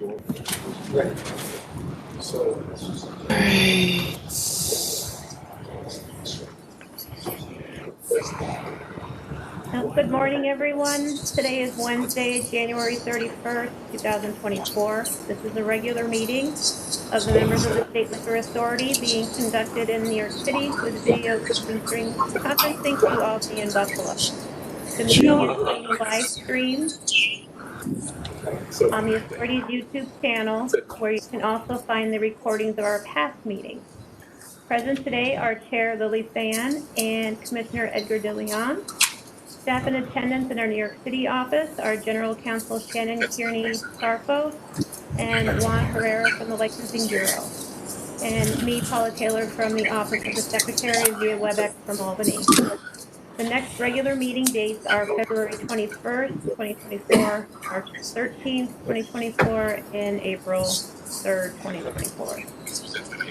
Right. So. Good morning, everyone. Today is Wednesday, January 31st, 2024. This is a regular meeting of the members of the State Liquor Authority being conducted in New York City with video conferencing to Albany and Buffalo. The meeting is being live streamed on the Authority's YouTube channel, where you can also find the recordings of our past meetings. Present today are Chair Lily Fan and Commissioner Edgar DeLeon. Staff in attendance in our New York City office are General Counsel Shannon Kearney-Sarfos and Juan Herrera from the Licensing Bureau, and me, Paula Taylor, from the Office of the Secretary via WebEx from Albany. The next regular meeting dates are February 21st, 2024, March 13th, 2024, and April 3rd, 2024.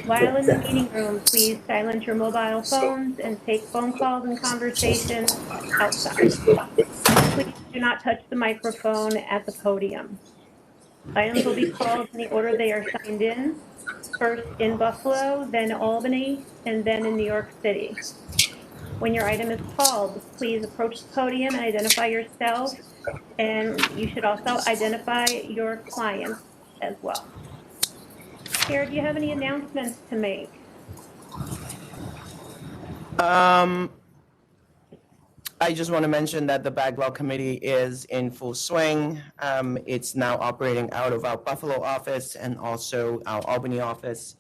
While in the meeting room, please silence your mobile phones and take phone calls and conversations outside. Please do not touch the microphone at the podium. Items will be called in the order they are signed in, first in Buffalo, then Albany, and then in New York City. When your item is called, please approach the podium and identify yourself, and you should also identify your client as well. Chair, do you have any announcements to make? I just want to mention that the Backlog Committee is in full swing. It's now operating out of our Buffalo office and also our Albany office.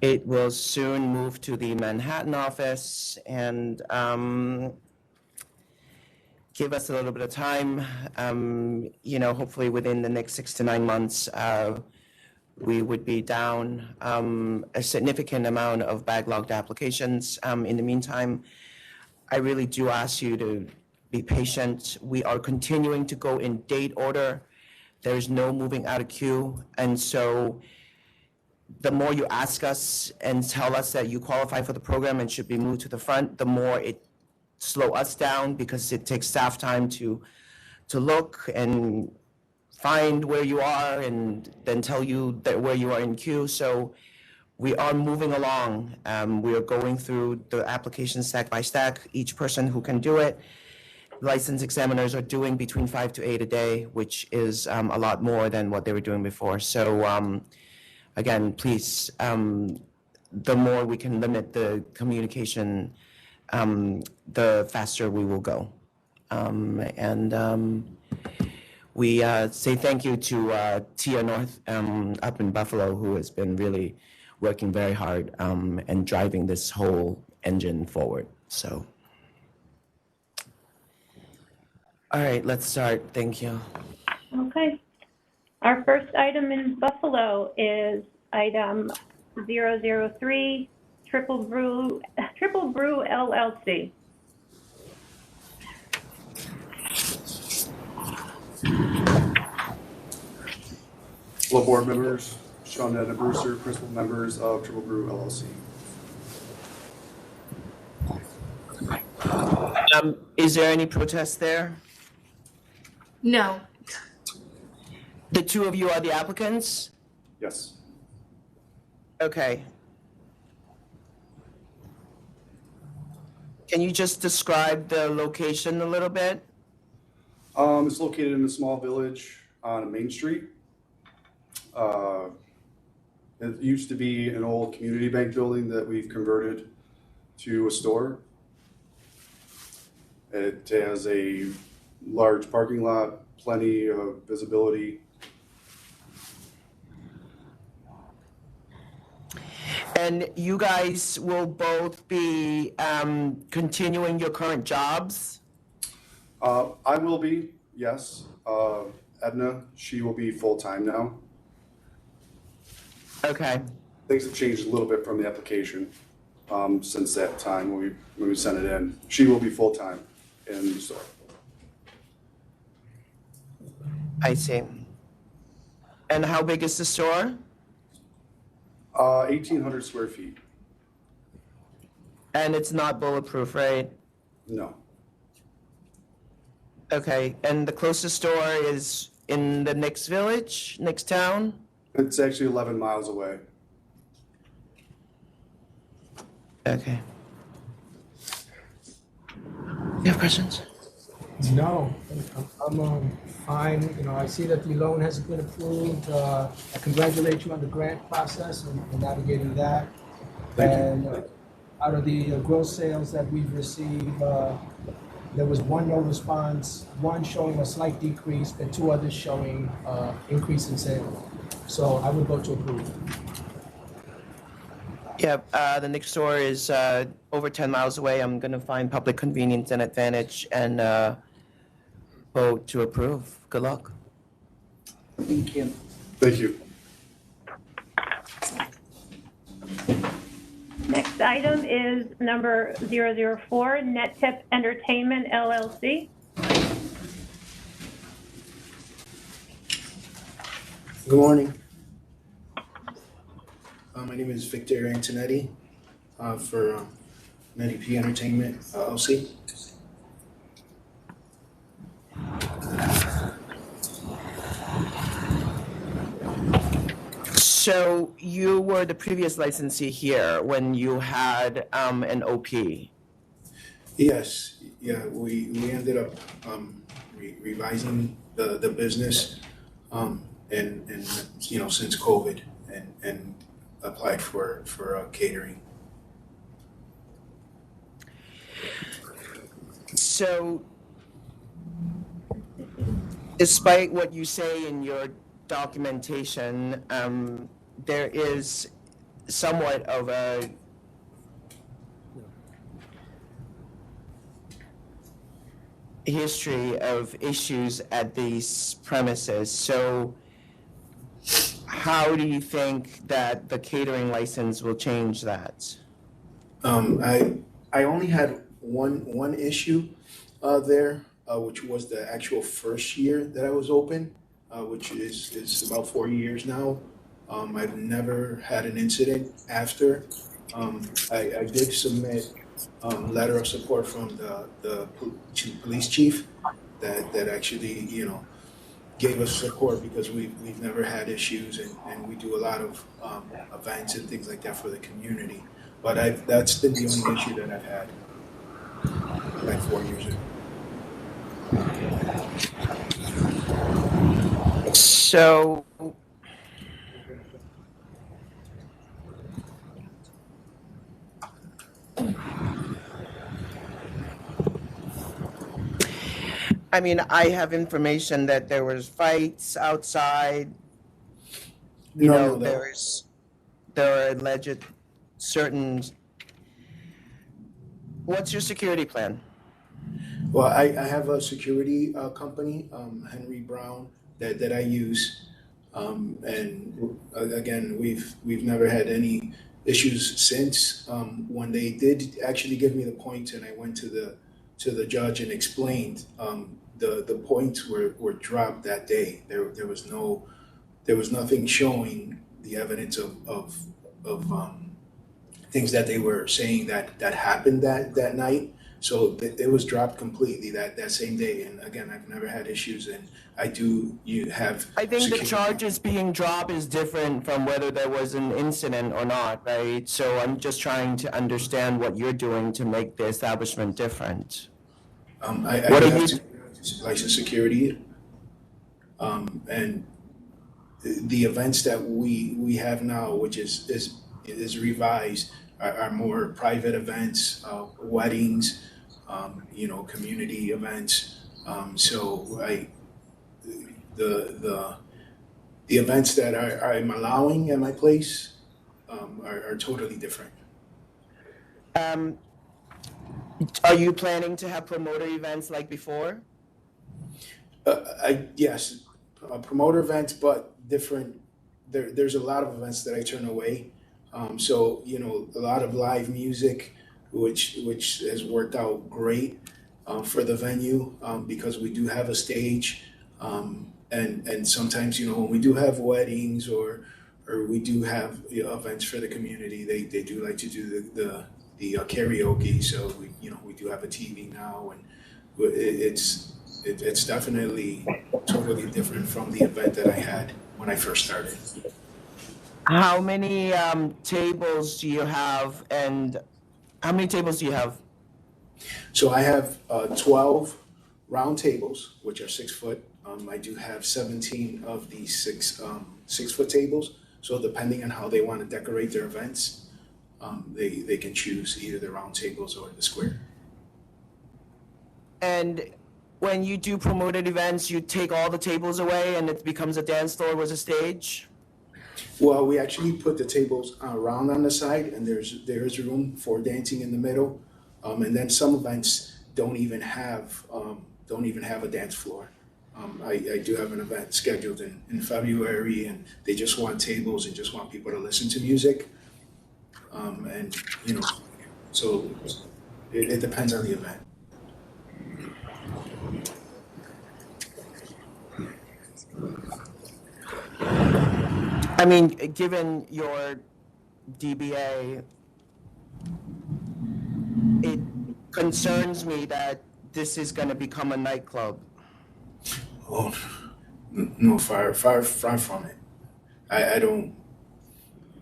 It will soon move to the Manhattan office and give us a little bit of time. Hopefully within the next 6 to 9 months, we would be down a significant amount of backlogged applications. In the meantime, I really do ask you to be patient. We are continuing to go in date order. There's no moving out of queue. And so the more you ask us and tell us that you qualify for the program and should be moved to the front, the more it slow us down because it takes staff time to look and find where you are and then tell you that where you are in queue. So we are moving along. We are going through the application stack by stack, each person who can do it. Licensed examiners are doing between 5 to 8 a day, which is a lot more than what they were doing before. So again, please, the more we can limit the communication, the faster we will go. We say thank you to Tia North up in Buffalo, who has been really working very hard and driving this whole engine forward. So, all right, let's start. Thank you. Okay. Our first item in Buffalo is item 003, Triple Brew LLC. Hello, board members. Sean Edna Brewster, principal members of Triple Brew LLC. Is there any protest there? No. The two of you are the applicants? Yes. Okay. Can you just describe the location a little bit? It's located in a small village on a main street. It used to be an old community bank building that we've converted to a store. It has a large parking lot, plenty of visibility. And you guys will both be continuing your current jobs? I will be, yes. Edna, she will be full-time now. Okay. Things have changed a little bit from the application since that time when we sent it in. She will be full-time in the store. I see. And how big is the store? 1,800 square feet. And it's not bulletproof, right? No. Okay. And the closest store is in the next village, next town? It's actually 11 miles away. Okay. You have questions? No, I'm fine. You know, I see that the loan has been approved. I congratulate you on the grant process and navigating that. And out of the gross sales that we've received, there was one no response, one showing a slight decrease, and two others showing increase in sales. So I would vote to approve. Yeah, the next store is over 10 miles away. I'm going to find public convenience and advantage and vote to approve. Good luck. Thank you. Thank you. Next item is number 004, NETTIP Entertainment LLC. Good morning. My name is Victor Antonetti for NETTIP Entertainment LLC. So you were the previous licensee here when you had an OP. Yes, yeah, we ended up revising the business and you know, since COVID and applied for catering. So despite what you say in your documentation, there is somewhat of a history of issues at these premises. So how do you think that the catering license will change that? I only had one issue there, which was the actual first year that I was open, which is about 4 years now. I've never had an incident after. I did submit letter of support from the police chief that actually, you know, gave us support because we've never had issues and we do a lot of events and things like that for the community. But that's been the only issue that I've had, like 4 years ago. So I mean, I have information that there was fights outside. You No, know, no. there are alleged certain. What's your security plan? Well, I have a security company, Henry Brown, that I use, and again, we've never had any issues since. When they did actually give me the points, and I went to the judge and explained, the points were dropped that day. There was nothing showing the evidence of things that they were saying that happened that night. So it was dropped completely that same day. And again, I've never had issues, and I think the charges being dropped is different from whether there was an incident or not, right? So I'm just trying to understand what you're doing to make the establishment different. I What do are have you- license security, and the events that we have now, which is revised, are more private events, weddings, you know, community events. So the events that I'm allowing at my place are totally different. Are you planning to have promoter events like before? Yes, promoter events, but different. There's a lot of events that I turn away. So, you know, a lot of live music, which has worked out great for the venue because we do have a stage, and sometimes, you know, when we do have weddings or we do have, you know, events for the community, they do like to do the karaoke. So we do have a TV now, and it's definitely totally different from the event that I had when I first started. How many tables do you have, and how many tables do you have? So I have 12 round tables, which are 6 foot. I do have 17 of these 6 foot tables. So depending on how they want to decorate their events, they can choose either the round tables or the square. And when you do promoted events, you take all the tables away and it becomes a dance floor with a stage? Well, we actually put the tables around on the side, and there's room for dancing in the middle. And then some events don't even have a dance floor. I do have an event scheduled in February, and they just want tables and just want people to listen to music. And you know, so it depends on the event. I mean, given your DBA, it concerns me that this is going to become a nightclub. Oh, no, far from it. I don't.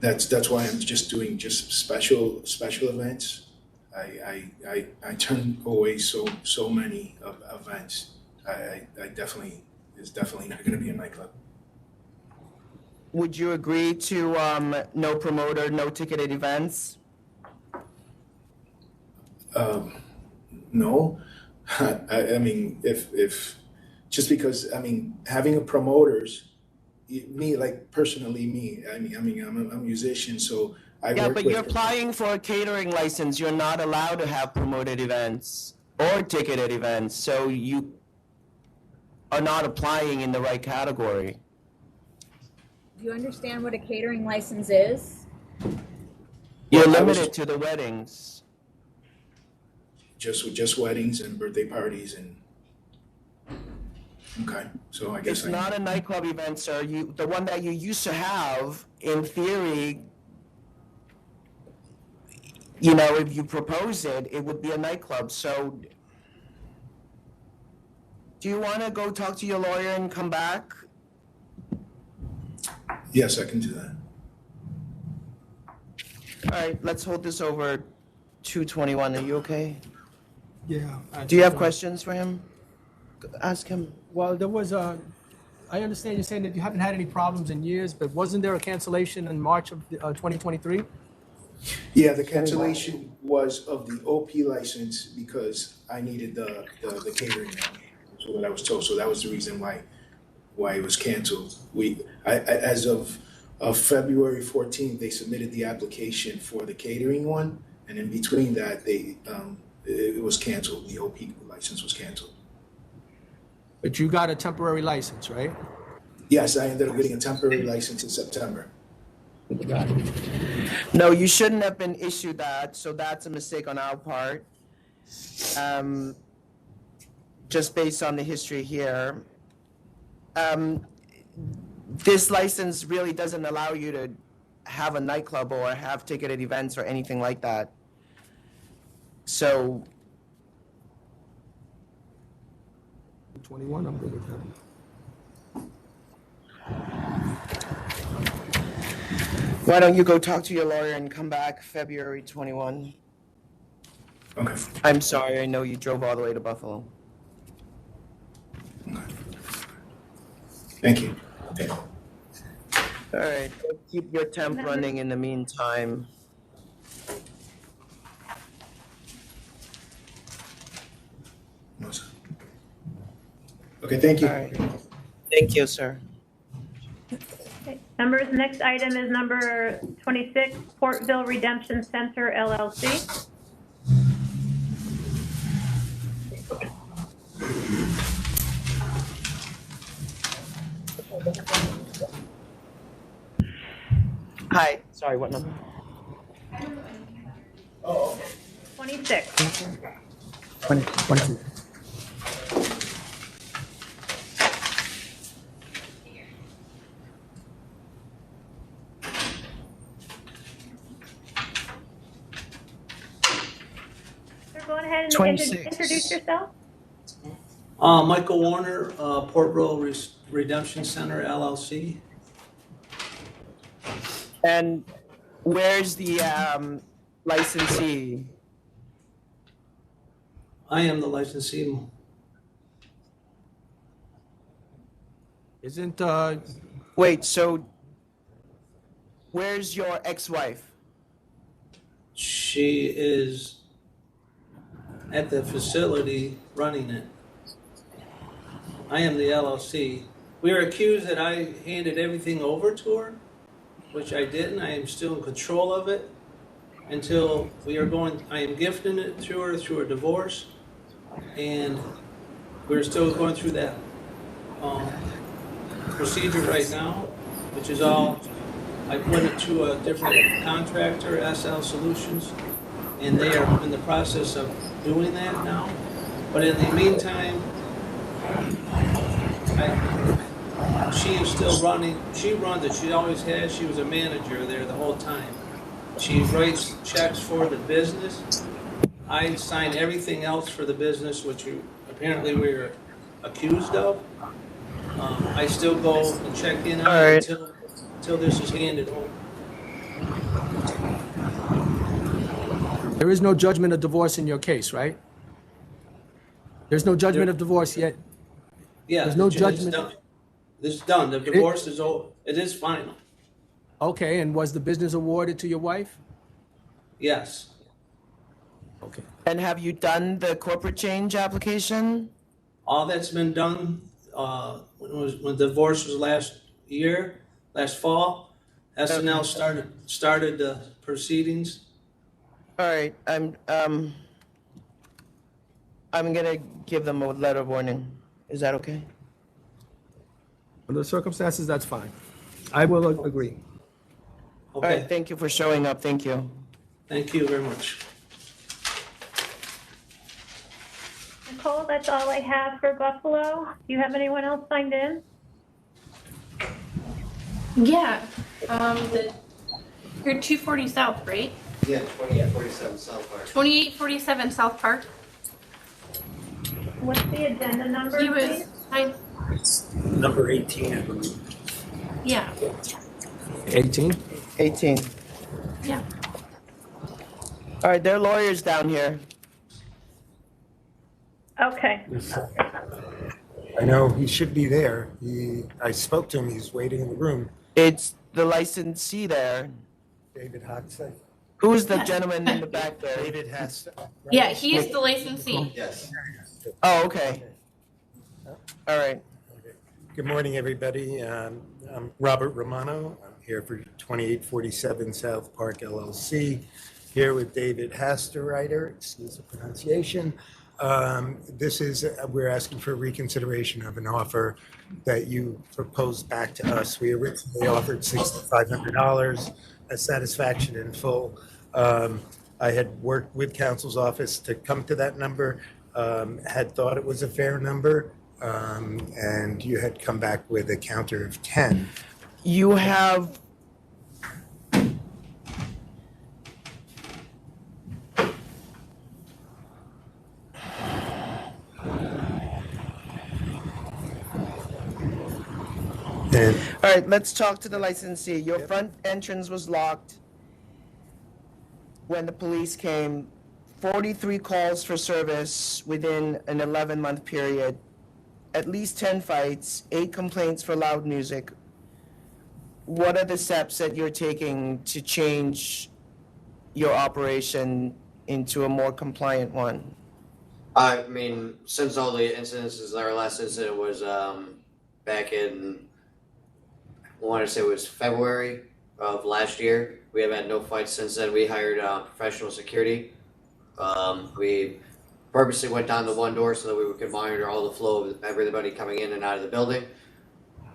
That's why I'm just doing special events. I turn away so many events. It's definitely not going to be a nightclub. Would you agree to no promoter, no ticketed events? No, I mean, if just because, I mean, having a promoters, me, like personally me, I mean, I'm a musician, so I Yeah, work but with. you're applying for a catering license. You're not allowed to have promoted events or ticketed events, so you are not applying in the right category. Do you understand what a catering license is? You're Well, I was- limited to the weddings. Just weddings and birthday parties and. Okay, so I guess It's not a nightclub event, sir. The one that you used to have, in theory, you know, if you propose it, it would be a nightclub. So do you want to go talk to your lawyer and come back? Yes, I can do that. All right, let's hold this over 221. Are you okay? Yeah. Do you have questions for him? Ask him. Well, there was I understand you're saying that you haven't had any problems in years, but wasn't there a cancellation in March of 2023? Yeah, the cancellation was of the OP license because I needed the catering one. That's what I was told. So that was the reason why it was canceled. As of February 14th, they submitted the application for the catering one, and in between that, it was canceled. The OP license was canceled. But you got a temporary license, right? Yes, I ended up getting a temporary license in September. No, you shouldn't have been issued that, so that's a mistake on our part. Just based on the history here. This license really doesn't allow you to have a nightclub or have ticketed events or anything like that. So 21, I'm good with that. why don't you go talk to your lawyer and come back February 21? Okay. I'm sorry, I know you drove all the way to Buffalo. Okay. Thank you. Okay. All right, keep your temp running in the meantime. No, sir. Okay, thank you. All right, thank you, sir. Okay. Numbers, next item is number 26, Portville Redemption Center LLC. Hi, sorry, what number? 26. 22. Sir, go ahead and 26. introduce yourself. Michael Warner, Portville Redemption Center LLC. And where's the licensee? I am the licensee. Isn't, Wait, so where's your ex-wife? She is at the facility running it. I am the LLC. We are accused that I handed everything over to her, which I didn't. I am still in control of it until I am gifting it to her through a divorce, and we're still going through that procedure right now, which is all, I put it to a different contractor, SL Solutions, and they are in the process of doing that now. But in the meantime, she is still running. She runs it. She always has. She was a manager there the whole time. She writes checks for the business. I sign everything else for the business, which apparently we're accused of. I still go and check in on it until this is handed over. there is no judgment of divorce in your case, right? There's no judgment of divorce yet. Yeah, There's no it's judgment. done. This is done. The divorce is over. It is final. Okay, and was the business awarded to your wife? Yes. Okay. And have you done the corporate change application? All that's been done when the divorce was last fall. SNL started the proceedings. All right, I'm gonna give them a letter of warning. Is that okay? Under the circumstances, that's fine. I will agree. All Okay. right, thank you for showing up. Thank you. Thank you very much. Nicole, that's all I have for Buffalo. Do you have anyone else signed in? Yeah. You're 240 South, right? Yeah, 2847 South Park. 2847 South Park. What's the agenda number, He was, please? Number 18, I believe. yeah, 18? 18. yeah. All right, there are lawyers down here. Okay. I know he should be there. I spoke to him. He's waiting in the room. It's the licensee there. David Hoxton. Who's the gentleman in the back there? David has. Yeah, he is the licensee. Yes. Oh, okay. All right. Good morning, everybody. I'm Robert Romano. I'm here for 2847 South Park LLC. Here with David Hasterreiter. Excuse the pronunciation. We're asking for reconsideration of an offer that you proposed back to us. We originally offered $6,500 as satisfaction in full. I had worked with counsel's office to come to that number, had thought it was a fair number, and you had come back with a counter of 10. You have And all right, let's talk to the licensee. Your front entrance was locked when the police came. 43 calls for service within an 11-month period. At least 10 fights, 8 complaints for loud music. What are the steps that you're taking to change your operation into a more compliant one? I mean, since all the incidences, our last incident was back in, I want to say it was February of last year. We have had no fights since then. We hired professional security. We purposely went down to one door so that we could monitor all the flow of everybody coming in and out of the building,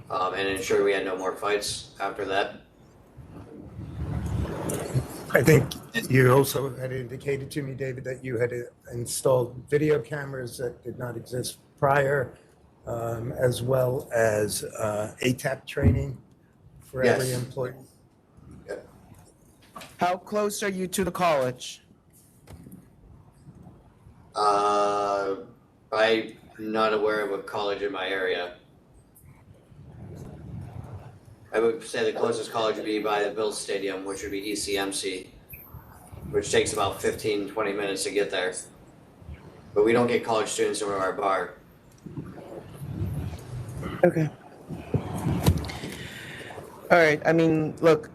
and ensure we had no more fights after that. I think you also had indicated to me, David, that you had installed video cameras that did not exist prior, as well as ATAP training for every Yes. employee. How close are you to the college? I not aware of a college in my area. I would say the closest college would be by the Bills Stadium, which would be ECMC, which takes about 15, 20 minutes to get there. But we don't get college students in our bar. Okay. All right, I mean, look,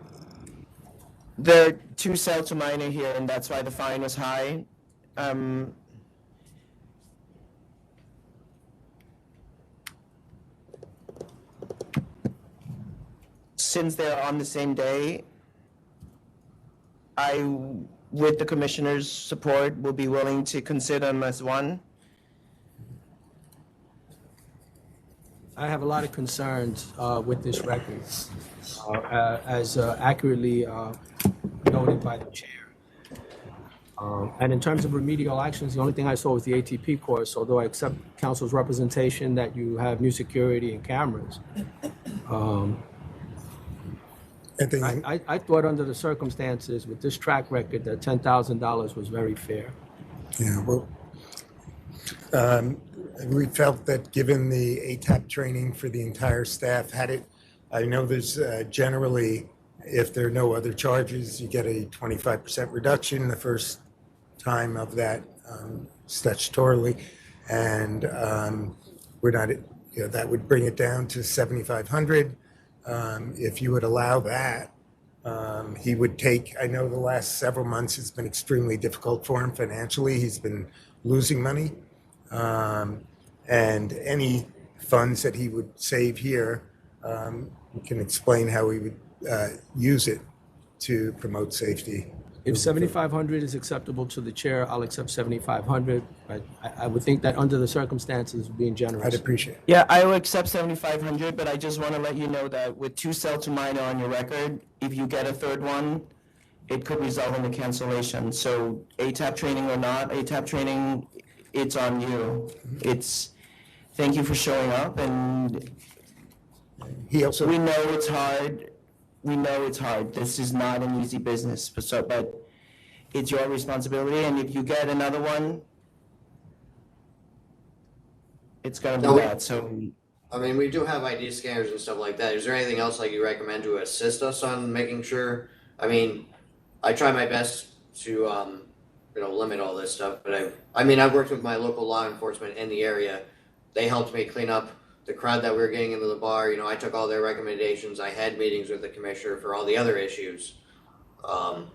there are two sell to minor here, and that's why the fine was high. Since they're on the same day, I, with the commissioner's support, will be willing to consider them as one. I have a lot of concerns with this record, as accurately noted by the chair. And in terms of remedial actions, the only thing I saw was the ATP course, although I accept council's representation that you have new security and cameras. I thought under the circumstances with this track record that $10,000 was very fair. Yeah, well, we felt that given the ATAP training for the entire staff had it, I know there's generally, if there are no other charges, you get a 25% reduction the first time of that statutorily. And we're not, that would bring it down to 7,500. If you would allow that, he would take, I know the last several months has been extremely difficult for him financially. He's been losing money. And any funds that he would save here, we can explain how he would use it to promote safety. If 7,500 is acceptable to the chair, I'll accept 7,500. I would think that under the circumstances, being generous. I'd appreciate it. Yeah, I will accept 7,500, but I just want to let you know that with two sell to minor on your record, if you get a third one, it could result in a cancellation. So ATAP training or not, ATAP training, it's on you. It's, thank you for showing up, and He also, we know it's hard. We know it's hard. This is not an easy business, but it's your responsibility, and if you get another one, it's gonna be bad, so. I mean, we do have ID scanners and stuff like that. Is there anything else like you recommend to assist us on making sure? I mean, I try my best to, limit all this stuff, but I've worked with my local law enforcement in the area. They helped me clean up the crowd that we were getting into the bar. I took all their recommendations. I had meetings with the commissioner for all the other issues. No,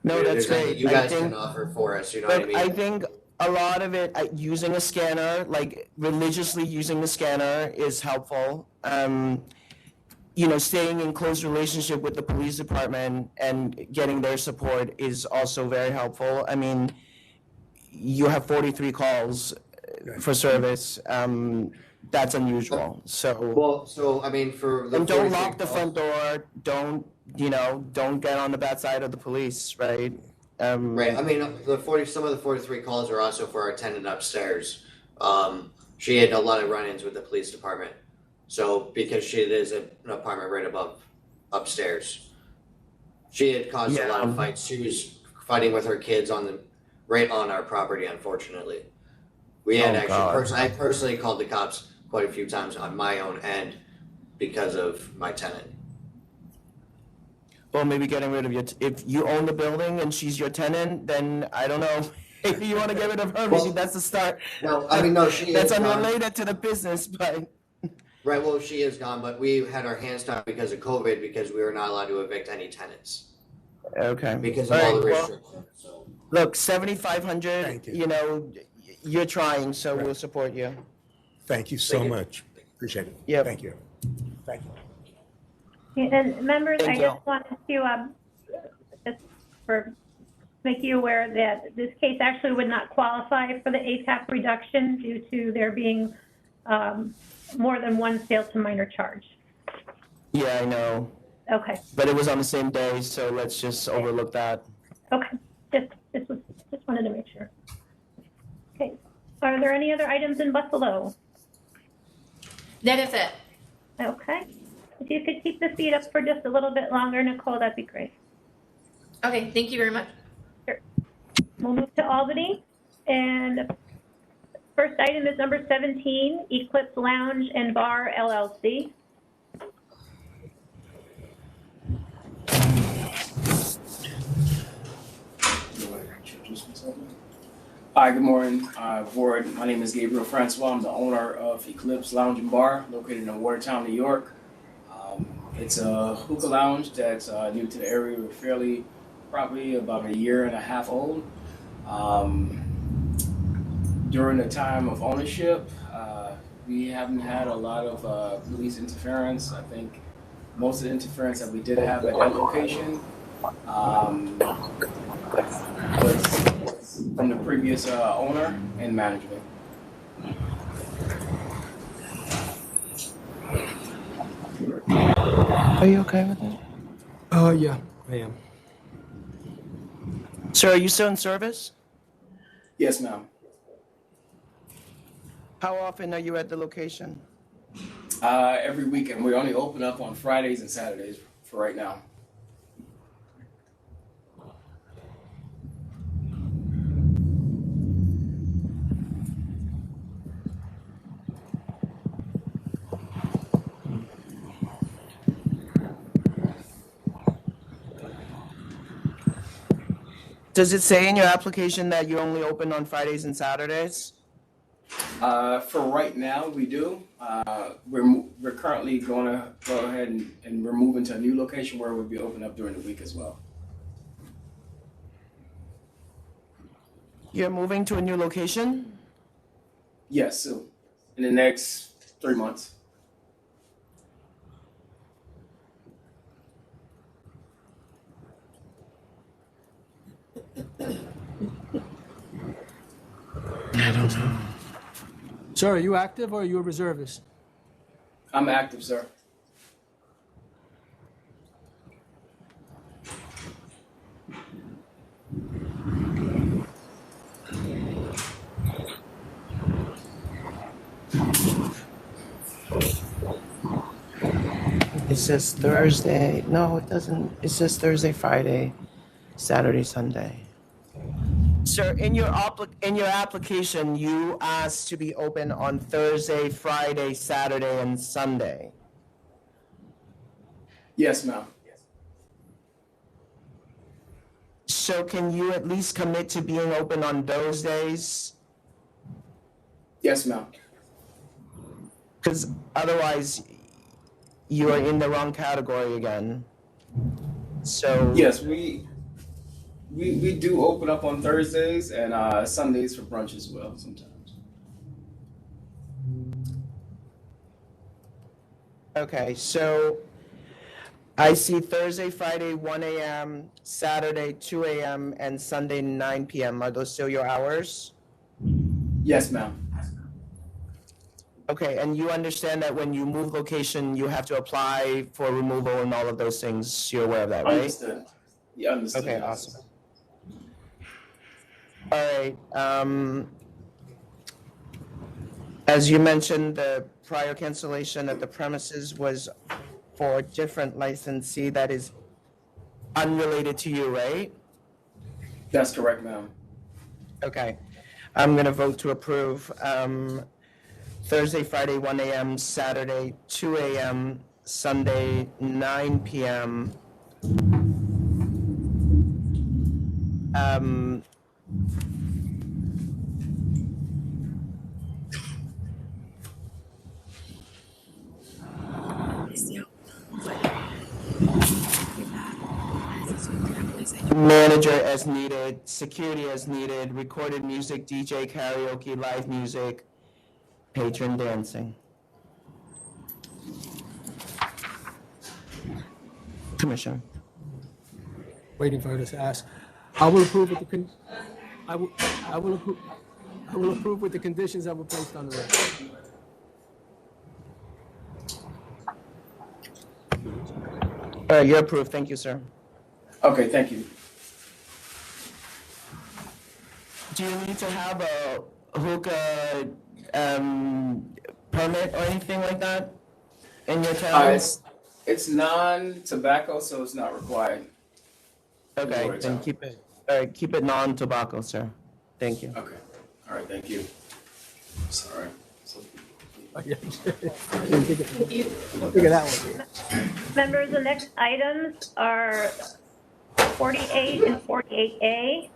that's great. You guys can offer for us, you know what I mean? I think a lot of it, using a scanner, like religiously using the scanner is helpful. Staying in close relationship with the police department and getting their support is also very helpful. I mean, you have 43 calls for service. That's unusual. So I mean, for the and don't lock the front door. Don't get on the bad side of the police, right? Right. I mean, some of the 43 calls are also for our tenant upstairs. She had a lot of run-ins with the police department. So because she is an apartment right above upstairs, she had caused a lot of fights. She was fighting with her kids right on our property, unfortunately. We had I personally called the cops quite a few times on my own end because of my tenant. Well, maybe getting rid of if you own the building and she's your tenant, then I don't know. If you want to get rid of her, maybe that's the start. No, I mean, no, she that's is unrelated to the business, but. Right, well, she is gone, but we had our hands tied because of COVID because we were not allowed to evict any tenants. Okay. Because of all the restrictions. So. Look, 7,500, you're trying, so we'll support you. Thank you so much. Appreciate it. Yeah. Thank you. Thank you. And members, Thank I just wanted to just make you aware that this case actually would not qualify for the ATAP reduction due to there being more than one sale to minor charge. Yeah, I know. Okay. But it was on the same day, so let's just overlook that. Okay. Just wanted to make sure. Okay. Are there any other items in Buffalo? That is it. Okay. If you could keep the feet up for just a little bit longer, Nicole, that'd be great. Okay, thank you very much. Sure. We'll move to Albany, and First item is number 17, Eclipse Lounge and Bar LLC. Hi, good morning, board. My name is Gabriel Francois. I'm the owner of Eclipse Lounge and Bar located in Watertown, New York. It's a hookah lounge that's new to the area. We're probably about a year and a half old. During the time of ownership, we haven't had a lot of police interference. I think most of the interference that we did have at that location was from the previous owner and management. Are you okay with it? Yeah, I am. Sir, are you still in service? Yes, ma'am. How often are you at the location? Every weekend. We only open up on Fridays and Saturdays for right now. Does it say in your application that you only open on Fridays and Saturdays? For right now, we do. We're currently going to go ahead and we're moving to a new location where we'll be open up during the week as well. You're moving to a new location? Yes, so in the next 3 months. I don't know. Sir, are you active or are you a reservist? I'm active, sir. It says Thursday. No, it doesn't. It says Thursday, Friday, Saturday, Sunday. Sir, in your application, you asked to be open on Thursday, Friday, Saturday, and Sunday. Yes, ma'am. So can you at least commit to being open on those days? Yes, ma'am. Because otherwise, you are in the wrong category again. So Yes, we do open up on Thursdays and Sundays for brunch as well sometimes. Okay, so I see Thursday, Friday, 1 a.m., Saturday, 2 a.m., and Sunday, 9 p.m. Are those still your hours? Yes, ma'am. Okay, and you understand that when you move location, you have to apply for removal and all of those things. You're aware of that, right? Understood. Yeah, understood. Okay, yes. awesome. All right. As you mentioned, the prior cancellation at the premises was for a different licensee that is unrelated to you, right? That's correct, ma'am. Okay. I'm going to vote to approve. Thursday, Friday, 1 a.m., Saturday, 2 a.m., Sunday, 9 p.m. Manager as needed, security as needed, recorded music, DJ, karaoke, live music, patron dancing. Commissioner. Waiting for her to ask. I will approve with the I will approve with the conditions that were placed on the record. All right, you're approved. Thank you, sir. Okay, thank you. Do you need to have a hookah permit or anything like that in your town? It's non-tobacco, so it's not required. Okay, then keep it non-tobacco, sir. Thank you. Okay. All right, thank you. Sorry. Oh, yeah. Figure that one. Members, the next items are 48 and 48A,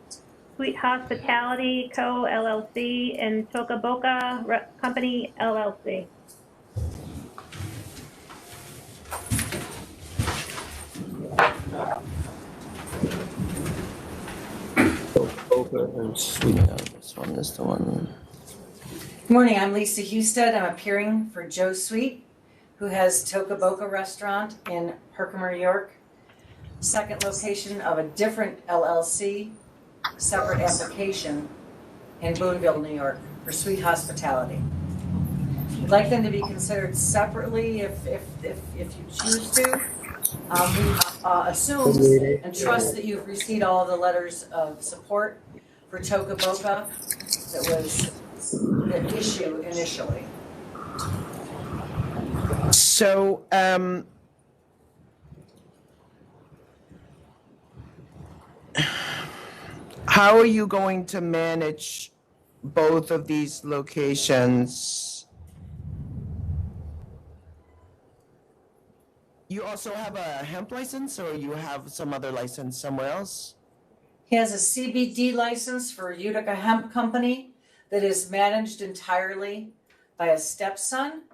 Sweet Hospitality Co. LLC and TOKABOCCA Company LLC. This one is the one. Good morning, I'm Lisa Husted. I'm appearing for Joe Sweet, who has TOKABOCCA restaurant in Herkimer, York. Second location of a different LLC, separate application in Boonville, New York for Sweet Hospitality. We'd like them to be considered separately if you choose to. We assume and trust that you've received all the letters of support for TOKABOCCA that was the issue initially. So, how are you going to manage both of these locations? You also have a hemp license, or you have some other license somewhere else? He has a CBD license for Utica Hemp Company that is managed entirely by a stepson.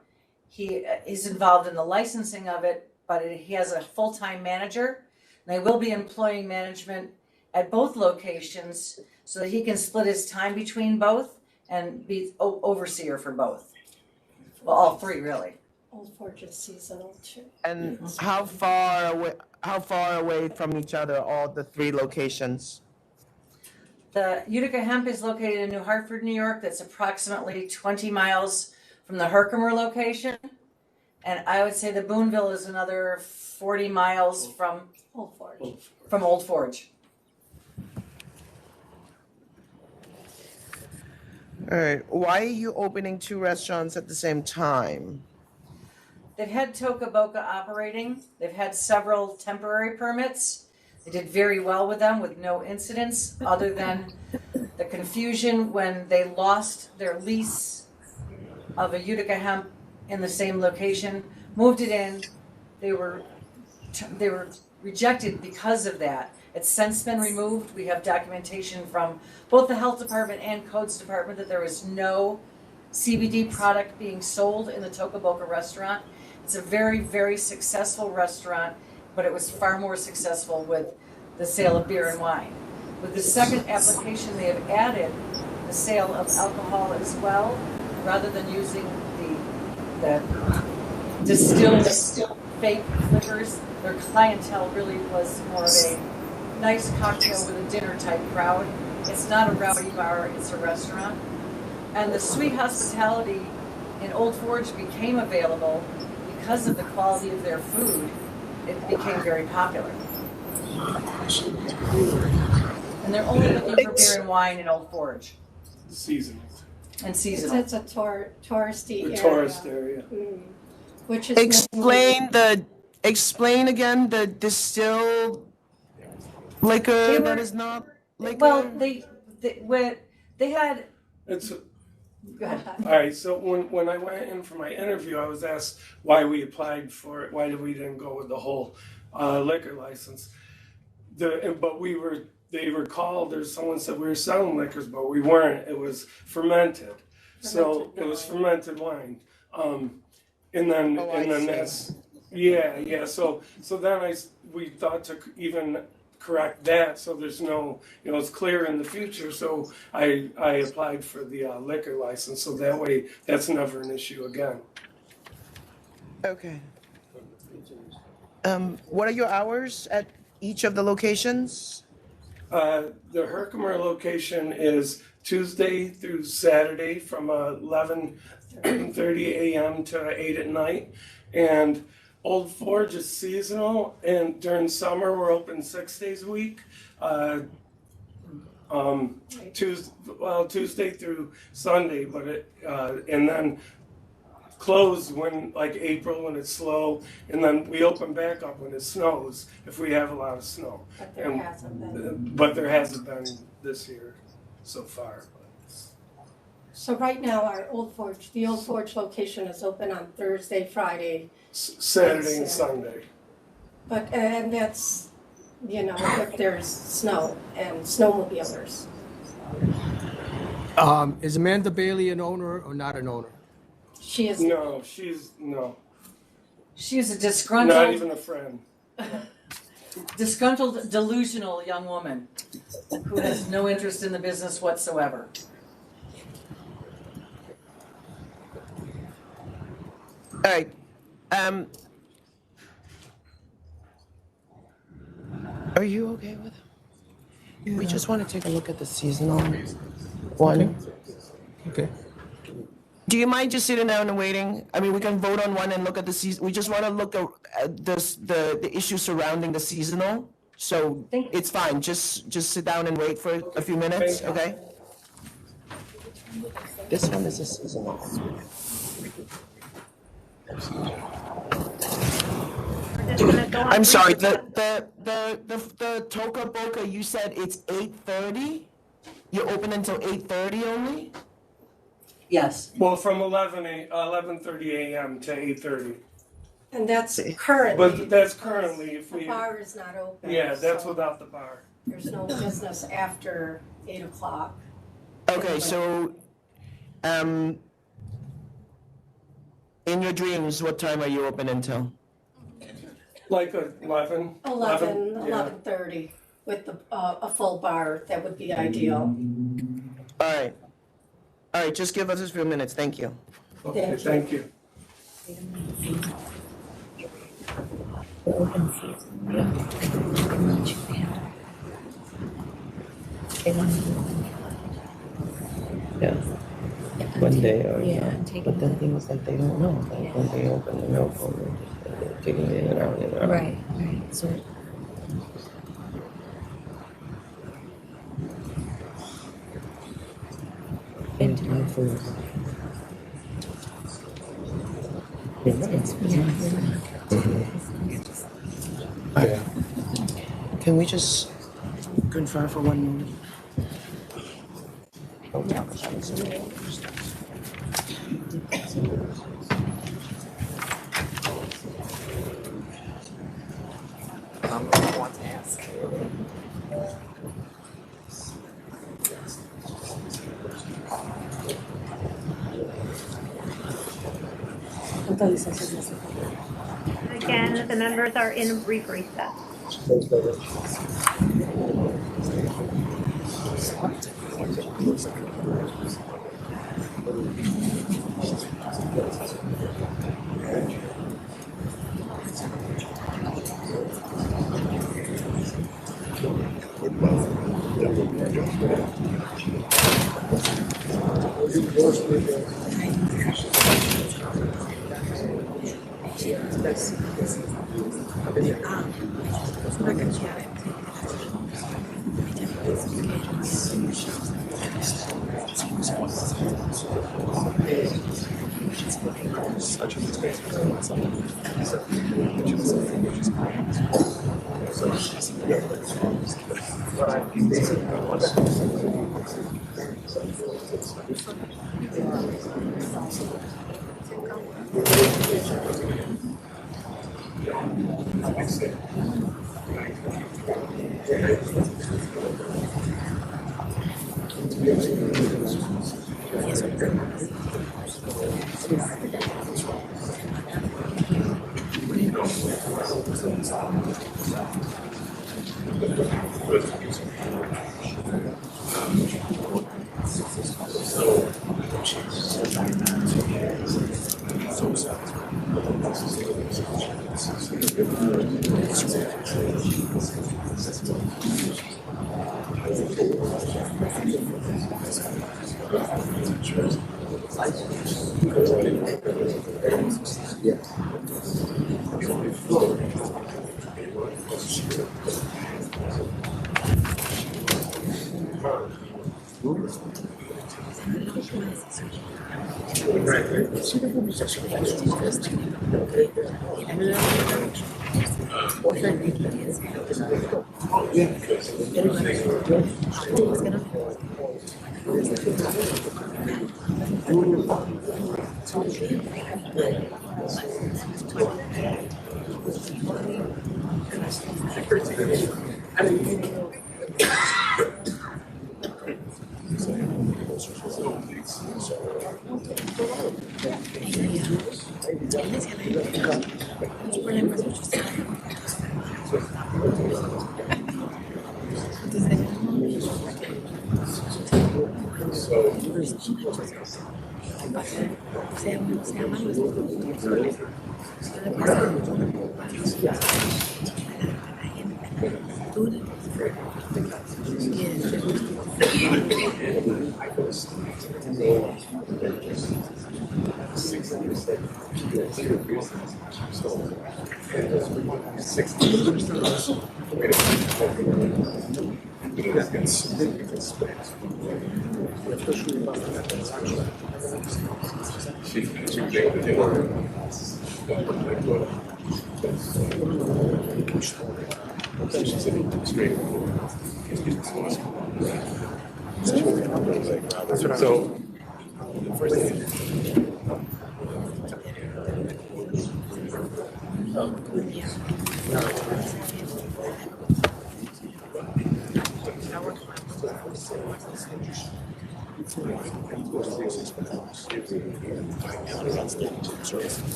He is involved in the licensing of it, but he has a full-time manager. And they will be employing management at both locations so that he can split his time between both and be overseer for both. Well, all three, really. Old Forge is seasonal too. And how far away from each other all the three locations? The Utica Hemp is located in New Hartford, New York. That's approximately 20 miles from the Herkimer location. And I would say the Boonville is another 40 miles from Old Forge. Old Forge. All right, why are you opening two restaurants at the same time? They've had TOKABOCCA operating. They've had several temporary permits. They did very well with them with no incidents other than the confusion when they lost their lease of a Utica Hemp in the same location, moved it in. They were rejected because of that. It's since been removed. We have documentation from both the health department and codes department that there was no CBD product being sold in the TOKABOCCA restaurant. It's a very, very successful restaurant, but it was far more successful with the sale of beer and wine. With the second application, they have added the sale of alcohol as well, rather than using the distilled fake liquors. Their clientele really was more of a nice cocktail with a dinner type crowd. It's not a rowdy bar, it's a restaurant. And the Sweet Hospitality in Old Forge became available because of the quality of their food. It became very popular. And they're only looking for beer and wine in Old Forge. Seasonal. And seasonal. It's a touristy The area. tourist area. Which is Explain again the distilled liquor that is not liquor. Well, they had. It's Go ahead. all right. So when I went in for my interview, I was asked why we applied for it. Why didn't go with the whole liquor license? They were called, or someone said we were selling liquors, but we weren't. It was fermented. So it was fermented wine. And then that's yeah. So then we thought to even correct that, so there's no, it's clear in the future. So I applied for the liquor license, so that way that's never an issue again. Okay. What are your hours at each of the locations? The Herkimer location is Tuesday through Saturday from 11:30 a.m. to 8 at night, and Old Forge is seasonal, and during summer we're open 6 days a week. Tuesday through Sunday, but and then closed when like April when it's slow, and then we open back up when it snows if we have a lot of snow. But there hasn't been this year so far. So right now, the Old Forge location is open on Thursday, Friday, Saturday and Sunday. but, and that's, if there's snow and snowmobilers. Is Amanda Bailey an owner or not an owner? She is. No. She's a Not disgruntled, even a friend. disgruntled, delusional young woman who has no interest in the business whatsoever. All right. Are you okay with it? We just want to take a look at the seasonal one. Okay. Do you mind just sitting down and waiting? I mean, we can vote on one and look at the season. We just want to look at the issue surrounding the seasonal. So it's fine. Just sit down and wait for a few minutes, okay? This one is a seasonal. I'm sorry. The TOKABOCCA, you said it's 8:30. You're open until 8:30 only. Yes. Well, from 11:30 a.m. to 8:30. And that's currently. But that's currently if The we. bar is not open. Yeah, that's so without the bar. There's no business after 8 o'clock. Okay, so, in your dreams, what time are you open until? Like 11. 11:30 with a full bar, that would be ideal. All right, just give us a few minutes, thank you. Okay, thank you. Yeah. One day or but the thing is like they don't know, like when they open the milk phone, they're taking it in and out, in and out. Right. So. Into my food. Okay. Can we just confer for 1 moment? I want to ask. Again, the members are in a brief recess.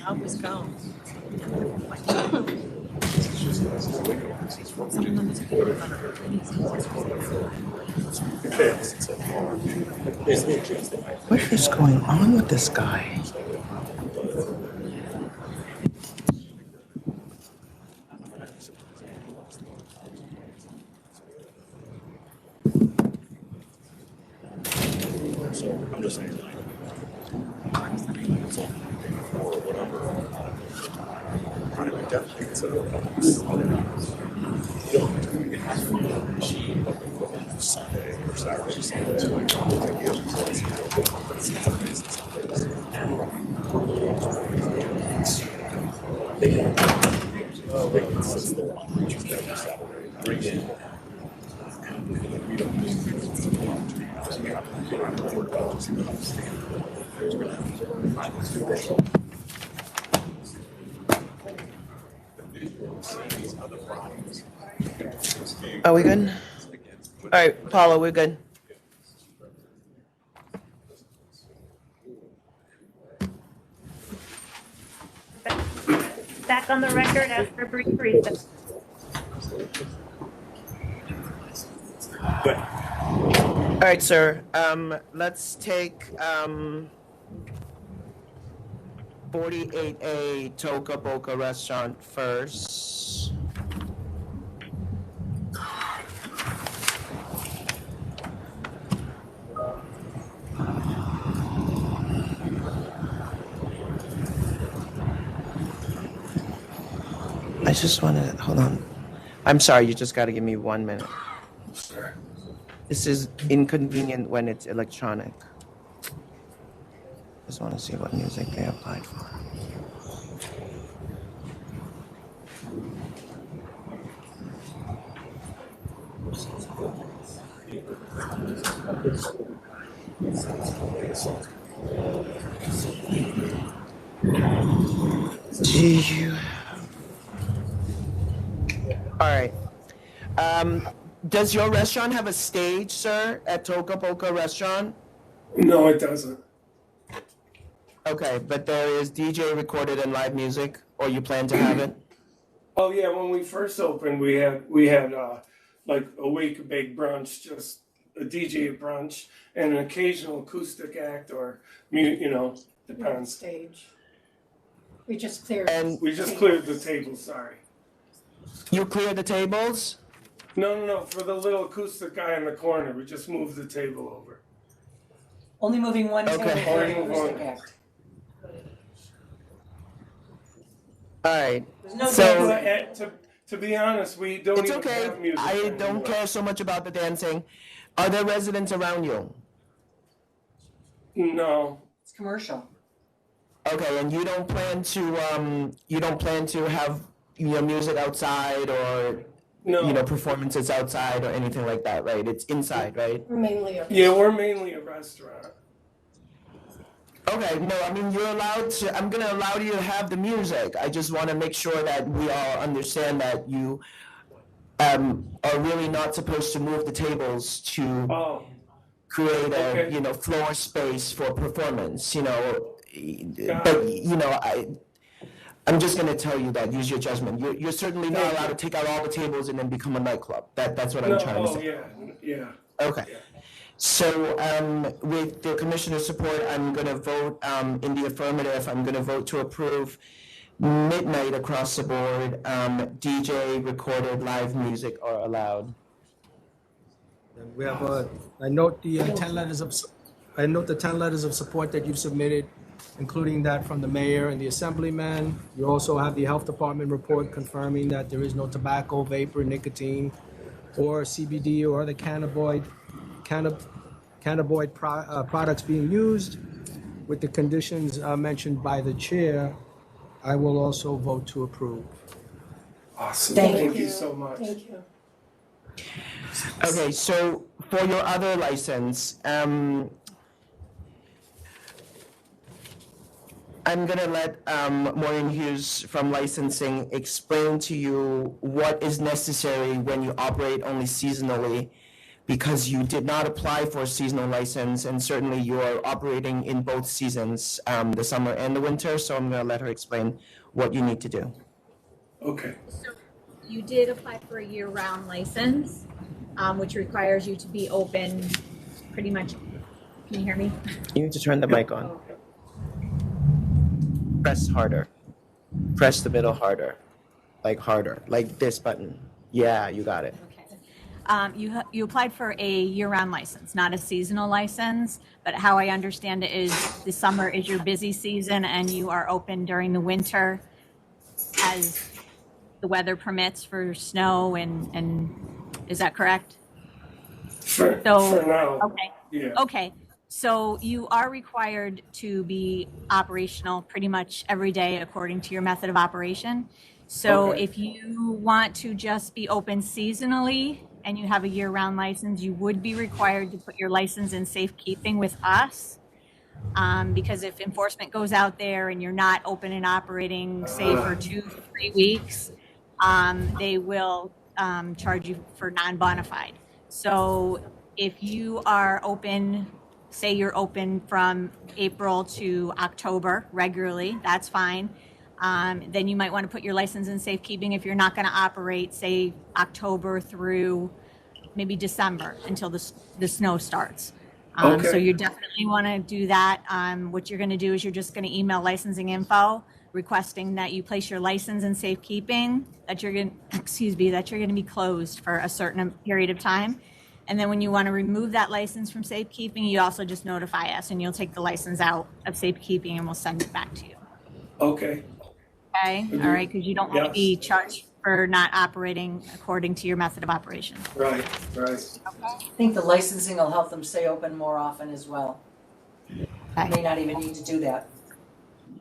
I was gone. What is going on with this guy? I'm just saying, or whatever. I would definitely consider Sunday or Saturday. Are we good? All right, Paula, we're good. Back on the record after a brief recess. All right, sir. Let's take 48A TOKABOCCA restaurant first. I just want to, hold on. I'm sorry, you just got to give me 1 minute. Sure. This is inconvenient when it's electronic. Just want to see what music they applied for. All right. Does your restaurant have a stage, sir, at TOKABOCCA restaurant? No, it doesn't. Okay, but there is DJ recorded and live music, or you plan to have it? Oh yeah, when we first opened, we had like a wake bake brunch, just a DJ brunch, and an occasional acoustic act or depends. Stage. We just cleared. And We just cleared the table. Sorry. you cleared the tables? No. For the little acoustic guy in the corner, we just moved the table over. Only moving one table Okay. for an Only acoustic one. act. All right. There's no So- dancing. To be honest, we don't It's even okay. have music I anymore. don't care so much about the dancing. Are there residents around you? No. It's commercial. Okay, and you don't plan to have your music outside or No. performances outside or anything like that, right? It's inside, right? Mainly a. Yeah, we're mainly a restaurant. Okay, no, I mean, I'm gonna allow you to have the music. I just wanna make sure that we all understand that you are really not supposed to move the tables to Oh, create a, okay. floor space for performance, Got but, it. I'm just gonna tell you that, use your judgment. You're certainly not Thank allowed you. to take out all the tables and then become a nightclub. That's what I'm No, trying to oh, say. yeah. Okay. So, with the commissioner's support, I'm gonna vote, in the affirmative. I'm gonna vote to approve midnight across the board. DJ recorded live music are allowed. And we have I note the 10 letters of, I note the 10 letters of support that you've submitted, including that from the mayor and the assemblyman. You also have the health department report confirming that there is no tobacco, vapor, nicotine, or CBD or other products being used. With the conditions mentioned by the chair, I will also vote to approve. Awesome. Thank Thank you. you so much. Thank you. Okay, so for your other license, I'm gonna let Maureen Hughes from licensing explain to you what is necessary when you operate only seasonally, because you did not apply for a seasonal license, and certainly you are operating in both seasons, the summer and the winter. So I'm gonna let her explain what you need to do. Okay. So you did apply for a year-round license, which requires you to be open pretty much. Can you hear me? You need to turn the mic on. Press harder. Press the middle harder. Like this button. Yeah, you got it. You applied for a year-round license, not a seasonal license, but how I understand it is the summer is your busy season and you are open during the winter as the weather permits for snow and is that correct? For now. Okay. Yeah. Okay. So you are required to be operational pretty much every day according to your method of operation. So Okay. if you want to just be open seasonally and you have a year-round license, you would be required to put your license in safekeeping with us. Because if enforcement goes out there and you're not open and operating, say for 2 to 3 weeks, they will charge you for non-bona fide. So if you are open, say you're open from April to October regularly, that's fine. Then you might want to put your license in safekeeping if you're not going to operate, say, October through maybe December until the snow starts. So Okay. you definitely want to do that. What you're going to do is you're just going to email licensing info requesting that you place your license in safekeeping, that you're going to be closed for a certain period of time. And then when you want to remove that license from safekeeping, you also just notify us and you'll take the license out of safekeeping and we'll send it back to you. Okay. Okay, all right, because you don't want to Yes. be charged for not operating according to your method of operation. Right. I think the licensing will help them stay open more often as well. You may not even need to do that.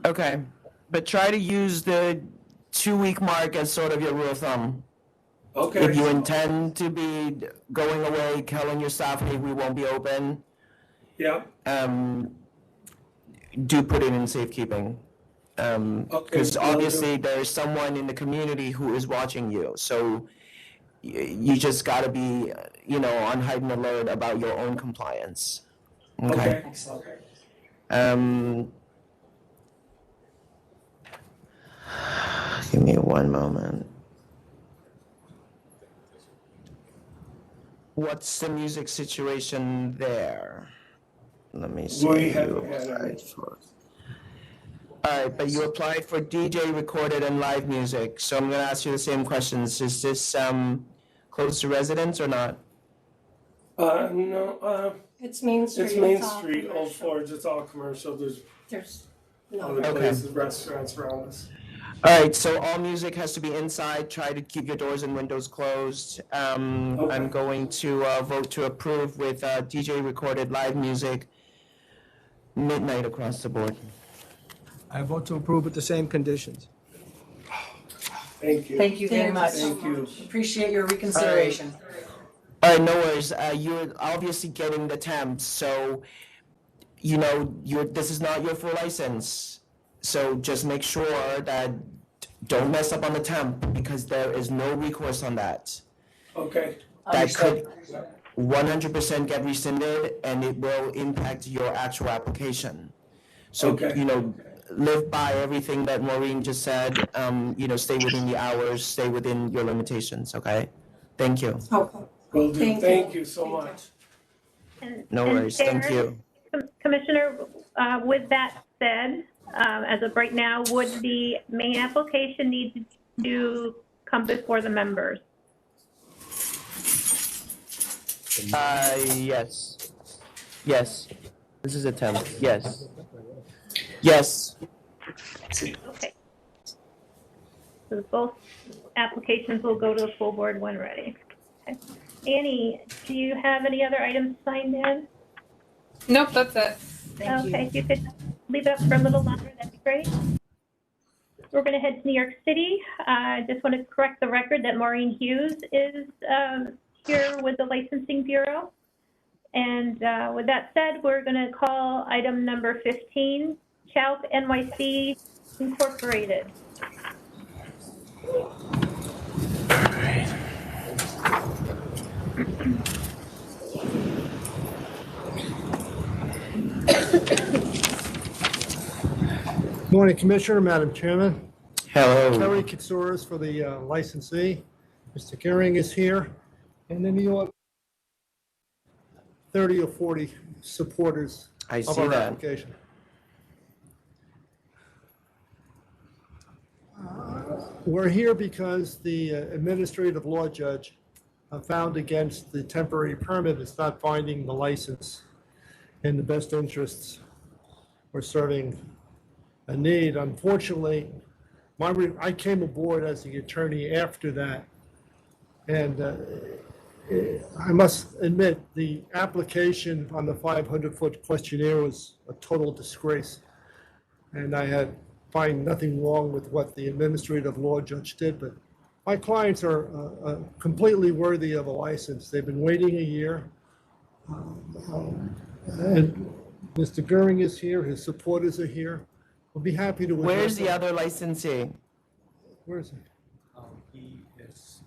Okay, but try to use the 2-week mark as sort of your rule of thumb. Okay. If you intend to be going away, telling your staff, hey, we won't be open, Yeah. do put it in safekeeping. Because Okay, will obviously there's someone in the community who is watching you. So you just got to be, on heightened alert about your own compliance. Okay. Give me one moment. What's the music situation there? Let me see. We haven't had any. All right, but you applied for DJ recorded and live music. So I'm going to ask you the same questions. Is this close to residence or not? No. It's Main Street. It's Main all Street, Old commercial. Forge. It's all commercial. There's no. Other places, restaurants around us. All right, so all music has to be inside. Try to keep your doors and windows closed. I'm going to vote to approve with DJ recorded live music midnight across the board. I vote to approve with the same conditions. Thank you. Thank you very much. Thank you. Appreciate your reconsideration. All right, no worries. You're obviously getting the temp, so you know this is not your full license. So just make sure that don't mess up on the temp because there is no recourse on that. Okay. That could 100% get rescinded and it will impact your actual application. So, Okay. you know, live by everything that Maureen just said. You know, stay within the hours, stay within your limitations, okay? Thank you. Okay. Will do. Thank you so much. No worries. Thank Sharon, you. Commissioner, with that said, as of right now, would the main application need to come before the members? Yes. Yes. This is a temp. Yes. Yes. Okay. So both applications will go to the full board when ready. Okay. Annie, do you have any other items signed in? Nope, that's it. Okay, if you could leave it up for a little longer, that'd be great. We're going to head to New York City. I just want to correct the record that Maureen Hughes is here with the Licensing Bureau. And with that said, we're going to call item number 15, CHOWK NYC Incorporated. Morning, Commissioner, Madam Chairman. Hello. Terry Katsouris for the licensee. Mr. Gehring is here. And in New York, 30 or 40 supporters of see our that. application. We're here because the administrative law judge found against the temporary permit is not finding the license in the best interests or serving a need. Unfortunately, I came aboard as the attorney after that, and I must admit the application on the 500-foot questionnaire was a total disgrace, and I find nothing wrong with what the administrative law judge did, but my clients are completely worthy of a license. They've been waiting a year, and Mr. Gehring is here, his supporters are here. We'll be happy to. Where's the other licensee? Where is he? He is,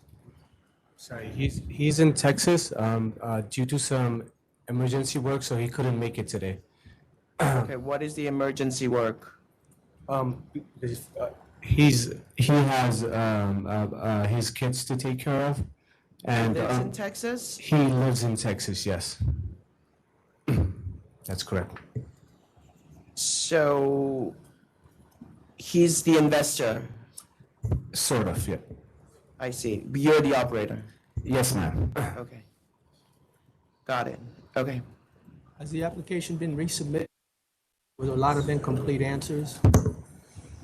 sorry, he's in Texas due to some emergency work, so he couldn't make it today. Okay, what is the emergency work? He has his kids to take care of, and He lives in Texas? He lives in Texas, yes. That's correct. So he's the investor. Sort of, yeah. I see. You're the operator. Yes, ma'am. Okay. Got it. Okay. Has the application been resubmitted with a lot of incomplete answers?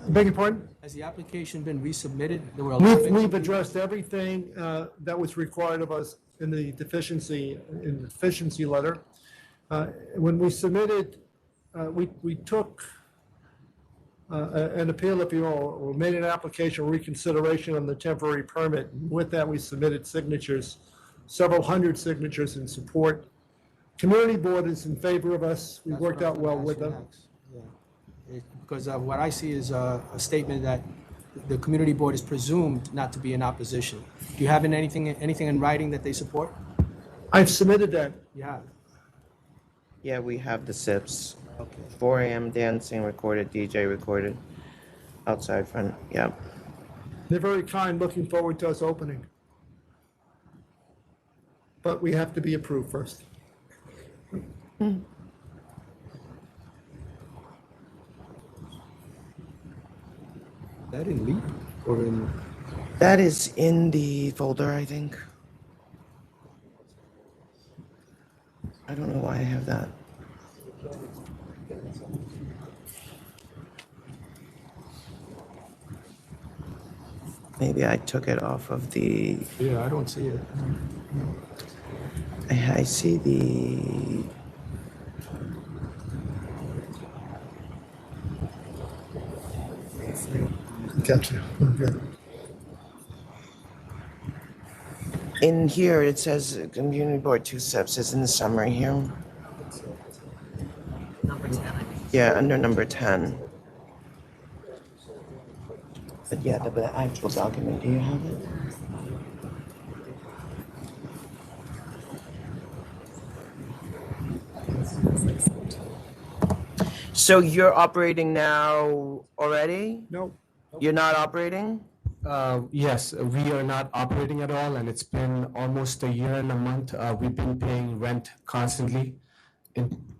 Beg your pardon? Has the application been resubmitted? There were a lot of We've addressed everything that was required of us in the deficiency letter. When we submitted, we took an appeal, if you will, or made an application reconsideration on the temporary permit. With that, we submitted signatures, several hundred signatures in support. Community board is in favor of us. We worked out well with them. Because what I see is a statement that the community board is presumed not to be in opposition. Do you have anything in writing that they support? I've submitted that. You have? Yeah, we have the SIPs. 4 a.m. dancing recorded, DJ recorded, outside front, yeah. They're very kind, looking forward to us opening. But we have to be approved first. That in LEAP or in? That is in the folder, I think. I don't know why I have that. Maybe I took it off of the. Yeah, I don't see it. I see the. Gotcha. Okay. In here, it says community board 2 steps. It's in the summary here. Number 10, I think. Yeah, under number 10. But yeah, the actual document, do you have it? So you're operating now already? No. You're not operating? Yes, we are not operating at all, and it's been almost a year and a month. We've been paying rent constantly.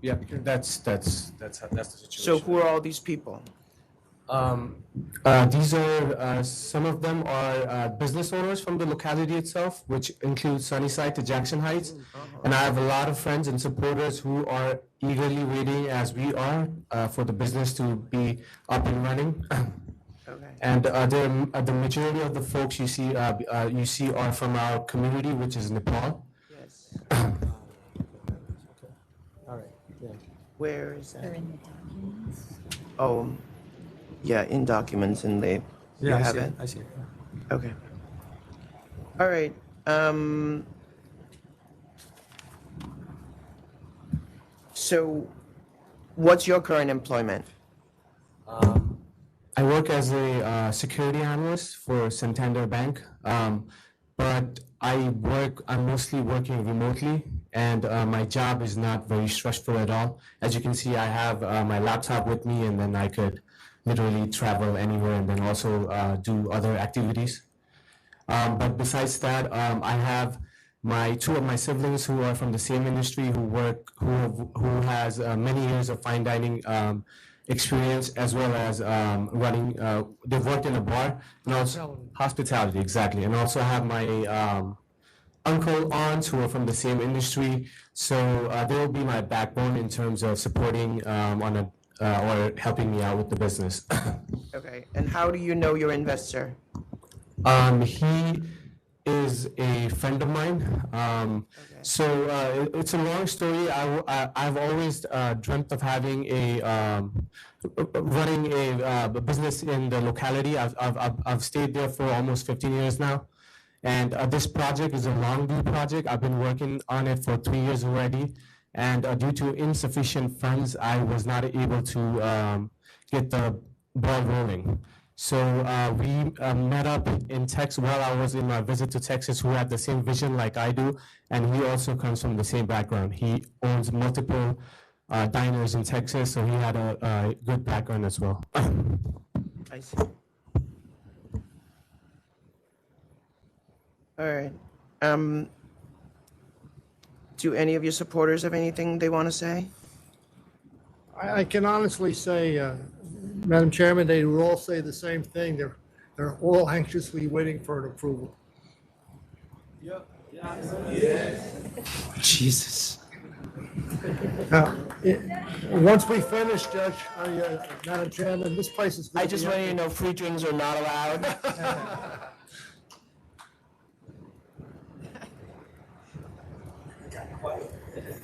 Yeah, that's the situation. So who are all these people? These are some of them are business owners from the locality itself, which includes Sunnyside to Jackson Heights, and I have a lot of friends and supporters who are eagerly waiting, as we are, for the business to be up and running. Okay. And the majority of the folks you see are from our community, which is Nepal. Yes. All right. Yeah. Where is that? They're in the documents. Oh, yeah, in documents and they. You have it? I see it. Okay. All right. So, what's your current employment? I work as a security analyst for Santander Bank, but I'm mostly working remotely, and my job is not very stressful at all. As you can see, I have my laptop with me, and then I could literally travel anywhere and then also do other activities. But besides that, I have two of my siblings who are from the same industry who has many years of fine dining experience, as well as running. They've worked in a bar and also hospitality, exactly. And also have my uncle, aunts who are from the same industry. So they will be my backbone in terms of supporting or helping me out with the business. Okay. And how do you know your investor? He is a friend of mine. So it's a long story. I've always dreamt of having running a business in the locality. I've stayed there for almost 15 years now. And this project is a Longview project. I've been working on it for 3 years already. And due to insufficient funds, I was not able to get the ball rolling. So we met up in Texas while I was in my visit to Texas, who had the same vision like I do, and he also comes from the same background. He owns multiple diners in Texas, so he had a good background as well. I see. All right. Do any of your supporters have anything they want to say? I can honestly say, Madam Chairman, they would all say the same thing. They're all anxiously waiting for an approval. Jesus. Now, once we finish, Judge, Madam Chairman, this place is. I just want you to know free drinks are not allowed.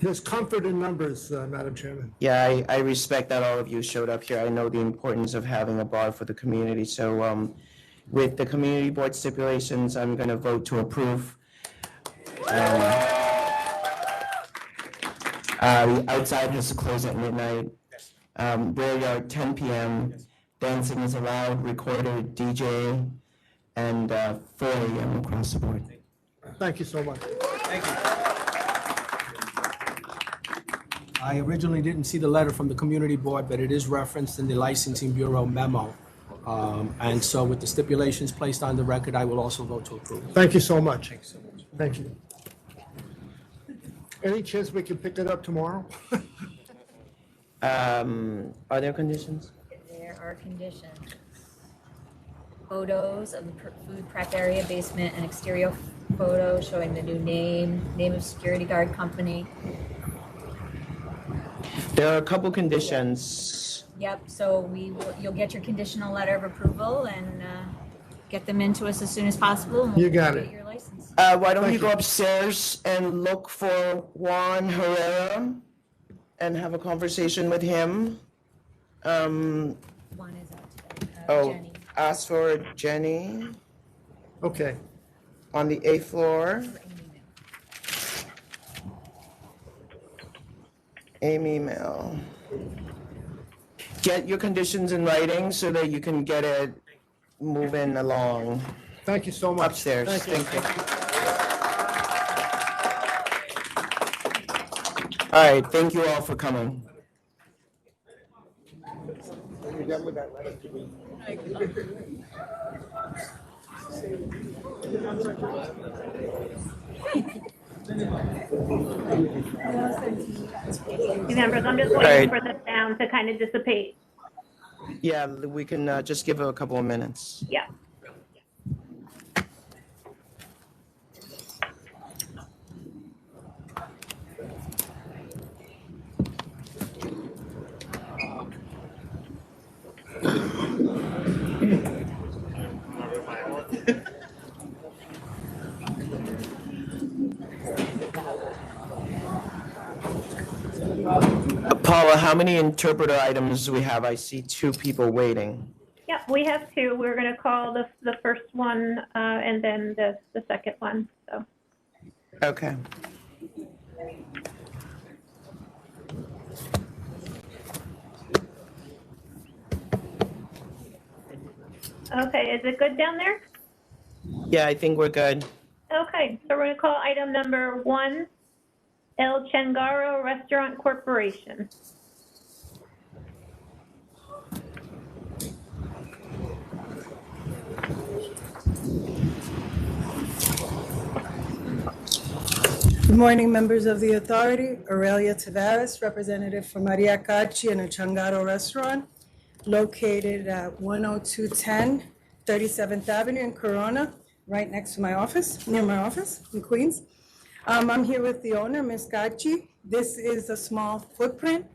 There's comfort in numbers, Madam Chairman. Yeah, I respect that all of you showed up here. I know the importance of having a bar for the community. So with the community board stipulations, I'm going to vote to approve. The outside has to close at midnight. Rear yard 10 p.m. Dancing is allowed, recorded, DJ, and 4 a.m. across the board. Thank you so much. Thank you. I originally didn't see the letter from the community board, but it is referenced in the licensing bureau memo. And so with the stipulations placed on the record, I will also vote to approve. Thank you so much. Thank you. Any chance we can pick it up tomorrow? Are there conditions? There are conditions. Photos of the food prep area, basement, and exterior photo showing the new name of security guard company. There are a couple conditions. Yep, so you'll get your conditional letter of approval and get them into us as soon as possible. And You got it. Your license. Why don't you go upstairs and look for Juan Herrera and have a conversation with him? One is out today. Oh, Jenny. ask for Jenny Okay. on the 8th floor. Amy Mill. Get your conditions in writing so that you can get it moving along. Thank you so much. Upstairs. Thank you. All right, thank you all for coming. Members, I'm just All waiting right. for the sound to kind of dissipate. Yeah, we can just give it a couple of minutes. Yeah. Paula, how many interpreter items do we have? I see 2 people waiting. Yeah, we have 2. We're going to call the first one and then the second one. So. Okay. Okay, is it good down there? Yeah, I think we're good. Okay, so we're going to call item number 1, El CHANGARO Restaurant Corporation. Good morning, members of the authority. Aurelia Tavares, representative for Maria Cachi and a CHANGARO restaurant located at 10210 37th Avenue in Corona, right next to my office, near my office in Queens. I'm here with the owner, Ms. Cachi. This is a small footprint.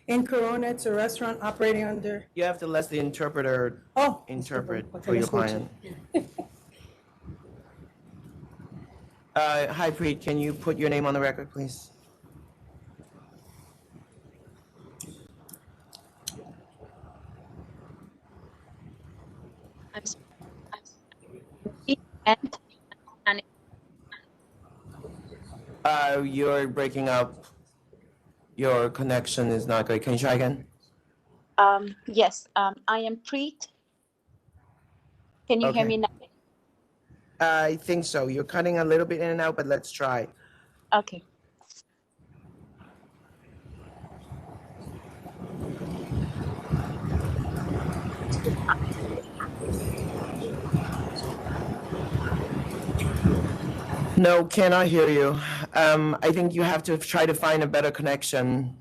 In Corona, it's a restaurant operating under... You have to let the interpreter interpret for your client. Hi, Preet, can you put your name on the record, please? You're breaking up. Your connection is not good. Can you try again? Yes, I am Preet. Can you hear me now? I think so. You're cutting a little bit in and out, but let's try. Okay. No, cannot hear you. I think you have to try to find a better connection.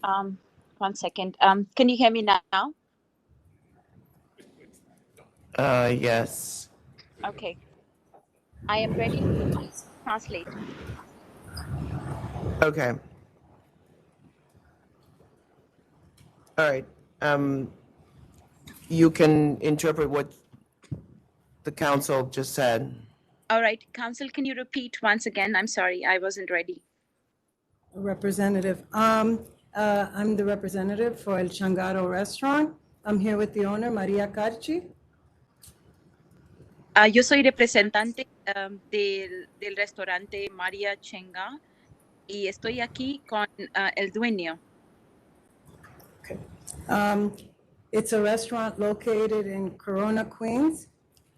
1 second. Can you hear me now? Yes. Okay. I am ready to translate. Okay. All right. You can interpret what the council just said. All right, Council, can you repeat once again? I'm sorry, I wasn't ready. Representative. I'm the representative for El CHANGARO restaurant. I'm here with the owner, Maria Cachi. Yo soy representante del restaurante María Chenga y estoy aquí con el dueño. It's a restaurant located in Corona, Queens,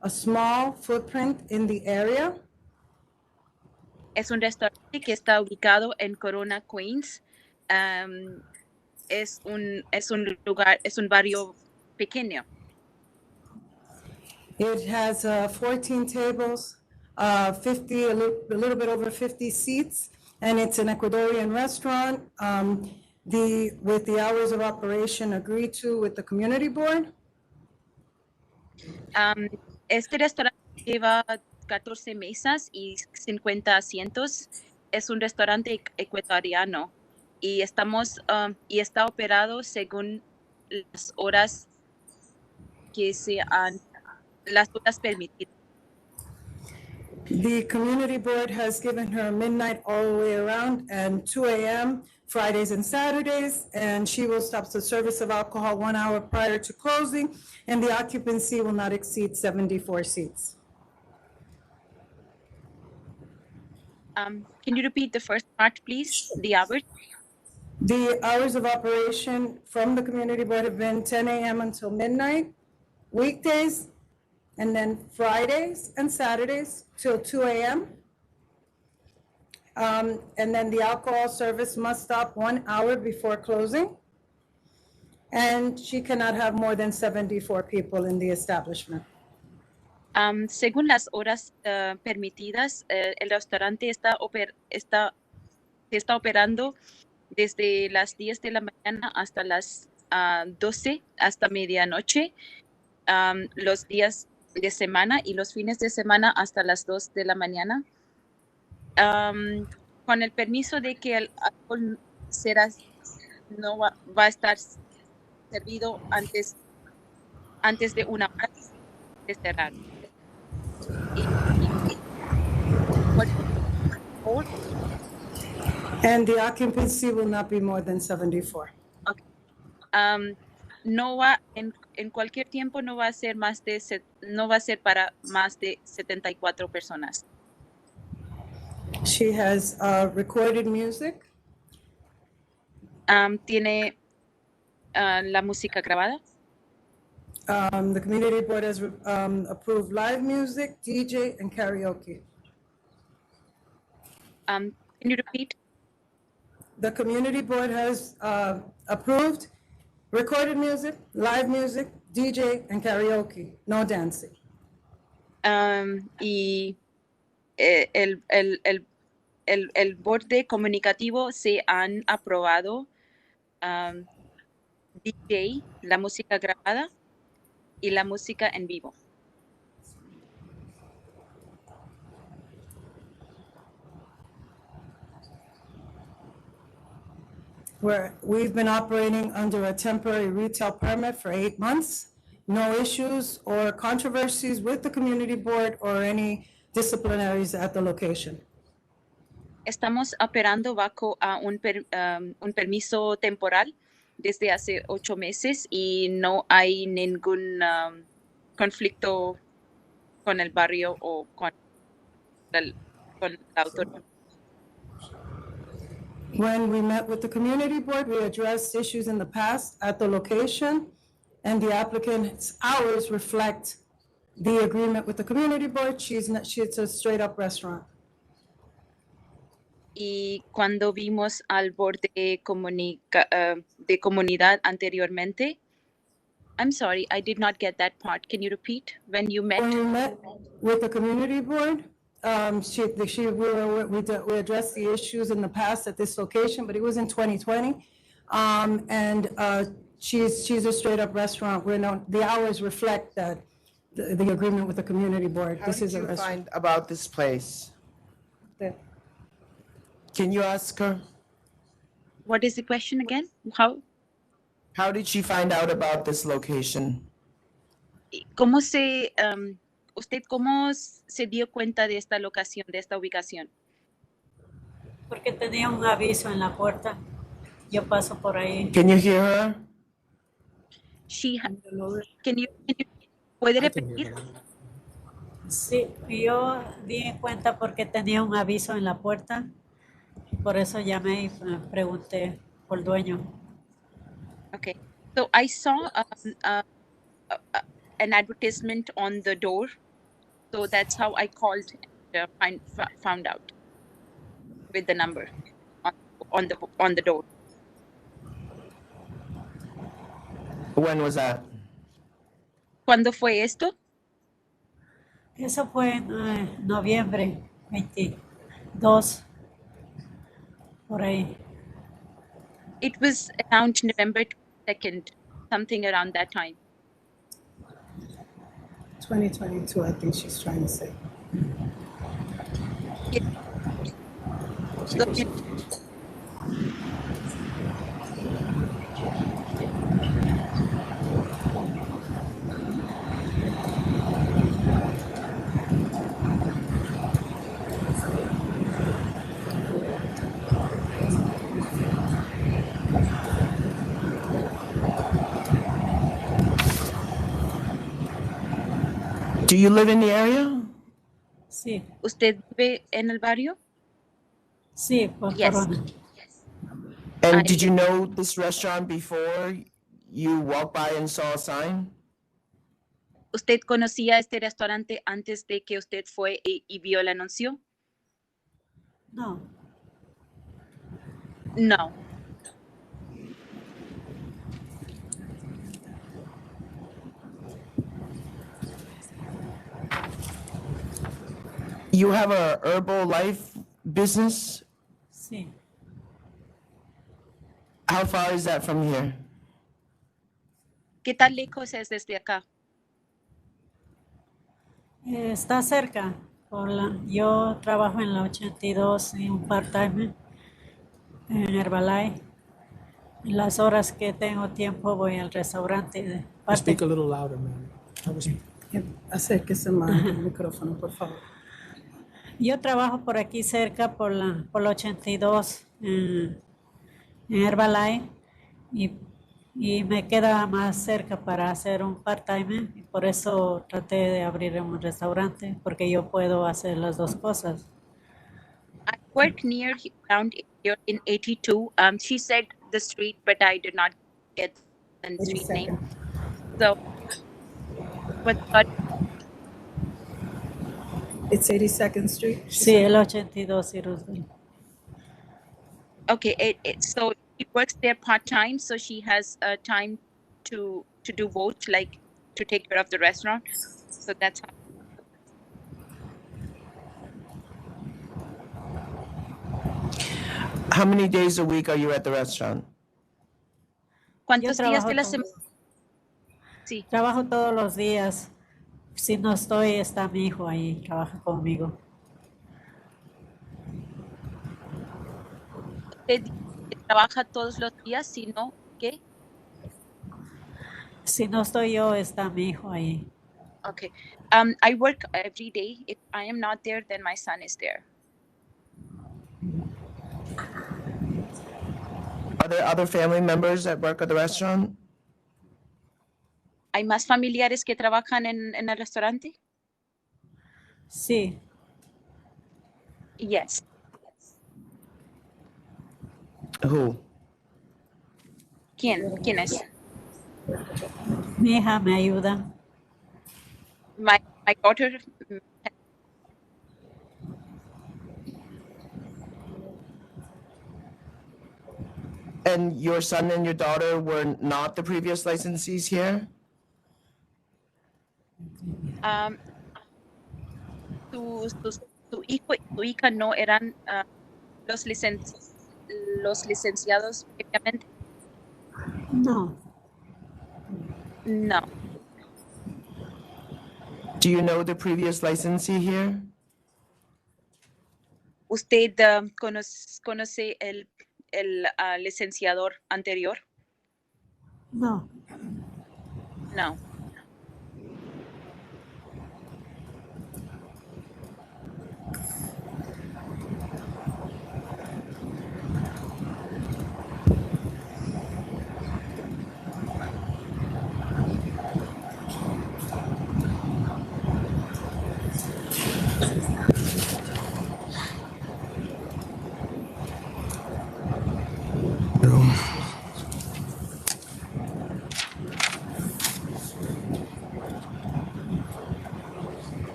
a small footprint in the area. Es un restaurante que está ubicado en Corona, Queens. Es un lugar, es un barrio pequeño. It has 14 tables, a little bit over 50 seats, and it's an Ecuadorian restaurant. With the hours of operation agreed to with the community board. Este restaurante lleva 14 mesas y 50 asientos. Es un restaurante ecuatoriano y y está operado según las horas que las horas permitidas. The community board has given her midnight all the way around and 2 a.m. Fridays and Saturdays, and she will stop the service of alcohol 1 hour prior to closing, and the occupancy will not exceed 74 seats. Can you repeat the first part, please? The hours? The hours of operation from the community board have been 10 a.m. until midnight, weekdays, and then Fridays and Saturdays till 2 a.m. And then the alcohol service must stop 1 hour before closing. And she cannot have more than 74 people in the establishment. Según las horas permitidas, el restaurante se está operando desde las 10 de la mañana hasta las 12, hasta medianoche, los días de semana y los fines de semana hasta las 2 de la mañana. Con el permiso de que el alcohol no va a estar servido antes de 1 hora de cerrar. And the occupancy will not be more than 74. Okay. No va en cualquier tiempo no va a ser para más de 74 personas. She has recorded music. Tiene la música grabada. The community board has approved live music, DJ, and karaoke. Can you repeat? The community board has approved recorded music, live music, DJ, and karaoke, no dancing. Y el borde comunicativo se han aprobado DJ, la música grabada y la música en vivo. We've been operating under a temporary retail permit for 8 months. No issues or controversies with the community board or any disciplinaries at the location. Estamos operando bajo un permiso temporal desde hace 8 meses y no hay ningún conflicto con el barrio o con la autoridad. When we met with the community board, we addressed issues in the past at the location, and the applicant's hours reflect the agreement with the community board. It's a straight-up restaurant. Y cuando vimos al board de comunidad anteriormente, I'm sorry, I did not get that part. Can you repeat? When you met? When we met with the community board, we addressed the issues in the past at this location, but it was in 2020. She's a straight-up restaurant where the hours reflect that the agreement with the community board. How did you find about this place? Can you ask her? What is the question again? How did she find out about this location? ¿Usted cómo se dio cuenta de esta locación, de esta ubicación? Porque tenía un aviso en la puerta. Yo paso por ahí. Can you hear her? ¿Puede repetir? Sí, yo di cuenta porque tenía un aviso en la puerta. Por eso llamé y pregunté por el dueño. Okay. So I saw an advertisement on the door. So that's how I called and found out with the number on the door. When was that? ¿Cuándo fue esto? Eso fue en noviembre 22, por ahí. It was around November 2nd, something around that time. 2022, I think she's trying to say. Do you live in the area? Sí, ¿Usted vive en el barrio? sí, por Yes. Corona. And did you know this restaurant before you walked by and saw a sign? ¿Usted conocía este restaurante antes de que usted fue y vio el anuncio? No, No. You have a herbal life business? sí. How far is that from here? ¿Qué tan lejos es desde acá? Está cerca. Yo trabajo en la 82 y un part-time en Herbalife. En las horas que tengo tiempo voy al restaurante. Speak a little louder, man. Acérquese más al micrófono, por favor. Yo trabajo por aquí cerca, por la 82 en Herbalife y me queda más cerca para hacer un part-time y por eso traté de abrir un restaurante porque yo puedo hacer las dos cosas. I work near around here in 82. She said the street, but I did not get the street name. So, what? It's 82nd Street. Sí, el 82 y Roosevelt. Okay, so she works there part-time, so she has time to do both, like to take care of the restaurant. So that's how. How many days a week are you at the restaurant? ¿Cuántos días de la semana? Sí. Trabajo todos los días. Si no estoy, está mi hijo ahí, trabaja conmigo. ¿Usted trabaja todos los días? Si no, ¿qué? Si no estoy yo, está mi hijo ahí. Okay. I work every day. If I am not there, then my son is there. Are there other family members that work at the restaurant? ¿Hay más familiares que trabajan en el restaurante? Sí. Yes. Who? ¿Quién es? Mi hija me ayuda. My daughter. And your son and your daughter were not the previous licensees here? Tu hijo y tu hija no eran los licenciados previamente. No. No. Do you know the previous licensee here? ¿Usted conoce el licenciador anterior? No. No.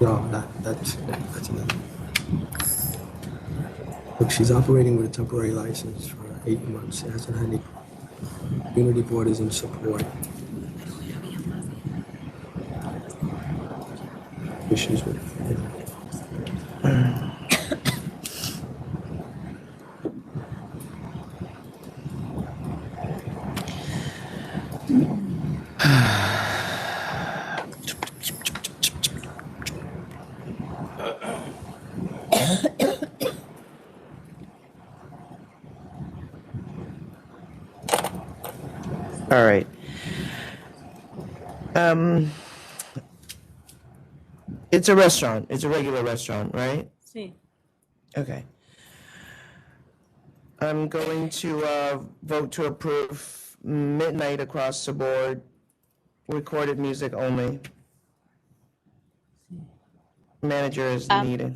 No, that's another. Look, she's operating with a temporary license for 8 months. She hasn't had any community board is in support. Issues with All right. It's a restaurant. It's a regular restaurant, right? Sí. Okay. I'm going to vote to approve midnight across the board, recorded music only. Manager is needed.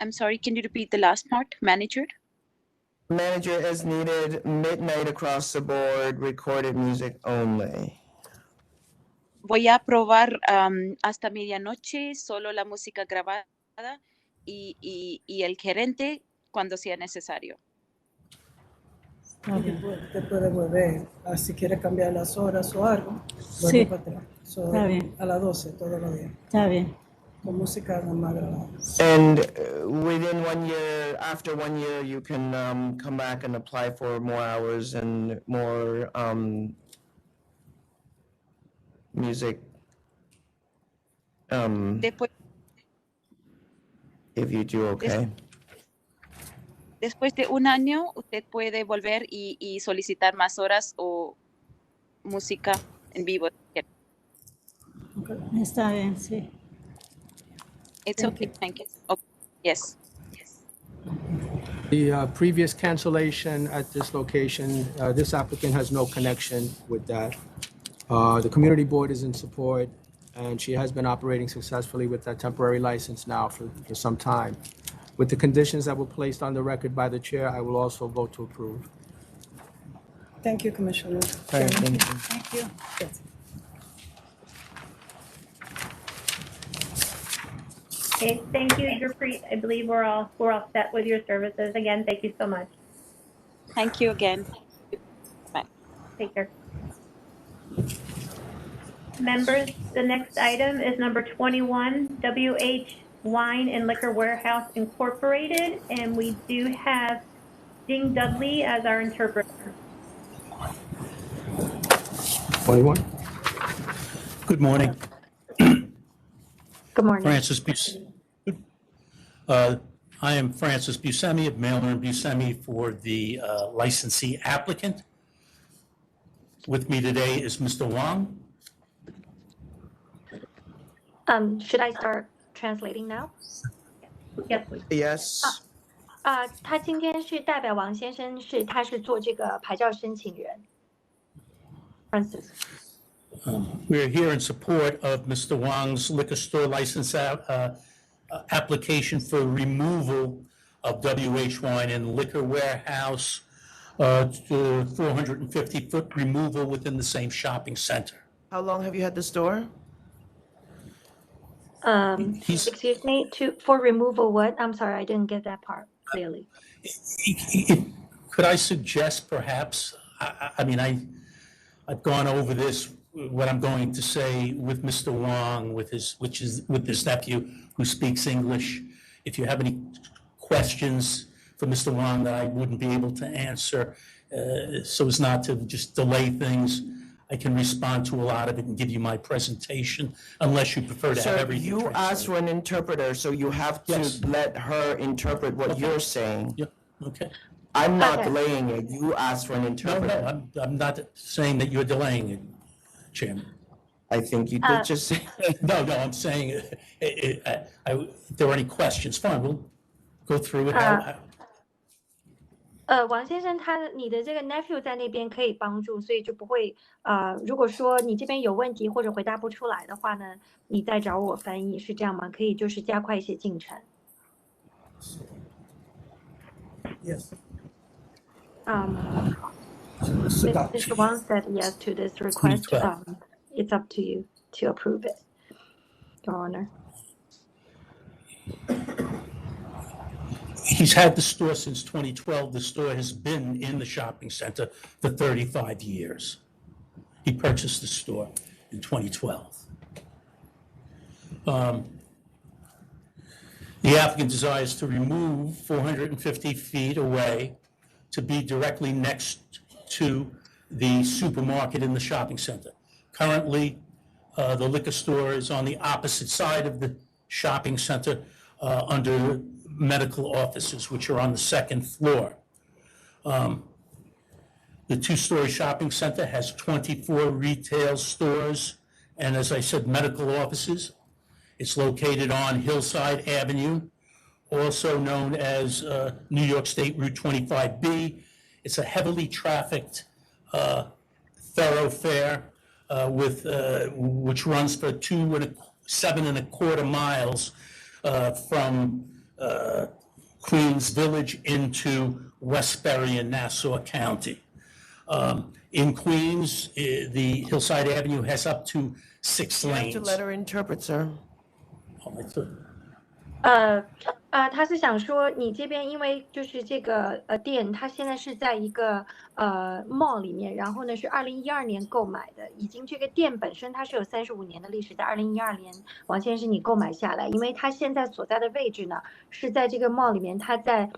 I'm sorry, can you repeat the last part? Manager? Manager is needed, midnight across the board, recorded music only. Voy a probar hasta medianoche, solo la música grabada y el gerente cuando sea necesario. Te puede volver, si quiere cambiar las horas o algo, vuelve Sí. para atrás. Está bien. A las 12 todos los días. Está bien. Con música más grabada. And within 1 year, after 1 year, you can come back and apply for more hours and more music. Después, If you do okay. Después de 1 año, usted puede volver y solicitar más horas o música en vivo. Está bien, sí. It's okay, thank you. Okay. Yes. The previous cancellation at this location, this applicant has no connection with that. The community board is in support, and she has been operating successfully with that temporary license now for some time. With the conditions that were placed on the record by the chair, I will also vote to approve. Thank you, Commissioner. Thank you. Thank you. Okay, thank you, Gurpreet. I believe we're all set with your services. Again, thank you so much. Thank you again. Bye. Take care. Members, the next item is number 21, WH Wine and Liquor Warehouse Incorporated, and we do have Ding Dudley as our interpreter. 21. Good morning. Good morning. I am Francis Buscemi of Mailer and Buscemi for the licensee applicant. With me today is Mr. Wang. Should I start translating now? Yes, please. Yes. 他今天是代表王先生，他是做这个牌照申请人。Francis. We are here in support of Mr. Wang's liquor store license application for removal of WH Wine and Liquor Warehouse, 450-foot removal within the same shopping center. How long have you had the store? Excuse me, for removal what? I'm sorry, I didn't get that part clearly. Could I suggest perhaps, I mean, I've gone over this, what I'm going to say with Mr. Wang, with his nephew who speaks English. If you have any questions for Mr. Wang that I wouldn't be able to answer, so as not to just delay things, I can respond to a lot of it and give you my presentation, unless you prefer to have everything. You asked for an interpreter, so you have to let her interpret what you're saying. Yeah, okay. I'm not delaying it. You asked for an interpreter. No, I'm not saying that you're delaying it, Chairman. I think you did just say. No, I'm saying, if there are any questions, fine, we'll go through it. 王先生你的这个 nephew 在那边可以帮助，所以就不会如果说你这边有问题或者回答不出来的话呢，你再找我翻译，是这样吗？可以就是加快一些进程。Yes. Mr. Wang said yes to this request. It's up to you to approve it, Your Honor. He's had the store since 2012. The store has been in the shopping center for 35 years. He purchased the store in 2012. The applicant desires to remove 450 feet away to be directly next to the supermarket in the shopping center. Currently, the liquor store is on the opposite side of the shopping center under medical offices, which are on the second floor. The two-story shopping center has 24 retail stores and, as I said, medical offices. It's located on Hillside Avenue, also known as New York State Route 25B. It's a heavily trafficked thoroughfare which runs for 7.25 miles from Queens Village into Westbury and Nassau County. In Queens, the Hillside Avenue has up to 6 You have lanes. to let her interpret, sir.他是想说你这边因为就是这个店，它现在是在一个mall 里面，然后呢是2012年购买的，已经这个店本身它是有35年的历史，在2012年王先生你购买下来，因为它现在所在的位置呢是在这个 mall 里面，它在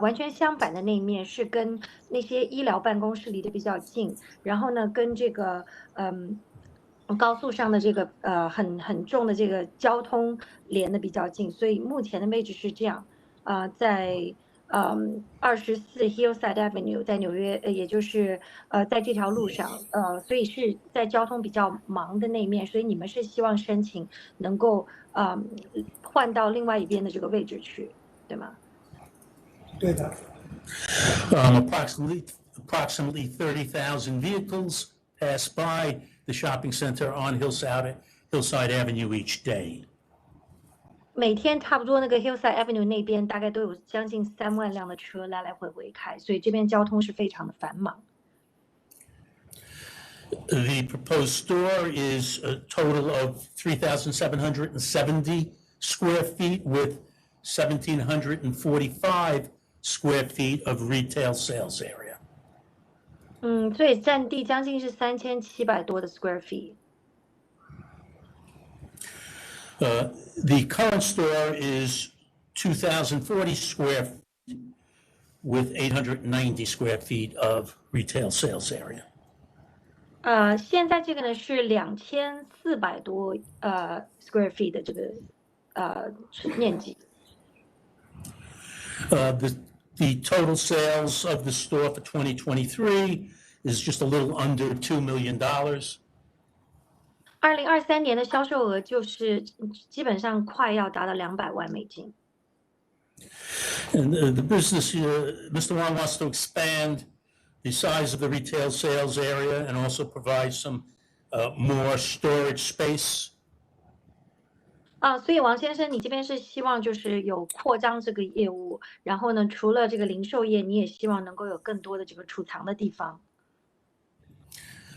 完全相反的那一面是跟那些医疗办公室离得比较近，然后呢跟这个高速上的这个很重的这个交通连的比较近，所以目前的位置是这样，在24 Hillside Avenue 在纽约，也就是在这条路上，所以是在交通比较忙的那一面，所以你们是希望申请能够换到另外一边的这个位置去，对吗？对的。Approximately 30,000 vehicles pass by the shopping center on Hillside Avenue each day. 每天差不多那个 Hillside Avenue 那边大概都有将近3万辆的车来来回回开，所以这边交通是非常的繁忙。The proposed store is a total of 3,770 square feet with 1,745 square feet of retail sales area. 所以占地将近是3700多的 square feet。The current store is 2,040 square feet with 890 square feet of retail sales area. 现在这个呢是2400多square feet 的这个面积。The total sales of the store for 2023 is just a little under $2 million. 2023年的销售额就是基本上快要达到200万美金。And the business here, Mr. Wong wants to expand the size of the retail sales area and also provide some more storage space. 所以王先生，你这边是希望就是有扩张这个业务，然后呢，除了这个零售业，你也希望能够有更多的这个储藏的地方。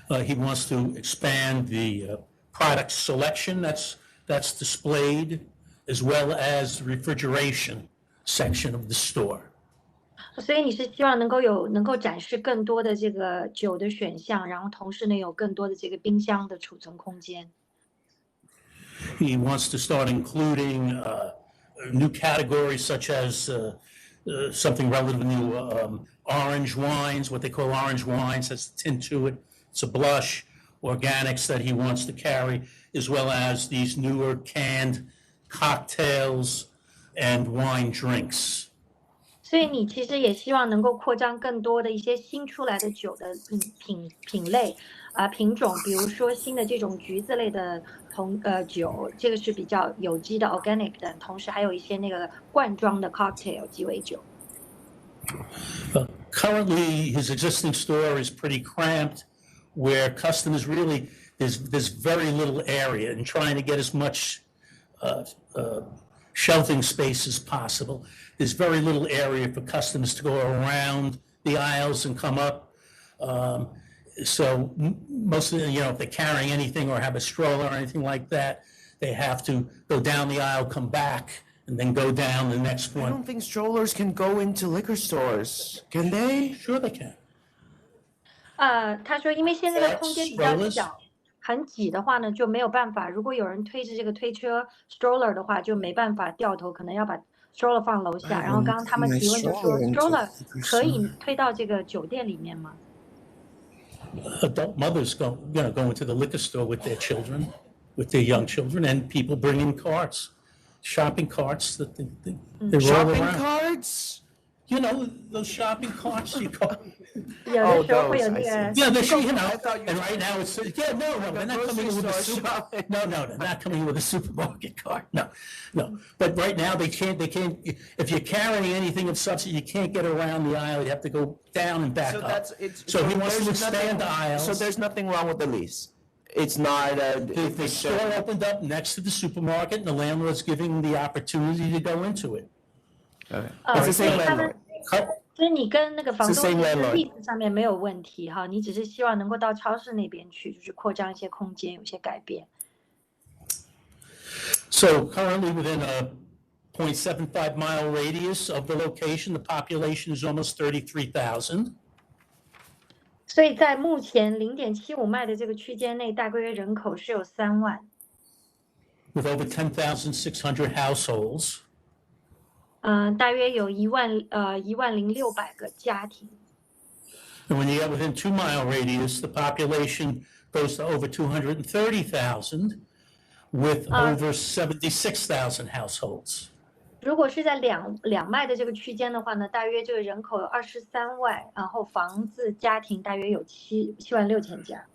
He wants to expand the product selection that's displayed, as well as the refrigeration section of the store. 所以你是希望能够展示更多的这个酒的选项，然后同时呢有更多的这个冰箱的储存空间。He wants to start including new categories such as something relative to orange wines, what they call orange wines, has a tint to it. It's a blush, organics that he wants to carry, as well as these newer canned cocktails and wine drinks. 所以你其实也希望能够扩张更多的一些新出来的酒的品类品种，比如说新的这种橘子类的酒，这个是比较有机的 organic 的，同时还有一些那个罐装的 cocktail 鸡尾酒。Currently, his existing store is pretty cramped, where customers really there's very little area, and trying to get as much shelving space as possible. There's very little area for customers to go around the aisles and come up. So most of the, if they're carrying anything or have a stroller or anything like that, they have to go down the aisle, come back, and then go down the next one. I don't think strollers can go into liquor stores, can they? Sure they can. 他说因为现在的空间比较小，很挤的话呢就没有办法，如果有人推着这个推车 stroller 的话就没办法掉头，可能要把 stroller 放楼下。然后刚刚他们提问就说 stroller 可以推到这个酒店里面吗？ Adult mothers go into the liquor store with their children, with their young children, and people bring in carts, shopping carts that they roll Shopping around. carts? You know, those shopping carts you call. 有的时候会有那个 Yeah, they're, you know, and right now it's, yeah, no, they're not coming in with a super, no, they're not coming in with a supermarket cart, no. But right now, they can't, if you're carrying anything of substance, you can't get around the aisle, you have to go down and back up. So he wants to expand the aisles. So there's nothing wrong with the lease? It's not The store opened up next to the supermarket, and the landlord's giving the opportunity to go into it. Okay. It's the same landlord. 所以你跟那个房东 It's the same 其实 landlord. 历史上面没有问题哈，你只是希望能够到超市那边去，就是扩张一些空间，有一些改变。So currently within a 0.75 mile radius of the location, the population is almost 33,000. 所以在目前0.75迈的这个区间内，大约人口是有3万， with over 10,600 households. 大约有10600个家庭。 And when you get within 2 mile radius, the population goes to over 230,000 with over 76,000 households. 如果是在两迈的这个区间的话呢，大约这个人口有23万，然后房子家庭大约有76000家。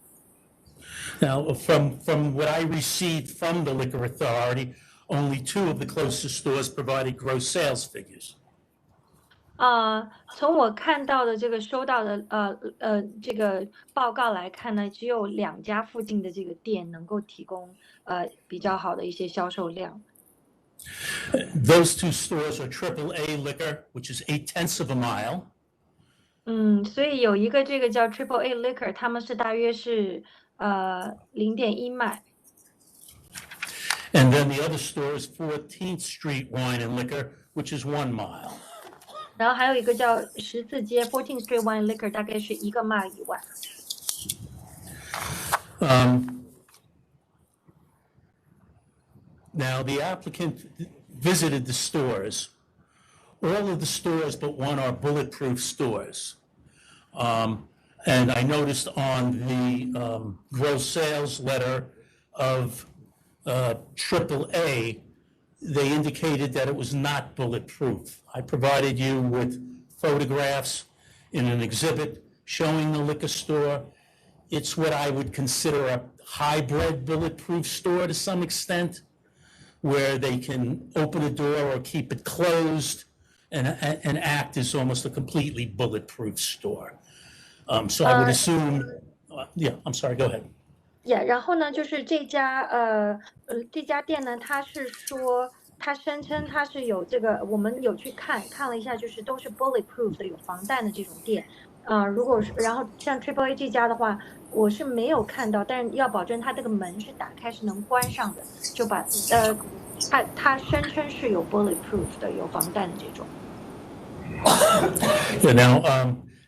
Now, from what I received from the Liquor Authority, only 2 of the closest stores provided gross sales figures. 从我看到的这个收到的这个报告来看呢，只有2家附近的这个店能够提供比较好的一些销售量。 Those 2 stores are AAA Liquor, which is 0.8 of a mile. 所以有一个这个叫 AAA Liquor， 他们是大约是0.1迈。 And then the other store is 14th Street Wine and Liquor, which is 1 mile. 然后还有一个叫14街 14th Street Wine Liquor， 大概是1个迈以外。Now, the applicant visited the stores. All of the stores but one are bulletproof stores. And I noticed on the gross sales letter of AAA, they indicated that it was not bulletproof. I provided you with photographs in an exhibit showing the liquor store. It's what I would consider a hybrid bulletproof store to some extent, where they can open a door or keep it closed and act as almost a completely bulletproof store. So I would assume, yeah, I'm sorry, go ahead. Yeah, 然后呢，就是这家店呢，他是说，他声称他是有这个，我们有去看了一下，就是都是 bulletproof 的，有防弹的这种店。如果是，然后像 AAA 这家的话，我是没有看到，但是要保证它这个门是打开是能关上的，就把他声称是有 bulletproof 的，有防弹的这种。Yeah, now,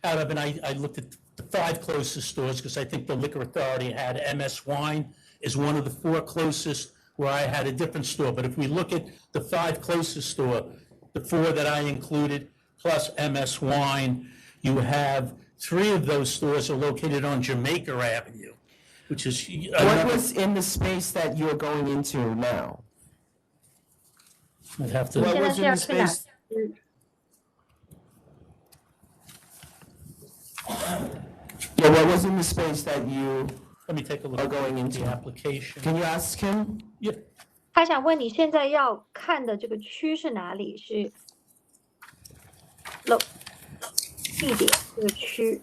out of, and I looked at the 5 closest stores because I think the Liquor Authority had MS Wine is one of the 4 closest where I had a different store. But if we look at the 5 closest store, the 4 that I included plus MS Wine, you have 3 of those stores are located on Jamaica Avenue, which is... What was in the space that you're going into now? I'd have to... What was in the space? Yeah, what was in the space that you Let me take a look are going at into the application. Can you ask him? Yeah. 他想问你现在要看的这个区是哪里？是地点这个区。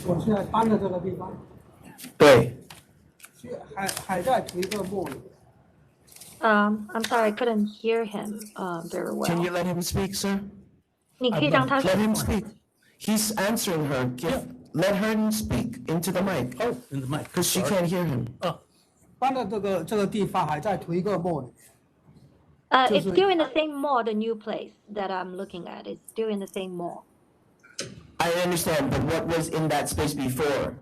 我现在搬的这个地方，对。还在同一个墓里。I'm sorry, I couldn't hear him very well. Can you let him speak, sir? 你可以让他说。 Let him speak. He's answering her. Let her speak into the mic. Oh, in the mic. Because she can't hear him. 搬的这个地方还在同一个墓里。It's still in the same mall, the new place that I'm looking at. It's still in the same mall. I understand, but what was in that space before?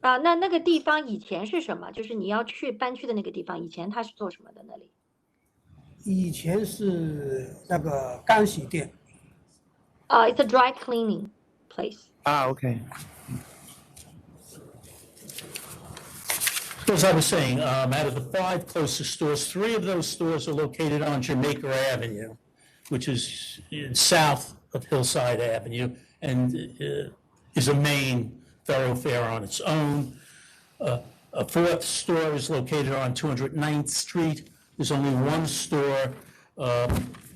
那个地方以前是什么？就是你要搬去的那个地方，以前它是做什么的？那里？以前是那个干洗店。It's a dry cleaning place. Okay. So as I was saying, out of the 5 closest stores, 3 of those stores are located on Jamaica Avenue, which is south of Hillside Avenue, and is a main thoroughfare on its own. A 4th store is located on 209th Street. There's only 1 store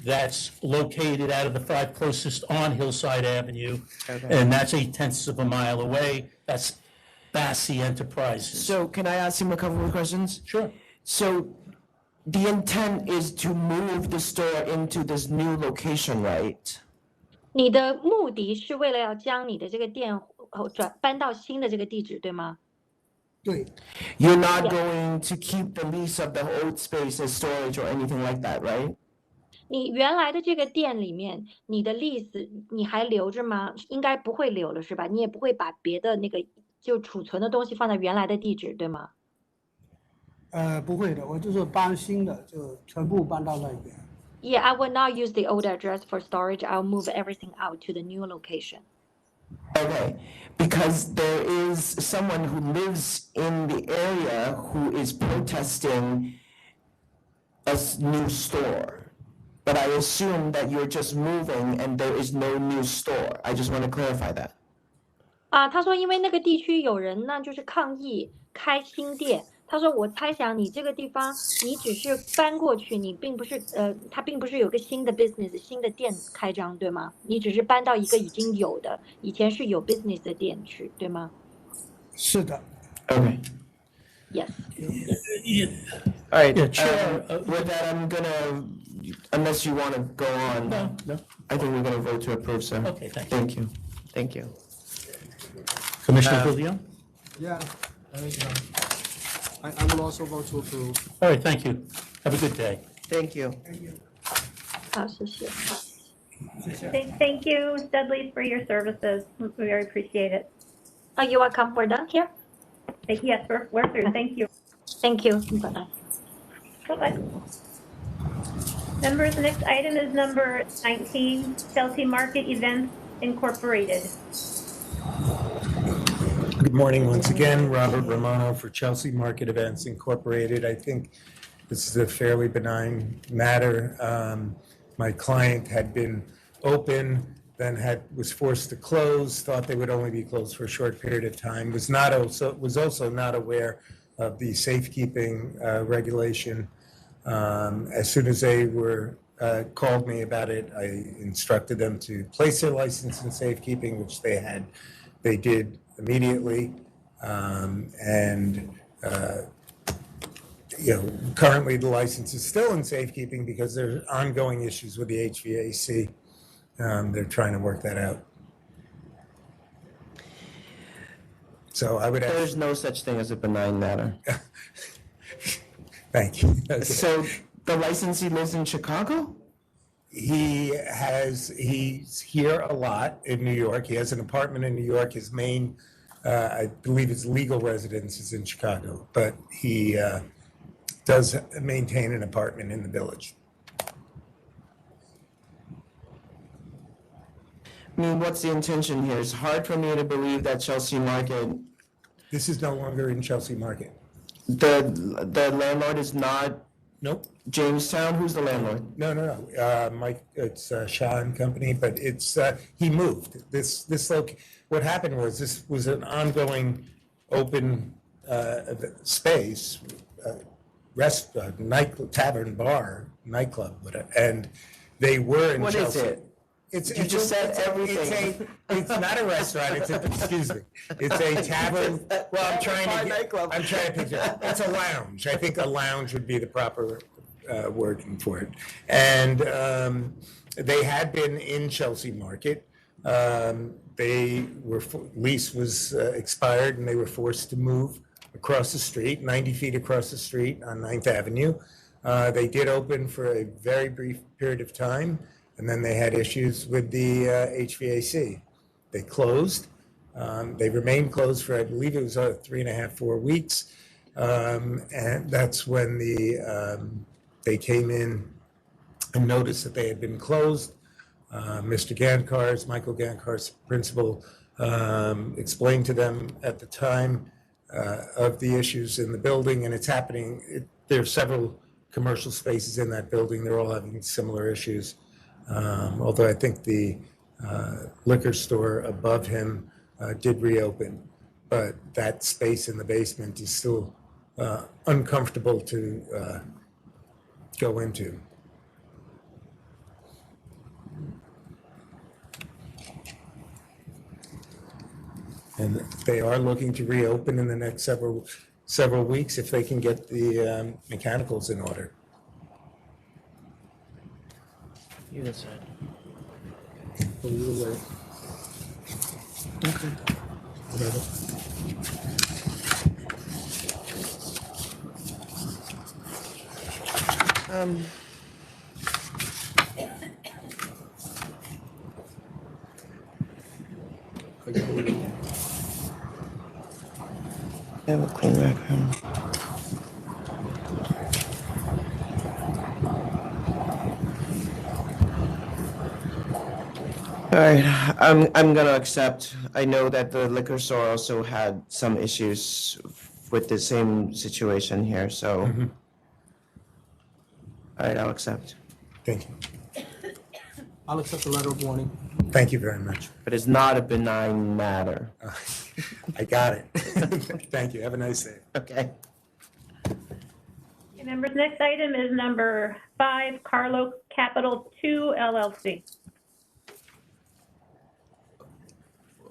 that's located out of the 5 closest on Hillside Avenue, and that's 0.8 of a mile away. That's BABI Enterprises. So can I ask him a couple of questions? Sure. So the intent is to move the store into this new location, right? 你的目的是为了要将你的这个店搬到新的这个地址，对吗？对。You're not going to keep the lease of the old space as storage or anything like that, right? 你原来的这个店里面，你的 lease 你还留着吗？应该不会留了，是吧？你也不会把别的那个就储存的东西放在原来的地址，对吗？不会的，我就是搬新的，就全部搬到那边。Yeah, I will not use the old address for storage. I'll move everything out to the new location. Okay, because there is someone who lives in the area who is protesting a new store. But I assume that you're just moving and there is no new store. I just want to clarify that. 他说因为那个地区有人呢，就是抗议开新店。他说我猜想你这个地方，你只是搬过去，你并不是它并不是有个新的 business 新的店开张，对吗？你只是搬到一个已经有的，以前是有 business 的店去，对吗？是的。Okay. Yes. All right. Yeah, Chair, with that, I'm gonna, unless you want to go on. No. I think we're gonna vote to approve, sir. Okay, thank you. Thank you. Commissioner Villion? Yeah. I will also vote to approve. All right, thank you. Have a good day. Thank you. 好，谢谢。Thank you, Dudley, for your services. We very appreciate it. You're welcome. We're done here? Yes, we're through. Thank you. Thank you. Bye-bye. Bye-bye. Members, the next item is number 19, Chelsea Market Events Incorporated. Good morning once again, Robert Romano for Chelsea Market Events Incorporated. I think this is a fairly benign matter. My client had been open, then was forced to close, thought they would only be closed for a short period of time, was also not aware of the safekeeping regulation. As soon as they were called me about it, I instructed them to place their license in safekeeping, which they did immediately. Currently the license is still in safekeeping because there are ongoing issues with the HVAC. They're trying to work that out. So I would ask. There's no such thing as a benign matter. Thank you. Okay. So the licensee lives in Chicago? He's here a lot in New York. He has an apartment in New York. His main, I believe his legal residence is in Chicago, but he does maintain an apartment in the Village. I mean, what's the intention here? It's hard for me to believe that Chelsea Market. This is no longer in Chelsea Market. The landlord is not. Nope. Jamestown. Who's the landlord? No. Mike. It's Shaw and Company, but it's he moved. What happened was this was an ongoing open space, tavern, bar, nightclub, whatever, and they were in Chelsea. What is it? You just said everything. It's not a restaurant. Excuse me. It's a tavern. Well, I'm trying to picture. It's a lounge. I think a lounge would be the proper wording for it. And they had been in Chelsea Market. Lease was expired, and they were forced to move across the street, 90 feet across the street on 9th Avenue. They did open for a very brief period of time. And then they had issues with the HVAC. They closed. They remained closed for, I believe it was 3.5, 4 weeks. And that's when they came in and noticed that they had been closed. Mr. Michael Gancar's principal, explained to them at the time of the issues in the building, and it's happening. There are several commercial spaces in that building. They're all having similar issues. Although I think the liquor store above him did reopen, but that space in the basement is still uncomfortable to go into. And they are looking to reopen in the next several weeks if they can get the mechanicals in order. You decide. Okay. Whatever. I have a clean record. All right, I'm gonna accept. I know that the liquor store also had some issues with the same situation here, so. All right, I'll accept. Thank you. I'll accept the letter of warning. Thank you very much. But it's not a benign matter. I got it. Thank you. Have a nice day. Okay. Okay, members, next item is number 5, CARLO Capital 2 LLC.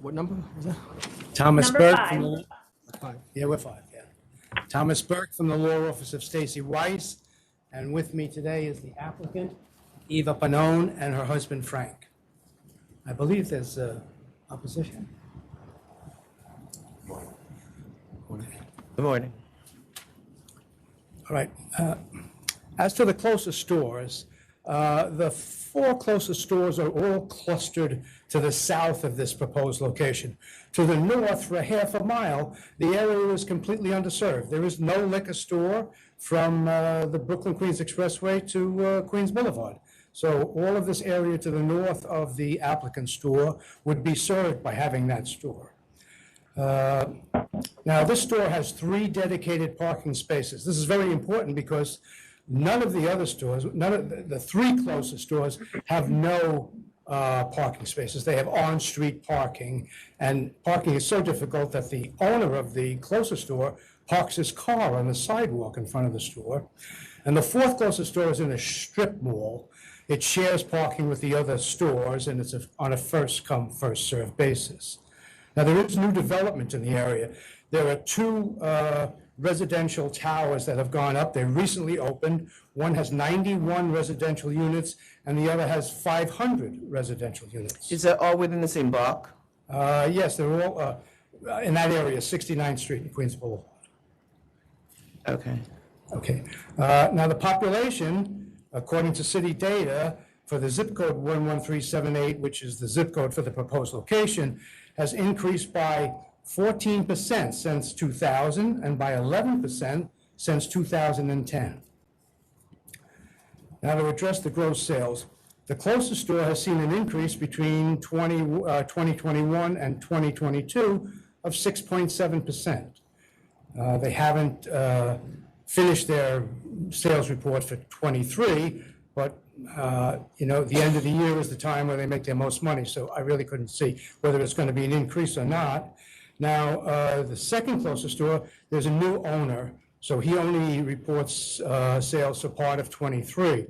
What number was that? Thomas Number Burke 5. from the, 5. Yeah, we're 5, yeah. Thomas Burke from the Law Office of Stacy Weiss, and with me today is the applicant, Eva Panone, and her husband, Frank. I believe there's opposition. Good morning. All right. As to the closest stores, the 4 closest stores are all clustered to the south of this proposed location. To the north, for a half a mile, the area is completely underserved. There is no liquor store from the Brooklyn-Queens Expressway to Queens Boulevard. So all of this area to the north of the applicant store would be served by having that store. Now, this store has 3 dedicated parking spaces. This is very important because none of the other stores, none of the 3 closest stores have no parking spaces. They have on-street parking, and parking is so difficult that the owner of the closest store parks his car on the sidewalk in front of the store. And the 4th closest store is in a strip mall. It shares parking with the other stores, and it's on a first-come, first-served basis. Now, there is new development in the area. There are 2 residential towers that have gone up. They recently opened. One has 91 residential units, and the other has 500 residential units. Is that all within the same block? Yes, they're all in that area, 69th Street and Queens Boulevard. Okay. Okay. Now, the population, according to city data, for the zip code 11378, which is the zip code for the proposed location, has increased by 14% since 2000 and by 11% since 2010. Now, to address the gross sales, the closest store has seen an increase between 2021 and 2022 of 6.7%. They haven't finished their sales report for 23, but you know, the end of the year is the time where they make their most money, so I really couldn't see whether it's going to be an increase or not. Now, the second closest store, there's a new owner, so he only reports sales for part of 23.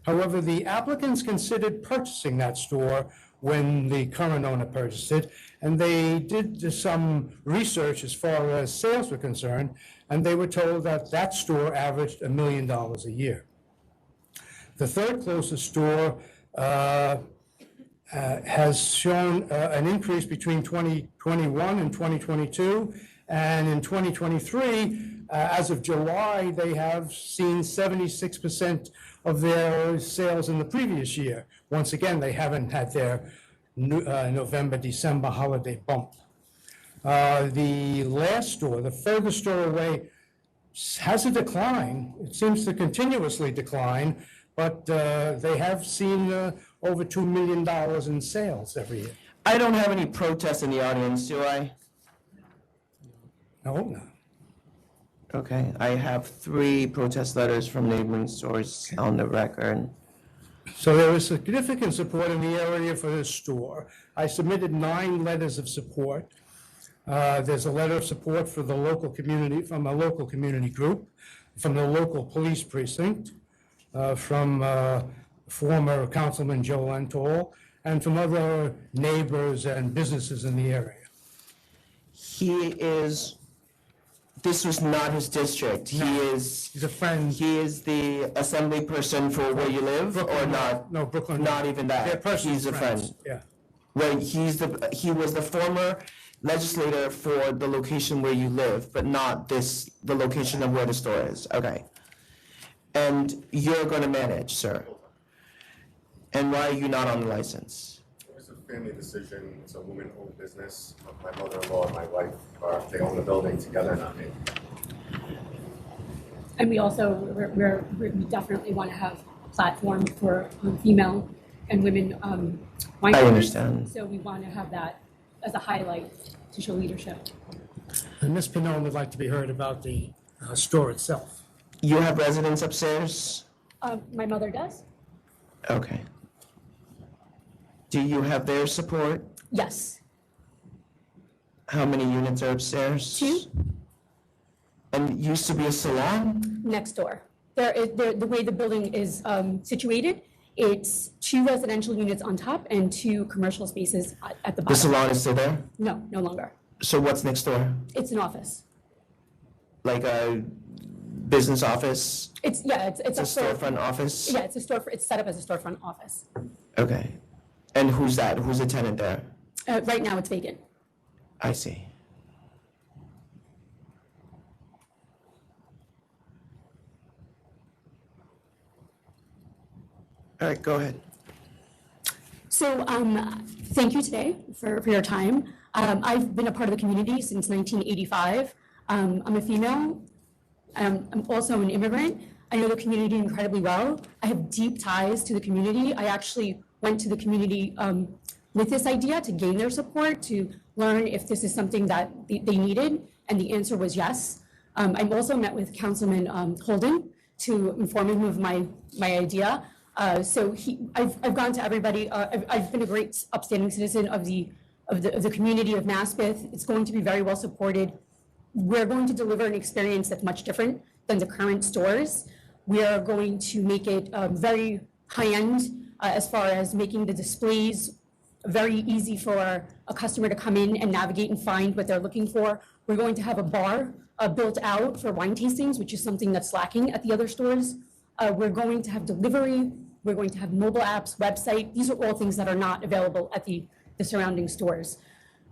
However, the applicants considered purchasing that store when the current owner purchased it, and they did some research as far as sales were concerned, and they were told that that store averaged $1 million a year. The third closest store has shown an increase between 2021 and 2022, and in 2023, as of July, they have seen 76% of their sales in the previous year. Once again, they haven't had their November, December holiday bump. The last store, the furthest store away, has a decline. It seems to continuously decline, but they have seen over $2 million in sales every year. I don't have any protests in the audience, do I? No, no. Okay, I have 3 protest letters from neighboring stores on the record. So there is significant support in the area for this store. I submitted 9 letters of support. There's a letter of support for the local community, from a local community group, from the local police precinct, from former Councilman Joe Lentol, and from other neighbors and businesses in the area. This was not his district. He's a friend. He is the assembly person for where you live, Brooklyn, or not? No, Brooklyn. Not even that. They're personal He's a friends, friend. yeah. Right, he was the former legislator for the location where you live, but not the location of where the store is. Okay. And you're going to manage, sir. And why are you not on the license? It was a family decision. It's a woman-owned business. My mother-in-law and my wife, they own the building together, not me. And we also, we definitely want to have a platform for female and women winemakers. I understand. So we want to have that as a highlight to show leadership. And Ms. Pannone would like to be heard about the store itself. You have residents upstairs? My mother does? Okay. Do you have their support? Yes. How many units are upstairs? 2. And it used to be a salon? Next door. The way the building is situated, it's 2 residential units on top and 2 commercial spaces at the bottom. The salon is still there? No, no longer. So what's next door? It's an office. Like a business office? It's a storefront office? Yeah, it's set up as a storefront office. Okay. And who's that? Who's the tenant there? Right now, it's vacant. I see. All right, go ahead. So thank you today for your time. I've been a part of the community since 1985. I'm a female. I'm also an immigrant. I know the community incredibly well. I have deep ties to the community. I actually went to the community with this idea to gain their support, to learn if this is something that they needed, and the answer was yes. I also met with Councilman Holden to inform him of my idea. So I've gone to everybody. I've been a great upstanding citizen of the community of Naspeth. It's going to be very well supported. We're going to deliver an experience that's much different than the current stores. We are going to make it very high-end as far as making the displays very easy for a customer to come in and navigate and find what they're looking for. We're going to have a bar built out for wine tastings, which is something that's lacking at the other stores. We're going to have delivery. We're going to have mobile apps, website. These are all things that are not available at the surrounding stores.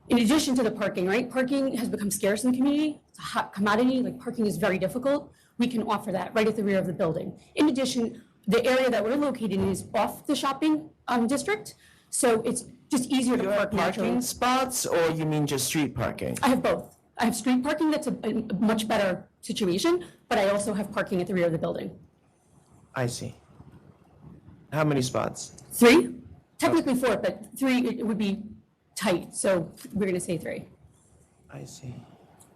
In addition to the parking, right? Parking has become scarce in the community. It's a hot commodity. Like, parking is very difficult. We can offer that right at the rear of the building. In addition, the area that we're located in is off the shopping district, so it's just easier to park naturally. Parking spots, or you mean just street parking? I have both. I have street parking that's a much better situation, but I also have parking at the rear of the building. I see. How many spots? 3? Technically 4, but 3, it would be tight, so we're going to say 3. I see.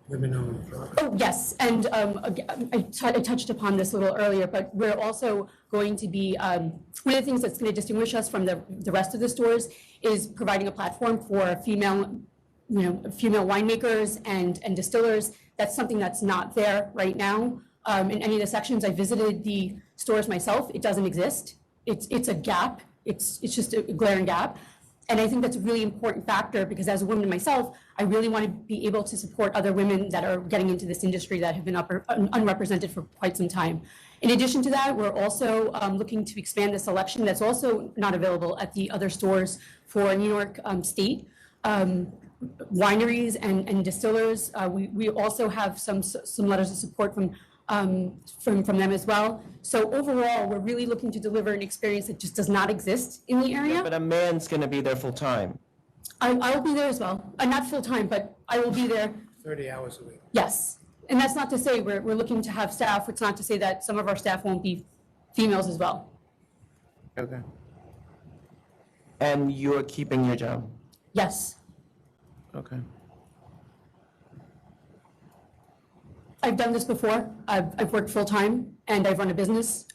Oh, yes, and I touched upon this a little earlier, but we're also going to be, one of the things that's going to distinguish us from the rest of the stores is providing a platform for female winemakers and distillers. That's something that's not there right now. In any of the sections, I visited the stores myself. It doesn't exist. It's a gap. It's just a glaring gap. And I think that's a really important factor, because as a woman myself, I really want to be able to support other women that are getting into this industry that have been unrepresented for quite some time. In addition to that, we're also looking to expand the selection that's also not available at the other stores for New York State wineries and distillers. We also have some letters of support from them as well. So overall, we're really looking to deliver an experience that just does not exist in the area. Yeah, but a man's going to be there full time. I will be there as well. Not full time, but I will be there. 30 hours a week. Yes. And that's not to say we're looking to have staff. It's not to say that some of our staff won't be females as well. Okay. And you're keeping your job? Yes. Okay. I've done this before. I've worked full-time and I've run a business.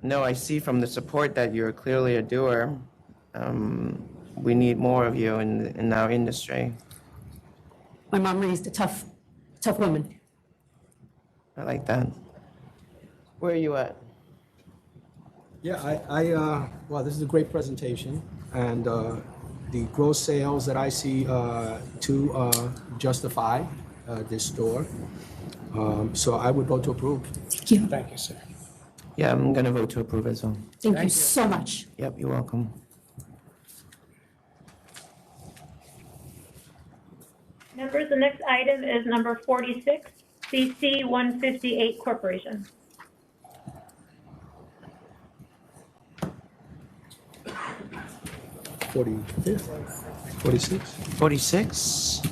No, I see from the support that you're clearly a doer. We need more of you in our industry. My mom raised a tough woman. I like that. Where are you at? Yeah, well, this is a great presentation, and the gross sales that I see to justify this store. So I would vote to approve. Thank you. Thank you, sir. Yeah, I'm gonna vote to approve as well. Thank you so much. Yep, you're welcome. Members, the next item is number 46, CC 158 Corporation. $45th, 46. 46.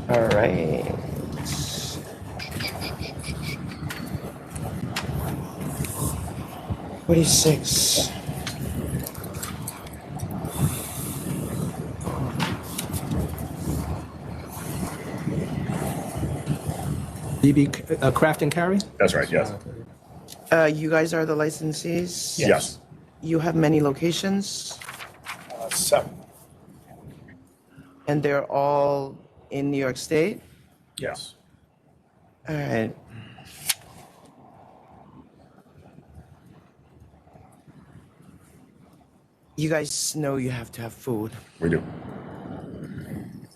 All right. $46. BB Craft and Carry? That's right, yes. You guys are the licensees? Yes. You have many locations? 7. And they're all in New York State? Yes. All right. You guys know you have to have food. We do.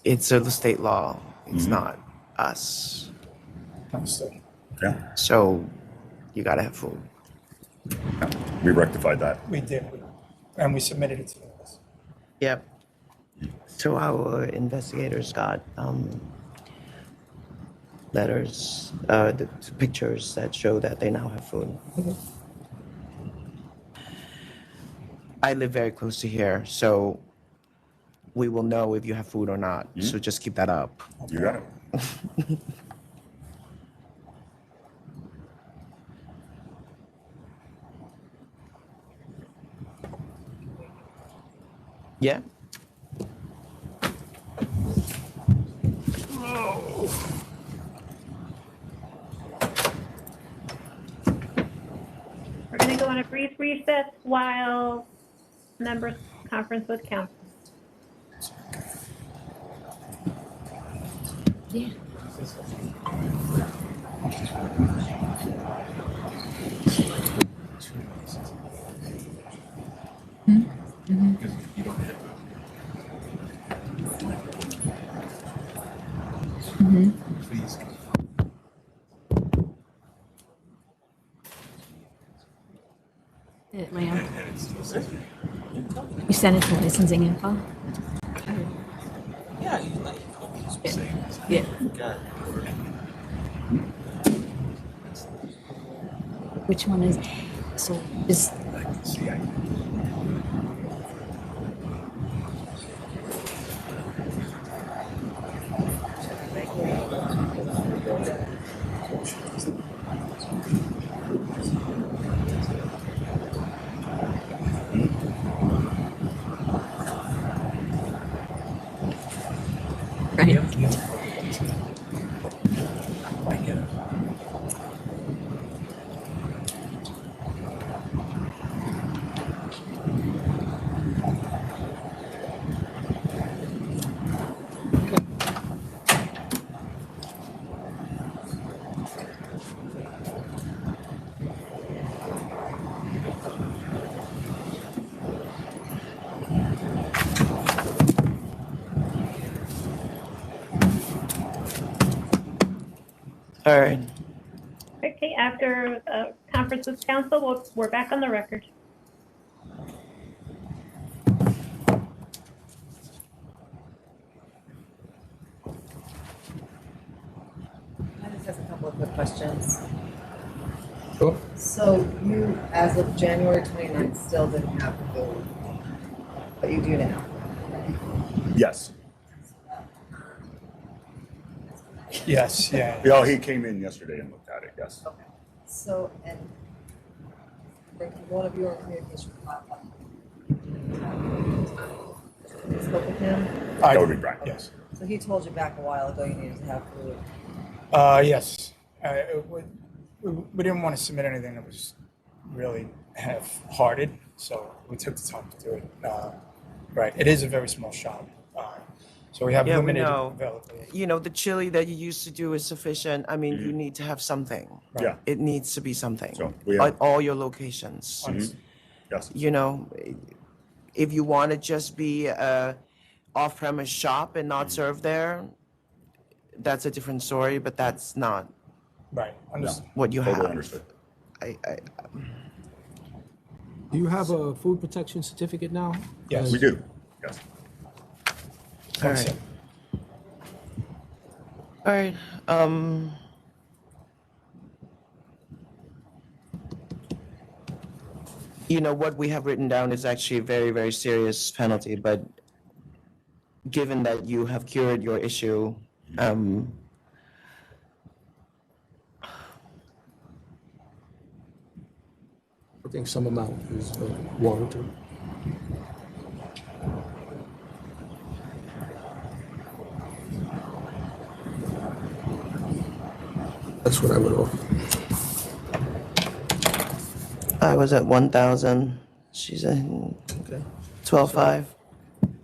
It's a state law. It's not us. Understood. Yeah. So you gotta have food. We rectified that. We did, and we submitted it to the list. Yep. So our investigators got letters, the pictures that show that they now have food. I live very close to here, so we will know if you have food or not. So just keep that up. You got it. Yeah. We're going to go on a brief recess while members conference with council. Yeah. Lamb. You sent it to licensing info? Yeah, Yeah. Which one is, so is, right? All right. Okay, after conference with council, we're back on the record. I just have a couple of quick questions. Sure. So you, as of January 29th, still didn't have food, but you do now? Yes. Yes, yeah. Oh, he came in yesterday and looked at it, yes. Okay. So, and one of you are in communication with Bob. Spoke with him? That would be Brian. Yes. So he told you back a while ago you needed to have food. Yes. We didn't want to submit anything that was really half-hearted, so we took the time to do it. Right, it is a very small shop, so we have Yeah, we limited know. availability. You know, the chili that you used to do is sufficient. I mean, you need to have something. Yeah. It needs to be something So we have- at all your locations. Yes. You know, if you want to just be a off-premise shop and not serve there, that's a different story, but that's not Right, understood. what you Totally have. understood. Do you have a food protection certificate now? Yes. We do, yes. All right. All right. You know, what we have written down is actually a very, very serious penalty, but given that you have cured your issue, I think some amount is warranted. That's what I would offer. I was at 1,000. She's at 12.5.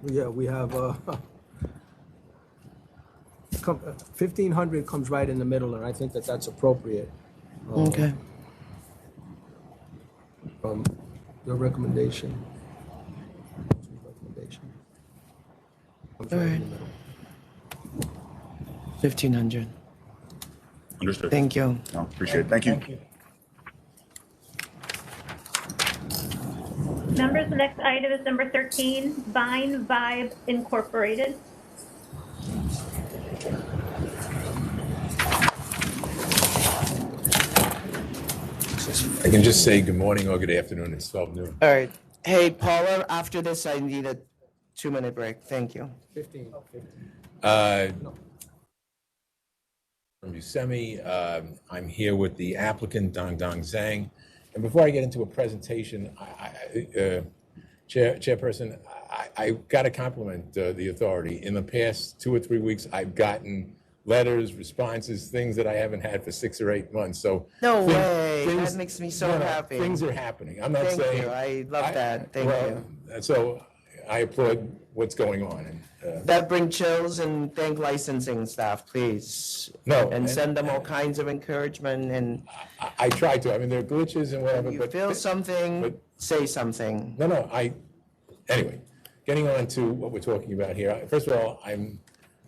Yeah, we have 1,500 comes right in the middle, and I think that that's appropriate. Okay. Your recommendation. Comes right in the middle. 1,500. Understood. Thank you. No, appreciate it. Thank you. Members, the next item is number 13, Vine Vibe Incorporated. I can just say good morning or good afternoon. It's 12 noon. All right. Hey, Paula, after this, I need a 2-minute break. Thank you. 15. From Yosemite, I'm here with the applicant, Dong Zhang. And before I get into a presentation, Chairperson, I got to compliment the authority. In the past 2 or 3 weeks, I've gotten letters, responses, things that I haven't had for 6 or 8 months. So No way. That makes me so happy. Things are happening. I'm not Thank saying. you. I love that. Thank you. So I applaud what's going on. That bring chills, and thank licensing staff, please. No, And send them all kinds of encouragement, and I try to. I mean, there are glitches and whatever, you but feel something, say something. No, anyway, getting on to what we're talking about here. First of all,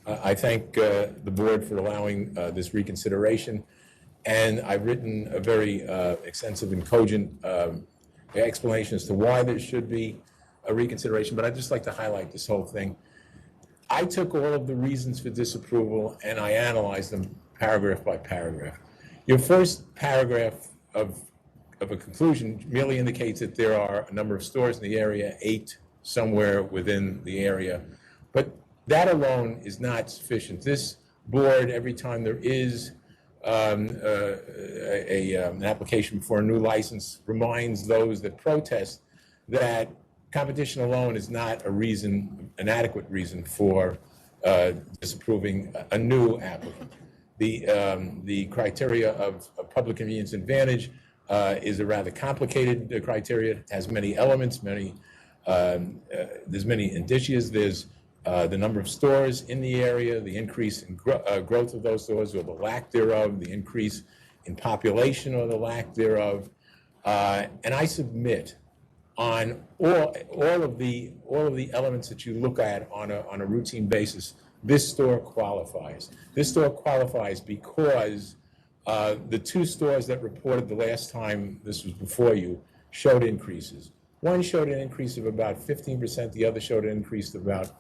I thank the board for allowing this reconsideration, and I've written a very extensive and cogent explanation as to why there should be a reconsideration, but I'd just like to highlight this whole thing. I took all of the reasons for disapproval and I analyzed them paragraph by paragraph. Your first paragraph of a conclusion merely indicates that there are a number of stores in the area, 8 somewhere within the area, but that alone is not sufficient. This board, every time there is an application for a new license, reminds those that protest that competition alone is not an adequate reason for disapproving a new applicant. The criteria of public convenience advantage is a rather complicated criteria. It has many elements, there's many indicias. There's the number of stores in the area, the increase in growth of those stores or the lack thereof, the increase in population or the lack thereof. And I submit on all of the elements that you look at on a routine basis, this store qualifies. This store qualifies because the 2 stores that reported the last time this was before you showed increases. One showed an increase of about 15%, the other showed an increase of about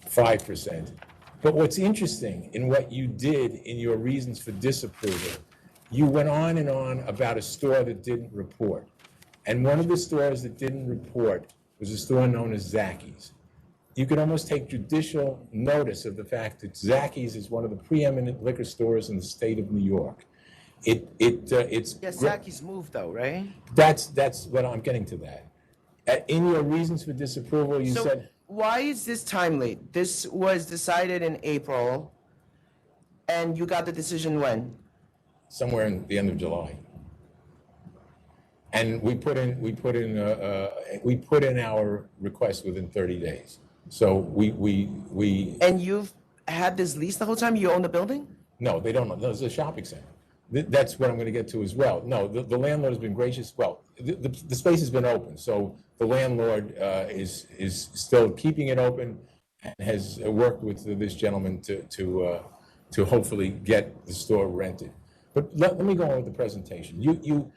5%. But what's interesting in what you did in your reasons for disapproval, you went on and on about a store that didn't report. And one of the stores that didn't report was a store known as Zacky's. You could almost take judicial notice of the fact that Zacky's is one of the preeminent liquor stores in the state of New York. It's Zacky's moved though, right? That's what I'm getting to that. In your reasons for disapproval, you said. why is this timely? This was decided in April, and you got the decision when? Somewhere in the end of July. And we put in our request within 30 days. So we. And you've had this lease the whole time? You own the building? No, they don't. No, it's a shopping center. That's what I'm going to get to as well. No, the landlord has been gracious. Well, the space has been open, so the landlord is still keeping it open and has worked with this gentleman to hopefully get the store rented. But let me go on with the presentation. You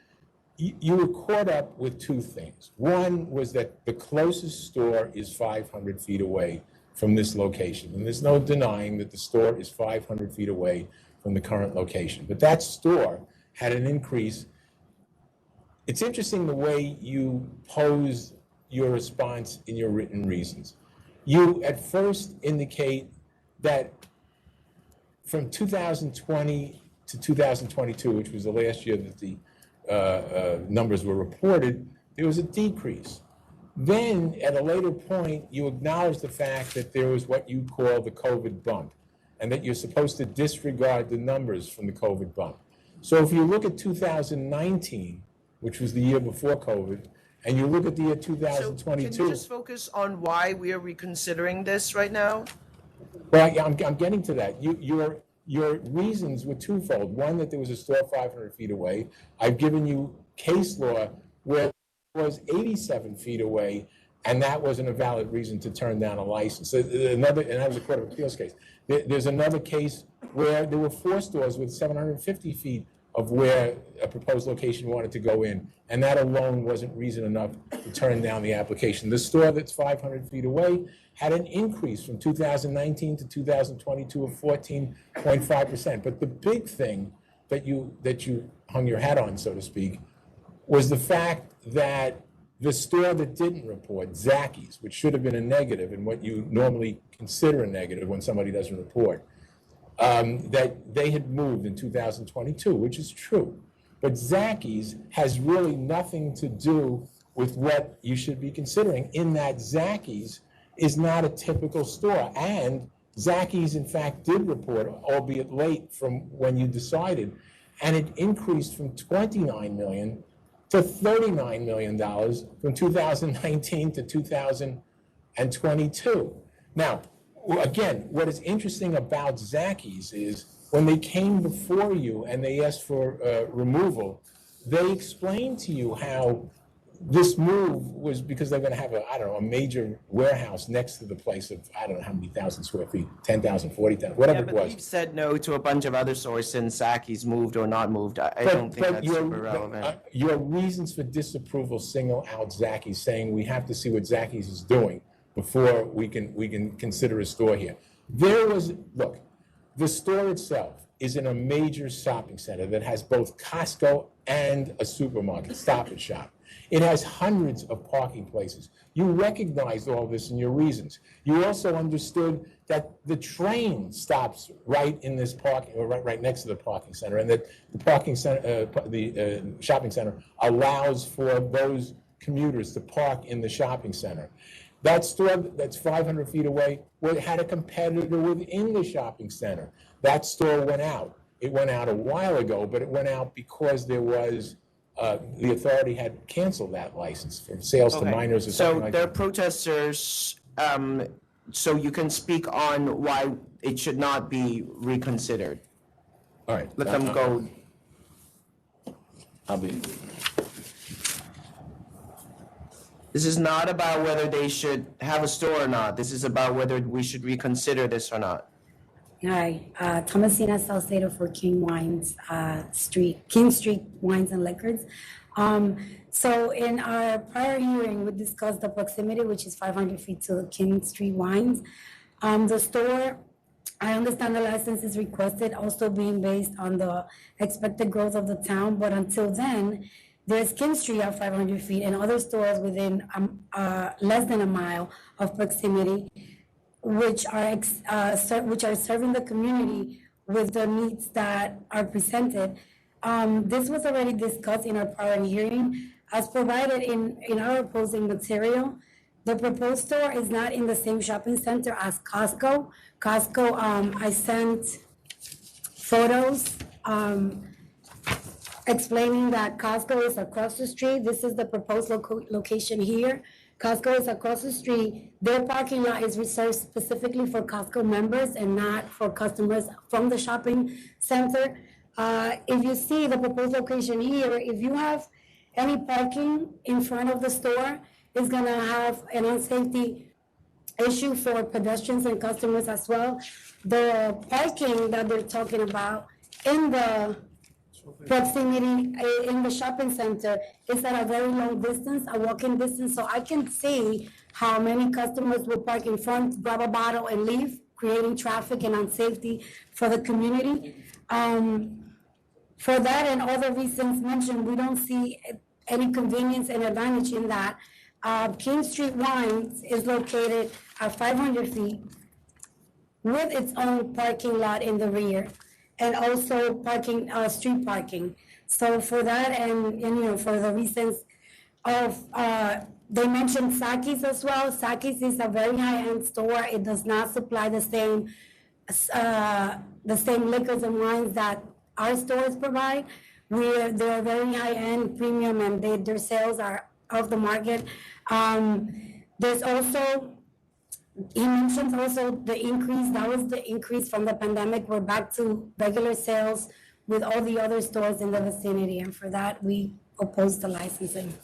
were caught up with two things. One was that the closest store is 500 feet away from this location, and there's no denying that the store is 500 feet away from the current location. But that store had an increase. It's interesting the way you posed your response in your written reasons. You at first indicate that from 2020 to 2022, which was the last year that the numbers were reported, there was a decrease. Then, at a later point, you acknowledge the fact that there was what you call the COVID bump, and that you're supposed to disregard the numbers from the COVID bump. So if you look at 2019, which was the year before COVID, and you look at the year 2022. So can you just focus on why we are reconsidering this right now? Well, I'm getting to that. Your reasons were twofold. One, that there was a store 500 feet away. I've given you case law where it was 87 feet away, and that wasn't a valid reason to turn down a license. And that was a Court of Appeals case. There's another case where there were 4 stores with 750 feet of where a proposed location wanted to go in, and that alone wasn't reason enough to turn down the application. The store that's 500 feet away had an increase from 2019 to 2022 of 14.5%. But the big thing that you hung your hat on, so to speak, was the fact that the store that didn't report, Zacky's, which should have been a negative and what you normally consider a negative when somebody doesn't report, that they had moved in 2022, which is true. But Zacky's has really nothing to do with what you should be considering, in that Zacky's is not a typical store. And Zacky's, in fact, did report, albeit late from when you decided, and it increased from $29 million to $39 million from 2019 to 2022. Now, again, what is interesting about Zacky's is when they came before you and they asked for removal, they explained to you how this move was because they're going to have a major warehouse next to the place of, I don't know how many thousand square feet, 10,000, 40,000, whatever it was. But we've said no to a bunch of other stores since Zacky's moved or not moved. I don't think that's super relevant. Your reasons for disapproval single out Zacky's, saying we have to see what Zacky's is doing before we can consider a store here. Look, the store itself is in a major shopping center that has both Costco and a supermarket, Stop and Shop. It has hundreds of parking places. You recognized all this in your reasons. You also understood that the train stops right in this parking, or right next to the parking center, and that the parking center, the shopping center allows for those commuters to park in the shopping center. That store that's 500 feet away had a competitor within the shopping center. That store went out. It went out a while ago, but it went out because there was the authority had canceled that license for sales to minors or something like that. So they're protesters, so you can speak on why it should not be reconsidered. All right. Let them go. This is not about whether they should have a store or not. This is about whether we should reconsider this or not. Hi, Thomasina Salcedo for King Street Wines and Liquors. So in our prior hearing, we discussed the proximity, which is 500 feet to King Street Wines. The store, I understand the license is requested, also being based on the expected growth of the town, but until then, there's King Street at 500 feet and other stores within less than a mile of proximity, which are serving the community with the needs that are presented. This was already discussed in our prior hearing. As provided in our opposing material, The proposed store is not in the same shopping center as Costco. Costco, I sent photos, explaining that Costco is across the street. This is the proposed location here. Costco is across the street. Their parking lot is reserved specifically for Costco members and not for customers from the shopping center. If you see the proposed location here, if you have any parking in front of the store, it's gonna have an unsafety issue for pedestrians and customers as well. The parking that they're talking about in the proximity in the shopping center is at a very long distance, a walking distance, so I can see how many customers will park in front, grab a bottle and leave, creating traffic and unsafety for the community. For that and other reasons mentioned, we don't see any convenience and advantage in that. King Street Wines is located at 500 feet with its own parking lot in the rear and also parking, street parking. So for that and you know, for the reasons of, they mentioned Saki's as well. Saki's is a very high-end store. It does not supply the same liquors and wines that our stores provide. They're very high-end, premium, and their sales are off the market. There's also, he mentioned also the increase, that was the increase from the pandemic. We're back to regular sales with all the other stores in the vicinity, and for that, we oppose the licensing.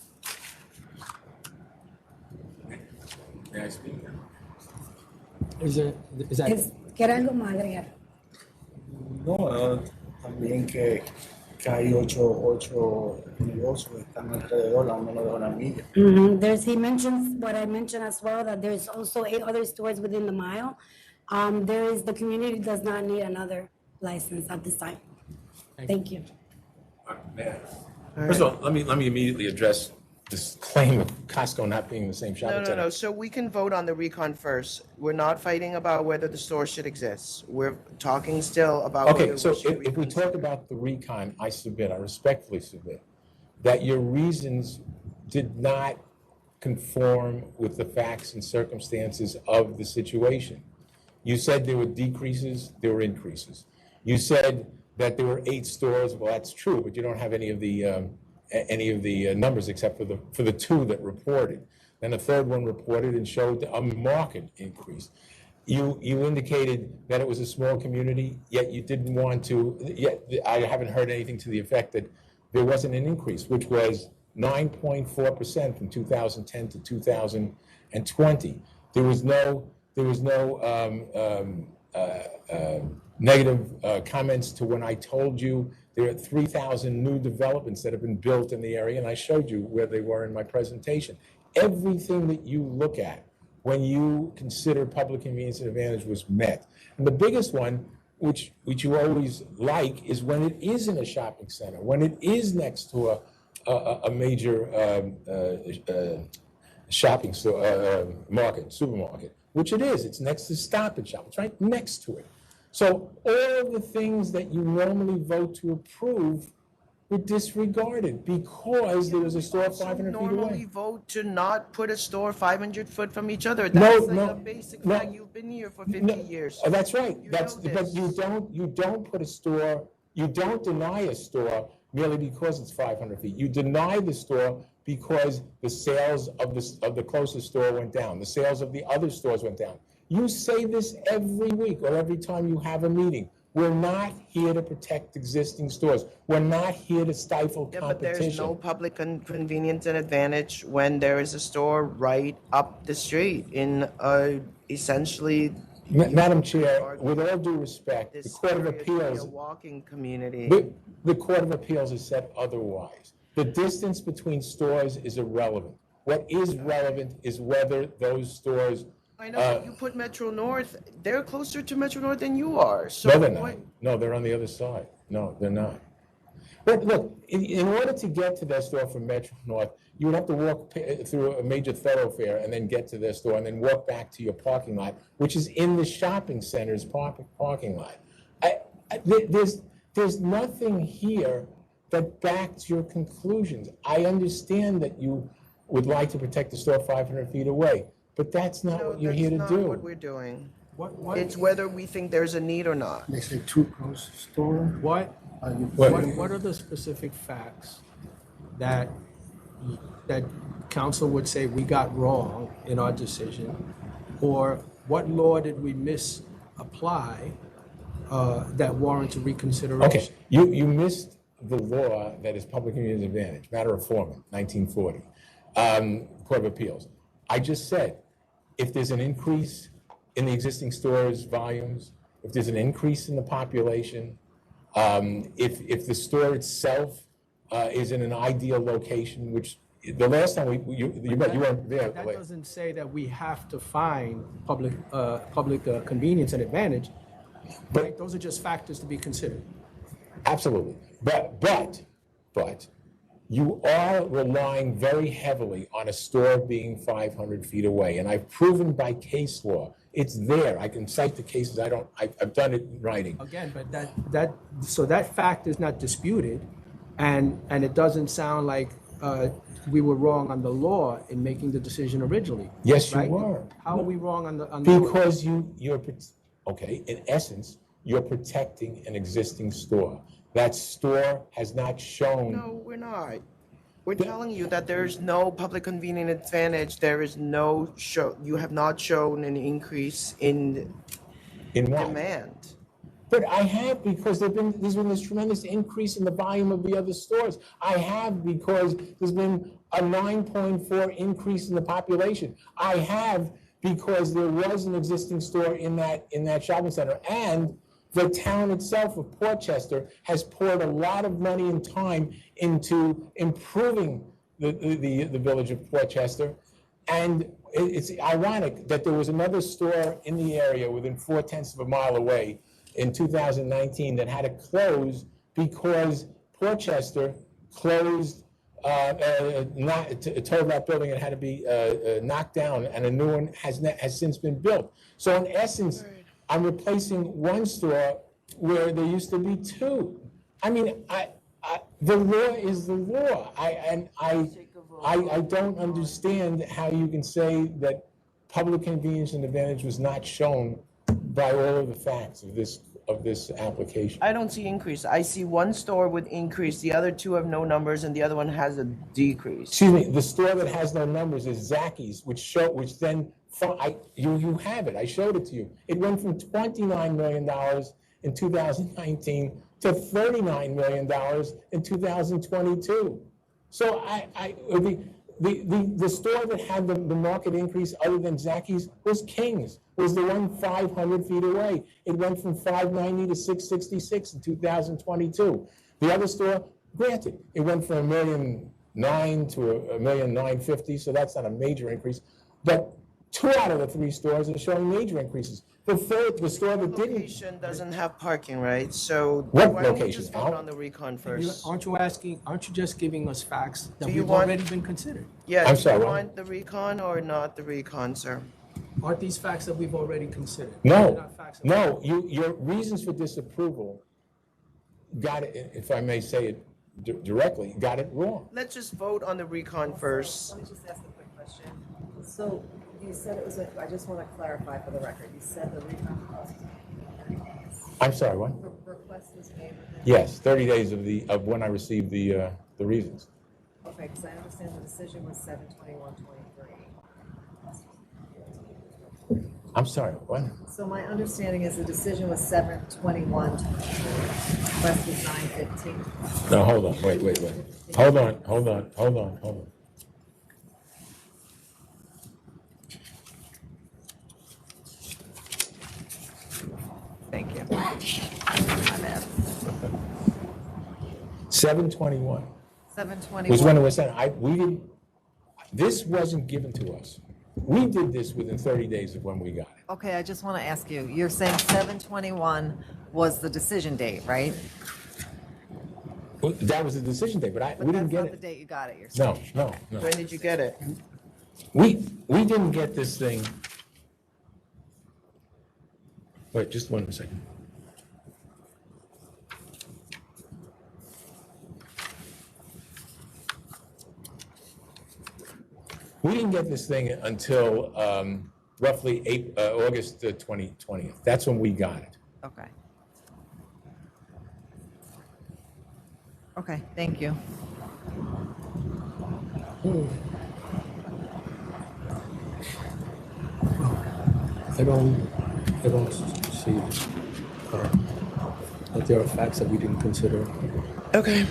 May I speak now? Is that? ¿Quiere algo más agregar? No, también que hay ocho negocios que están alrededor, a menos de una milla. He mentions what I mentioned as well, that there's also 8 other stores within the mile. The community does not need another license at this time. Thank you. First of all, let me immediately address this claim of Costco not being the same shopping center. No. So we can vote on the recon first. We're not fighting about whether the store should exist. We're talking still about. Okay, so if we talk about the recon, I respectfully submit, that your reasons did not conform with the facts and circumstances of the situation. You said there were decreases, there were increases. You said that there were 8 stores. Well, that's true, but you don't have any of the numbers except for the 2 that reported. Then a third one reported and showed a market increase. You indicated that it was a small community, yet you didn't want to. Yet I haven't heard anything to the effect that there wasn't an increase, which was 9.4% from 2010 to 2020. There was no negative comments to when I told you there are 3,000 new developments that have been built in the area, and I showed you where they were in my presentation. Everything that you look at when you consider public convenience and advantage was met. And the biggest one, which you always like, is when it is in a shopping center, when it is next to a major shopping store, supermarket, which it is. It's next to Stop and Shop. It's right next to it. So all of the things that you normally vote to approve were disregarded because there was a store 500 feet away. Normally vote to not put a store 500 foot from each other. That's a basic fact. You've been here for 50 years. Oh, that's right. But you don't put a store. You don't deny a store merely because it's 500 feet. You deny the store because the sales of the closest store went down. The sales of the other stores went down. You say this every week or every time you have a meeting. We're not here to protect existing stores. We're not here to stifle competition. But there's no public convenience and advantage when there is a store right up the street in essentially. Madam Chair, with all due respect, the Court of Appeals. A walking community. The Court of Appeals has said otherwise. The distance between stores is irrelevant. What is relevant is whether those stores. I know, you put Metro North, they're closer to Metro North than you are. So no, they're not. No, they're on the other side. No, they're not. But look, in order to get to their store from Metro North, you would have to walk through a major thoroughfare and then get to their store and then walk back to your parking lot, which is in the shopping center's parking lot. There's nothing here that backs your conclusions. I understand that you would like to protect the store 500 feet away. But that's not what you're here to That's not what do. we're doing. What? It's whether we think there's a need or not. They say too close store. What are the specific facts that council would say we got wrong in our decision? Or what law did we misapply that warrants a reconsideration? Okay, you missed the law that is public convenience advantage, matter of Foreman, 1940, Court of Appeals. I just said, if there's an increase in the existing stores' volumes, if there's an increase in the population, if the store itself is in an ideal location, which the last time you weren't there. That doesn't say that we have to find public convenience and advantage. Right? Those are just factors to be considered. Absolutely. But you are relying very heavily on a store being 500 feet away. And I've proven by case law, it's there. I can cite the cases. I've done it in writing. Again, but that fact is not disputed. And it doesn't sound like we were wrong on the law in making the decision originally. Yes, right? you were. How are we wrong on the Because you're, okay, in essence, you're protecting an existing store. That store has not shown. No, we're not. We're telling you that there is no public convenient advantage. There is no you have not shown an increase in what? demand. But I have, because there's been this tremendous increase in the volume of the other stores. I have because there's been a 9.4 increase in the population. I have because there was an existing store in that shopping center, and the town itself of Port Chester has poured a lot of money and time into improving the village of Port Chester. And it's ironic that there was another store in the area within 0.4 of a mile away in 2019 that had to close because Port Chester closed, told that building it had to be knocked down, and a new one has since been built. So in essence, I'm replacing one store where there used to be two. I mean, the law is the law. I don't understand how you can say that public convenience and advantage was not shown by all of the facts of this application. I don't see increase. I see one store with increase, the other two have no numbers, and the other one has a decrease. Excuse me, the store that has no numbers is Zacky's, which then, you have it, I showed it to you. It went from $29 million in 2019 to $39 million in 2022. So the store that had the market increase other than Zacky's was King's, was the one 500 feet away. It went from 590 to 666 in 2022. The other store, granted, it went from $1.9 million to $1.95 million, so that's not a major increase. But 2 out of the 3 stores are showing major increases. The store that didn't. Location doesn't have parking, right? So What why don't we location? just vote on the recon first? Aren't you just giving us facts that Do you we've want- already been considered? Yeah, I'm do sorry, you what? want the recon or not the recon, sir? Aren't these facts that we've already considered? No, They're not facts that- your reasons for disapproval got it, if I may say it directly, got it wrong. Let's just vote on the recon first. Let me just ask a quick question. So you said it was I just want to clarify for the record, you said the recon cost was 30 days. I'm sorry, what? Request was made within. Yes, 30 days of when I received the reasons. Okay, because I understand the decision was 7/21/23. I'm sorry, what? So my understanding is the decision was 7/21/23. Request was 9/15. No, hold on, wait. Hold on. Thank you. 7/21 7/21. was when it was sent. This wasn't given to us. We did this within 30 days of when we got it. Okay, I just want to ask you, you're saying 7/21 was the decision date, right? Well, that was the decision date, but we didn't get That's not the it. date you got it, you're saying? No. When did you get it? We didn't get this thing. Wait, just 1 second. We didn't get this thing until roughly August 2020. That's when we got it. Okay. Okay, thank you. I don't see that there are facts that we didn't consider. Okay.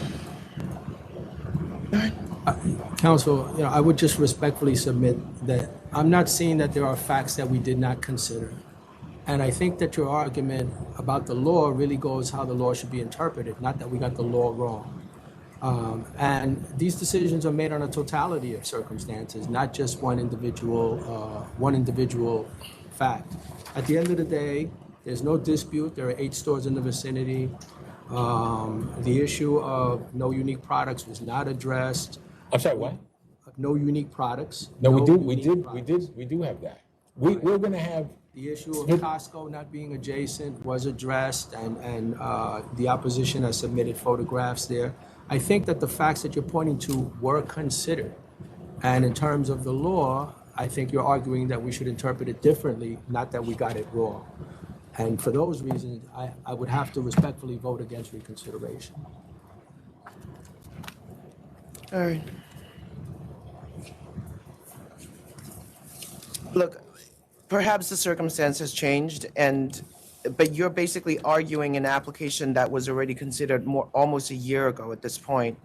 Counsel, I would just respectfully submit that I'm not seeing that there are facts that we did not consider. And I think that your argument about the law really goes how the law should be interpreted, not that we got the law wrong. And these decisions are made on a totality of circumstances, not just one individual fact. At the end of the day, there's no dispute. There are 8 stores in the vicinity. The issue of no unique products was not addressed. I'm sorry, what? No unique products. No, we do have that. We're going to have. The issue of Costco not being adjacent was addressed, and the opposition has submitted photographs there. I think that the facts that you're pointing to were considered. And in terms of the law, I think you're arguing that we should interpret it differently, not that we got it wrong. And for those reasons, I would have to respectfully vote against reconsideration. All right. Look, perhaps the circumstances changed, but you're basically arguing an application that was already considered almost a year ago at this point.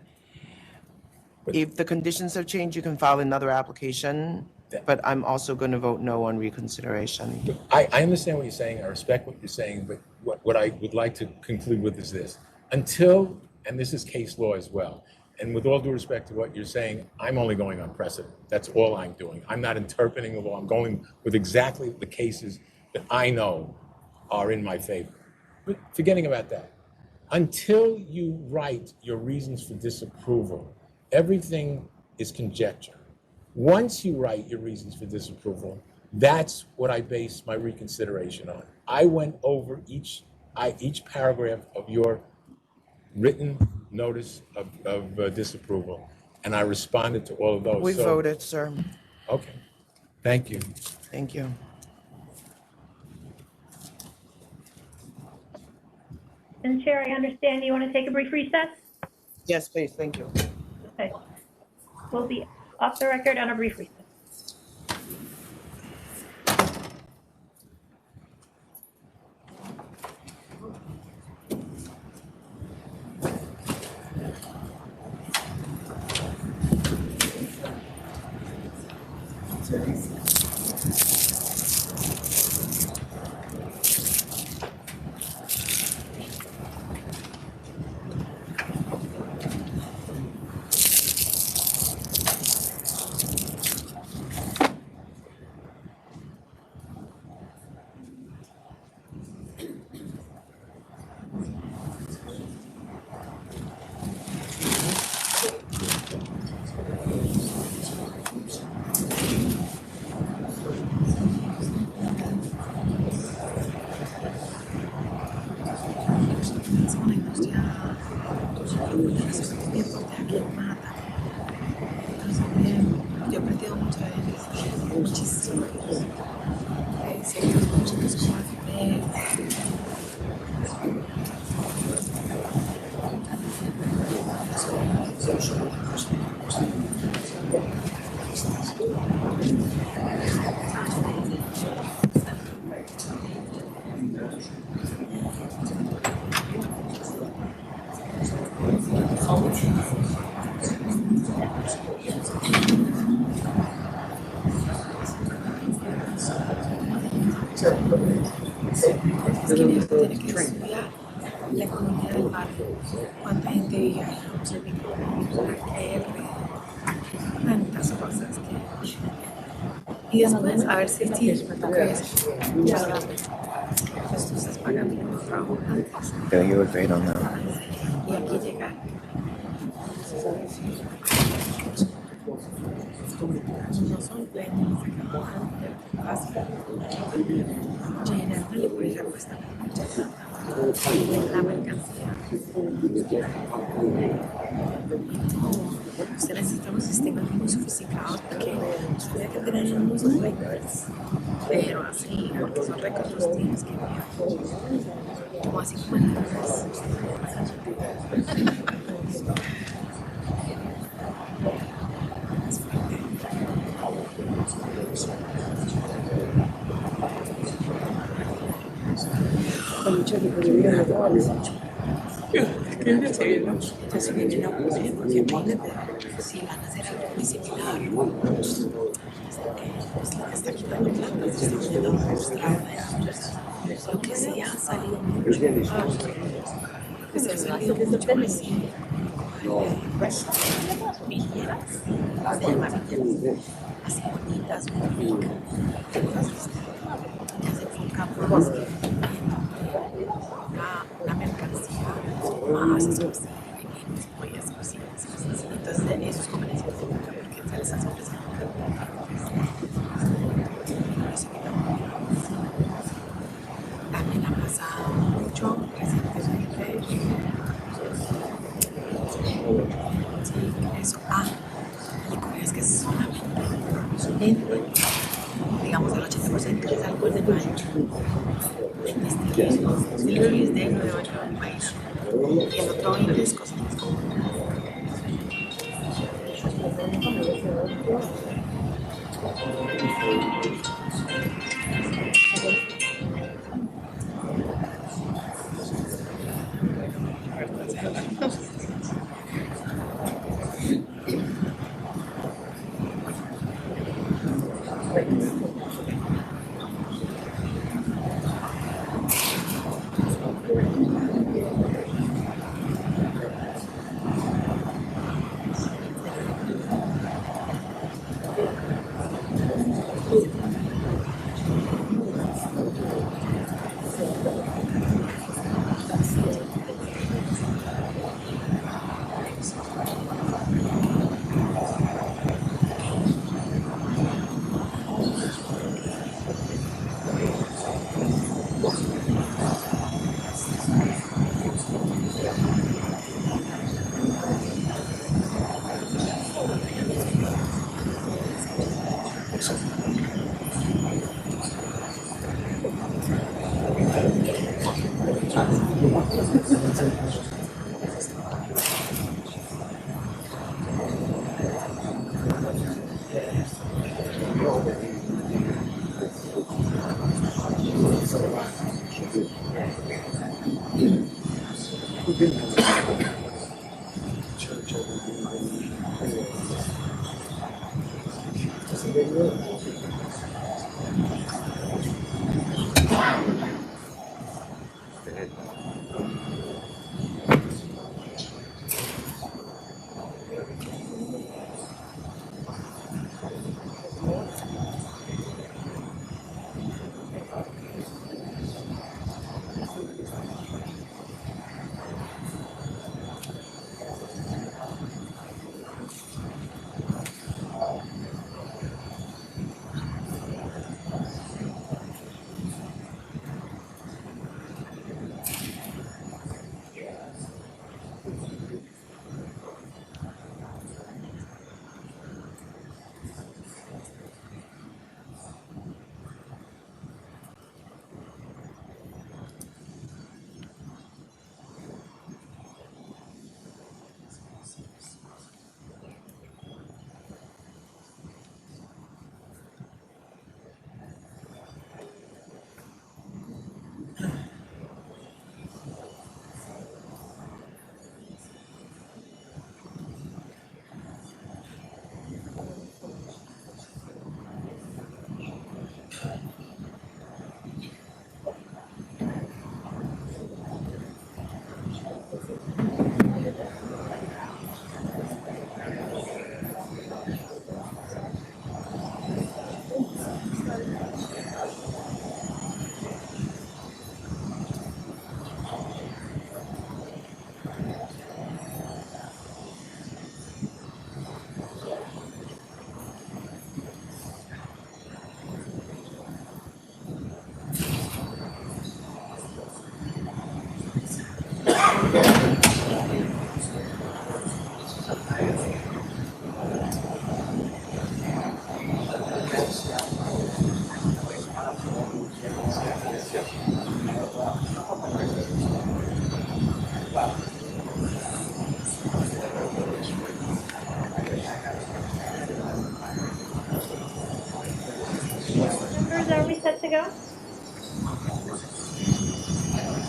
If the conditions have changed, you can file another application, but I'm also going to vote no on reconsideration. I understand what you're saying. I respect what you're saying, but what I would like to conclude with is this. Until, and this is case law as well, and with all due respect to what you're saying, I'm only going on precedent. That's all I'm doing. I'm not interpreting the law. I'm going with exactly the cases that I know are in my favor. But forgetting about that, until you write your reasons for disapproval, everything is conjecture. Once you write your reasons for disapproval, that's what I base my reconsideration on. I went over each paragraph of your written notice of disapproval, and I responded to all of those. We voted, sir. Okay. Thank you. Thank you. And Chair, I understand you want to take a brief recess? Yes, please. Thank you. Okay. We'll be off the record on a brief recess. La comunidad del barrio, cuánta gente vive ahí, tantas cosas que... Y después, a ver si esto ya esto se paga bien el trabajo antes. Yeah, you agreed on that. Y aquí llegar. No son plenos, generalmente, por ejemplo, está la mercancía. Se necesitan unos sistemas muy sofisticados porque tendría que tener muchos records, pero así, porque son records los tienes que enviar como así como en las entonces vienen a ocurrir porque imagínate si van a hacer algo disciplinar está quitando plata, se está poniendo lo que sí ha salido mucho lo que sí ha salido mucho así villeras, se llaman villeras así bonitas, muy ricas que se enfocan más una mercancía más exclusiva y menos muy exclusiva. Entonces, de esos comercios se buscan porque se les hace ofrecer también ha pasado mucho recientemente. Sí, eso. Licores que solamente venden, digamos, el 80% es alcohol de mayo. El es de 9 del país y el otro 20 es cosmético.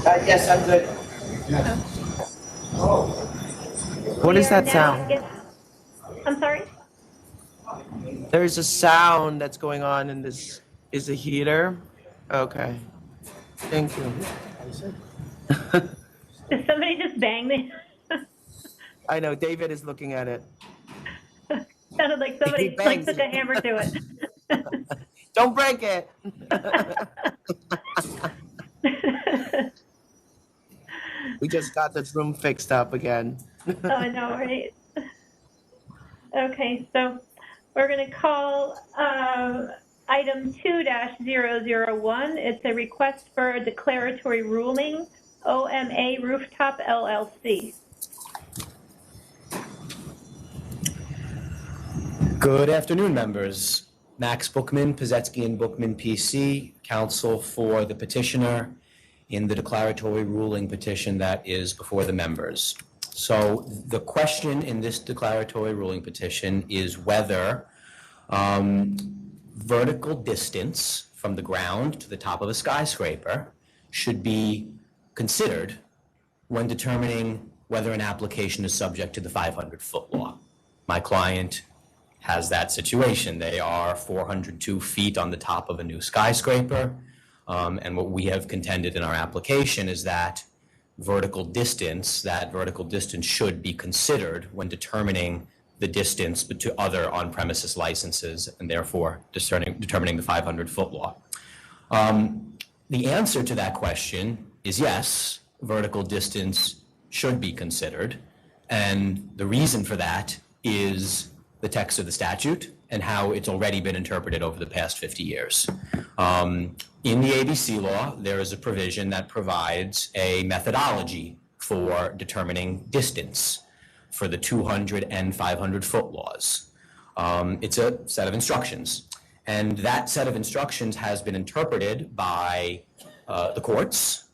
Yes, I'm good. What is that sound? I'm sorry? There's a sound that's going on in this. Is a heater? Okay. Thank you. Did somebody just bang me? I know, David is looking at it. Sounded like somebody like took a hammer to it. Don't break it. We just got this room fixed up again. Oh, I know, right? Okay, so we're going to call item 2-001. It's a request for a declaratory ruling, OMA Rooftop LLC. Good afternoon, members. Max Bookman, Pazetsky and Bookman PC, counsel for the petitioner in the declaratory ruling petition that is before the members. So the question in this declaratory ruling petition is whether vertical distance from the ground to the top of a skyscraper should be considered when determining whether an application is subject to the 500-foot law. My client has that situation. They are 402 feet on the top of a new skyscraper. And what we have contended in our application is that vertical distance should be considered when determining the distance to other on-premises licenses and therefore determining the 500-foot law. The answer to that question is yes, vertical distance should be considered. And the reason for that is the text of the statute and how it's already been interpreted over the past 50 years. In the ABC law, there is a provision that provides a methodology for determining distance for the 200 and 500-foot laws. It's a set of instructions. And that set of instructions has been interpreted by the courts,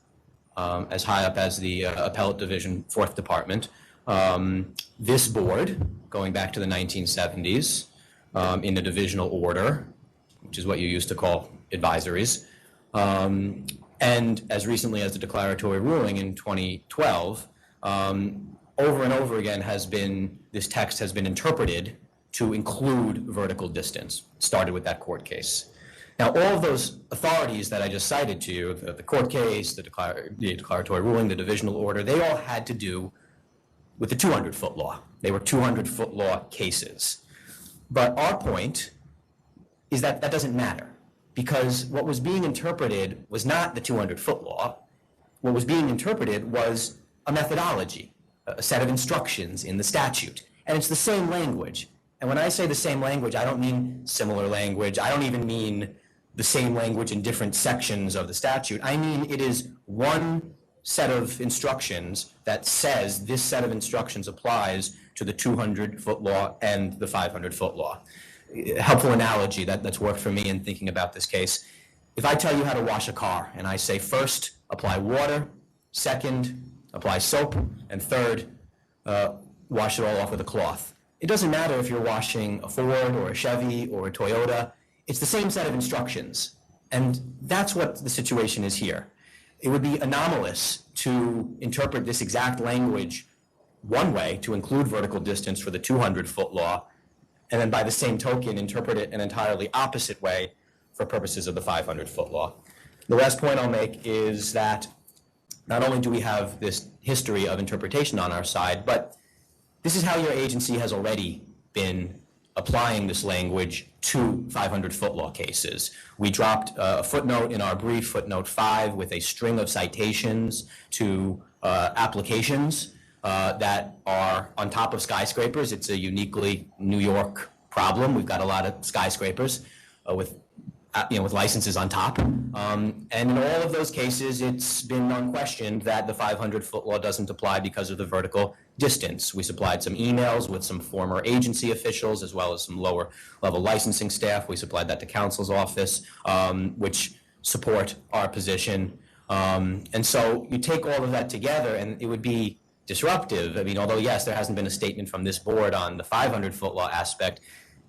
as high up as the Appellate Division, 4th Department. This board, going back to the 1970s, in a divisional order, which is what you used to call advisories, and as recently as the declaratory ruling in 2012, over and over again this text has been interpreted to include vertical distance. Started with that court case. Now, all of those authorities that I just cited to you, the court case, the declaratory ruling, the divisional order, they all had to do with the 200-foot law. They were 200-foot law cases. But our point is that that doesn't matter, because what was being interpreted was not the 200-foot law. What was being interpreted was a methodology, a set of instructions in the statute. And it's the same language. And when I say the same language, I don't mean similar language. I don't even mean the same language in different sections of the statute. I mean it is one set of instructions that says this set of instructions applies to the 200-foot law and the 500-foot law. A helpful analogy that's worked for me in thinking about this case. If I tell you how to wash a car and I say first, apply water, second, apply soap, and third, wash it all off with a cloth. It doesn't matter if you're washing a Ford or a Chevy or a Toyota. It's the same set of instructions. And that's what the situation is here. It would be anomalous to interpret this exact language one way, to include vertical distance for the 200-foot law, and then by the same token, interpret it an entirely opposite way for purposes of the 500-foot law. The last point I'll make is that not only do we have this history of interpretation on our side, but this is how your agency has already been applying this language to 500-foot law cases. We dropped a footnote in our brief, footnote 5, with a string of citations to applications that are on top of skyscrapers. It's a uniquely New York problem. We've got a lot of skyscrapers with licenses on top. And in all of those cases, it's been unquestioned that the 500-foot law doesn't apply because of the vertical distance. We supplied some emails with some former agency officials as well as some lower level licensing staff. We supplied that to counsel's office, which support our position. And so you take all of that together and it would be disruptive. I mean, although yes, there hasn't been a statement from this board on the 500-foot law aspect,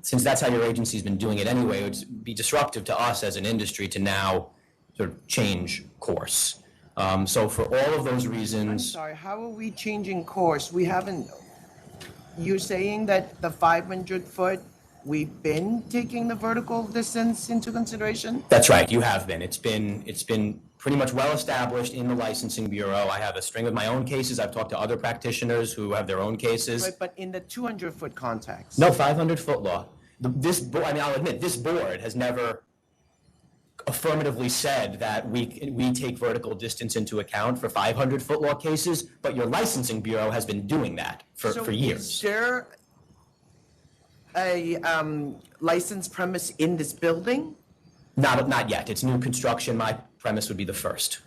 since that's how your agency's been doing it anyway, it would be disruptive to us as an industry to now sort of change course. So for all of those I'm reasons, sorry, how are we changing course? We haven't, you're saying that the 500 foot, we've been taking the vertical distance into consideration? that's right, you have been. It's been pretty much well established in the licensing bureau. I have a string of my own cases. I've talked to other practitioners who have their own cases. Right, but in the 200 foot context? No, 500-foot law. I'll admit, this board has never affirmatively said that we take vertical distance into account for 500-foot law cases, but your licensing bureau has been doing that for years. Is there a licensed premise in this building? Not yet. It's new construction. My premise would be the first.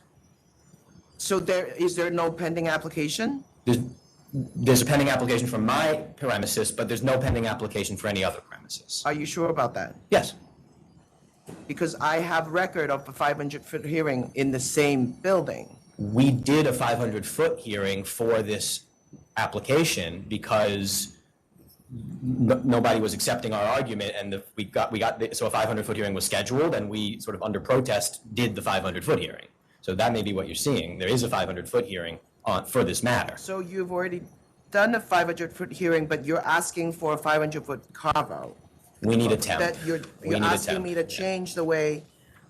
So is there no pending application? There's a pending application for my premises, but there's no pending application for any other premises. Are you sure about that? Yes. Because I have record of a 500-foot hearing in the same building. We did a 500-foot hearing for this application because nobody was accepting our argument, and so a 500-foot hearing was scheduled, and we sort of under protest did the 500-foot hearing. So that may be what you're seeing. There is a 500-foot hearing for this matter. So you've already done a 500-foot hearing, but you're asking for a 500-foot carve-out. We need a temp. That you're asking me to change the way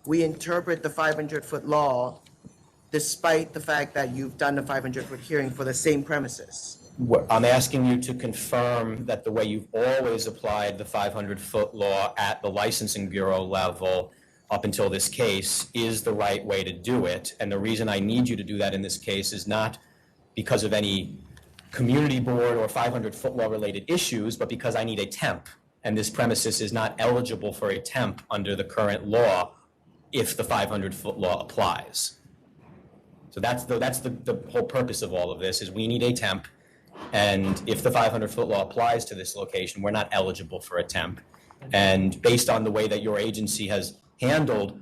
we interpret the 500-foot law, despite the fact that you've done a 500-foot hearing for the same premises. I'm asking you to confirm that the way you've always applied the 500-foot law at the licensing bureau level up until this case is the right way to do it. And the reason I need you to do that in this case is not because of any community board or 500-foot law related issues, but because I need a temp. And this premises is not eligible for a temp under the current law if the 500-foot law applies. So that's the whole purpose of all of this, is we need a temp. And if the 500-foot law applies to this location, we're not eligible for a temp. And based on the way that your agency has handled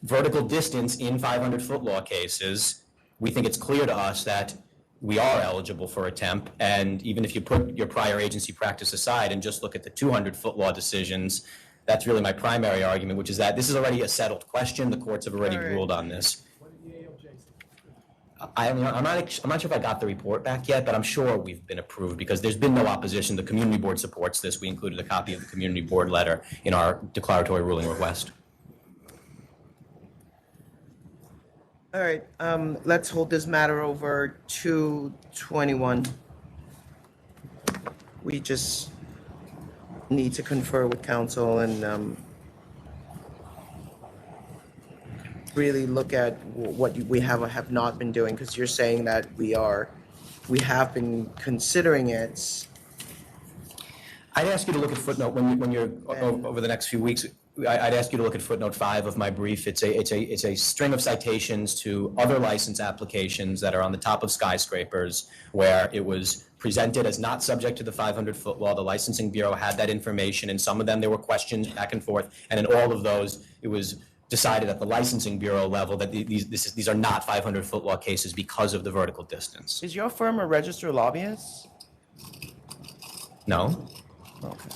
vertical distance in 500-foot law cases, we think it's clear to us that we are eligible for a temp. And even if you put your prior agency practice aside and just look at the 200-foot law decisions, that's really my primary argument, which is that this is already a settled question. The courts have already ruled on this. I'm not sure if I got the report back yet, but I'm sure we've been approved because there's been no opposition. The community board supports this. We included a copy of the community board letter in our declaratory ruling request. All right, let's hold this matter over 221. We just need to confer with counsel and really look at what we have or have not been doing, because you're saying that we have been considering it. I'd ask you to look at footnote when you're over the next few weeks. I'd ask you to look at footnote 5 of my brief. It's a string of citations to other license applications that are on the top of skyscrapers where it was presented as not subject to the 500-foot law. The licensing bureau had that information. In some of them, there were questions back and forth, and in all of those, it was decided at the licensing bureau level that these are not 500-foot law cases because of the vertical distance. Is your firm a registered lobbyist? No. Okay.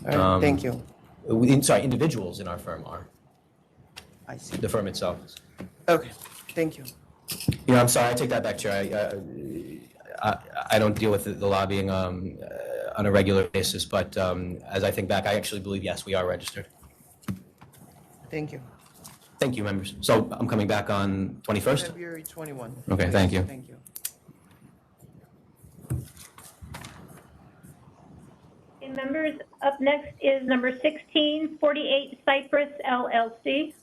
All right, thank you. Individuals in our firm are. I see. The firm itself is. Okay, thank you. I'm sorry, I take that back, Chair. I don't deal with the lobbying on a regular basis, but as I think back, I actually believe, yes, we are registered. Thank you. Thank you, members. So I'm coming back on 21st? February 21. Okay, thank you. Thank you. Okay, members, up next is number 1648 Cypress LLC.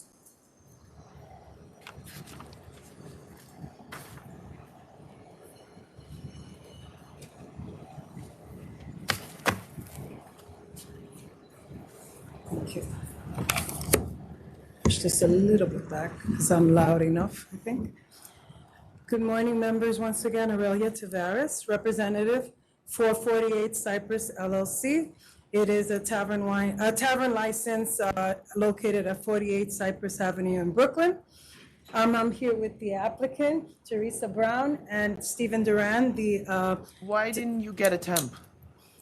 Thank you. Push this a little bit back because I'm loud enough, I think. Good morning, members. Once again, Aurelia Tavares, representative 448 Cypress LLC. It is a tavern license located at 48 Cypress Avenue in Brooklyn. I'm here with the applicant, Teresa Brown, and Stephen Duran. Why didn't you get a temp?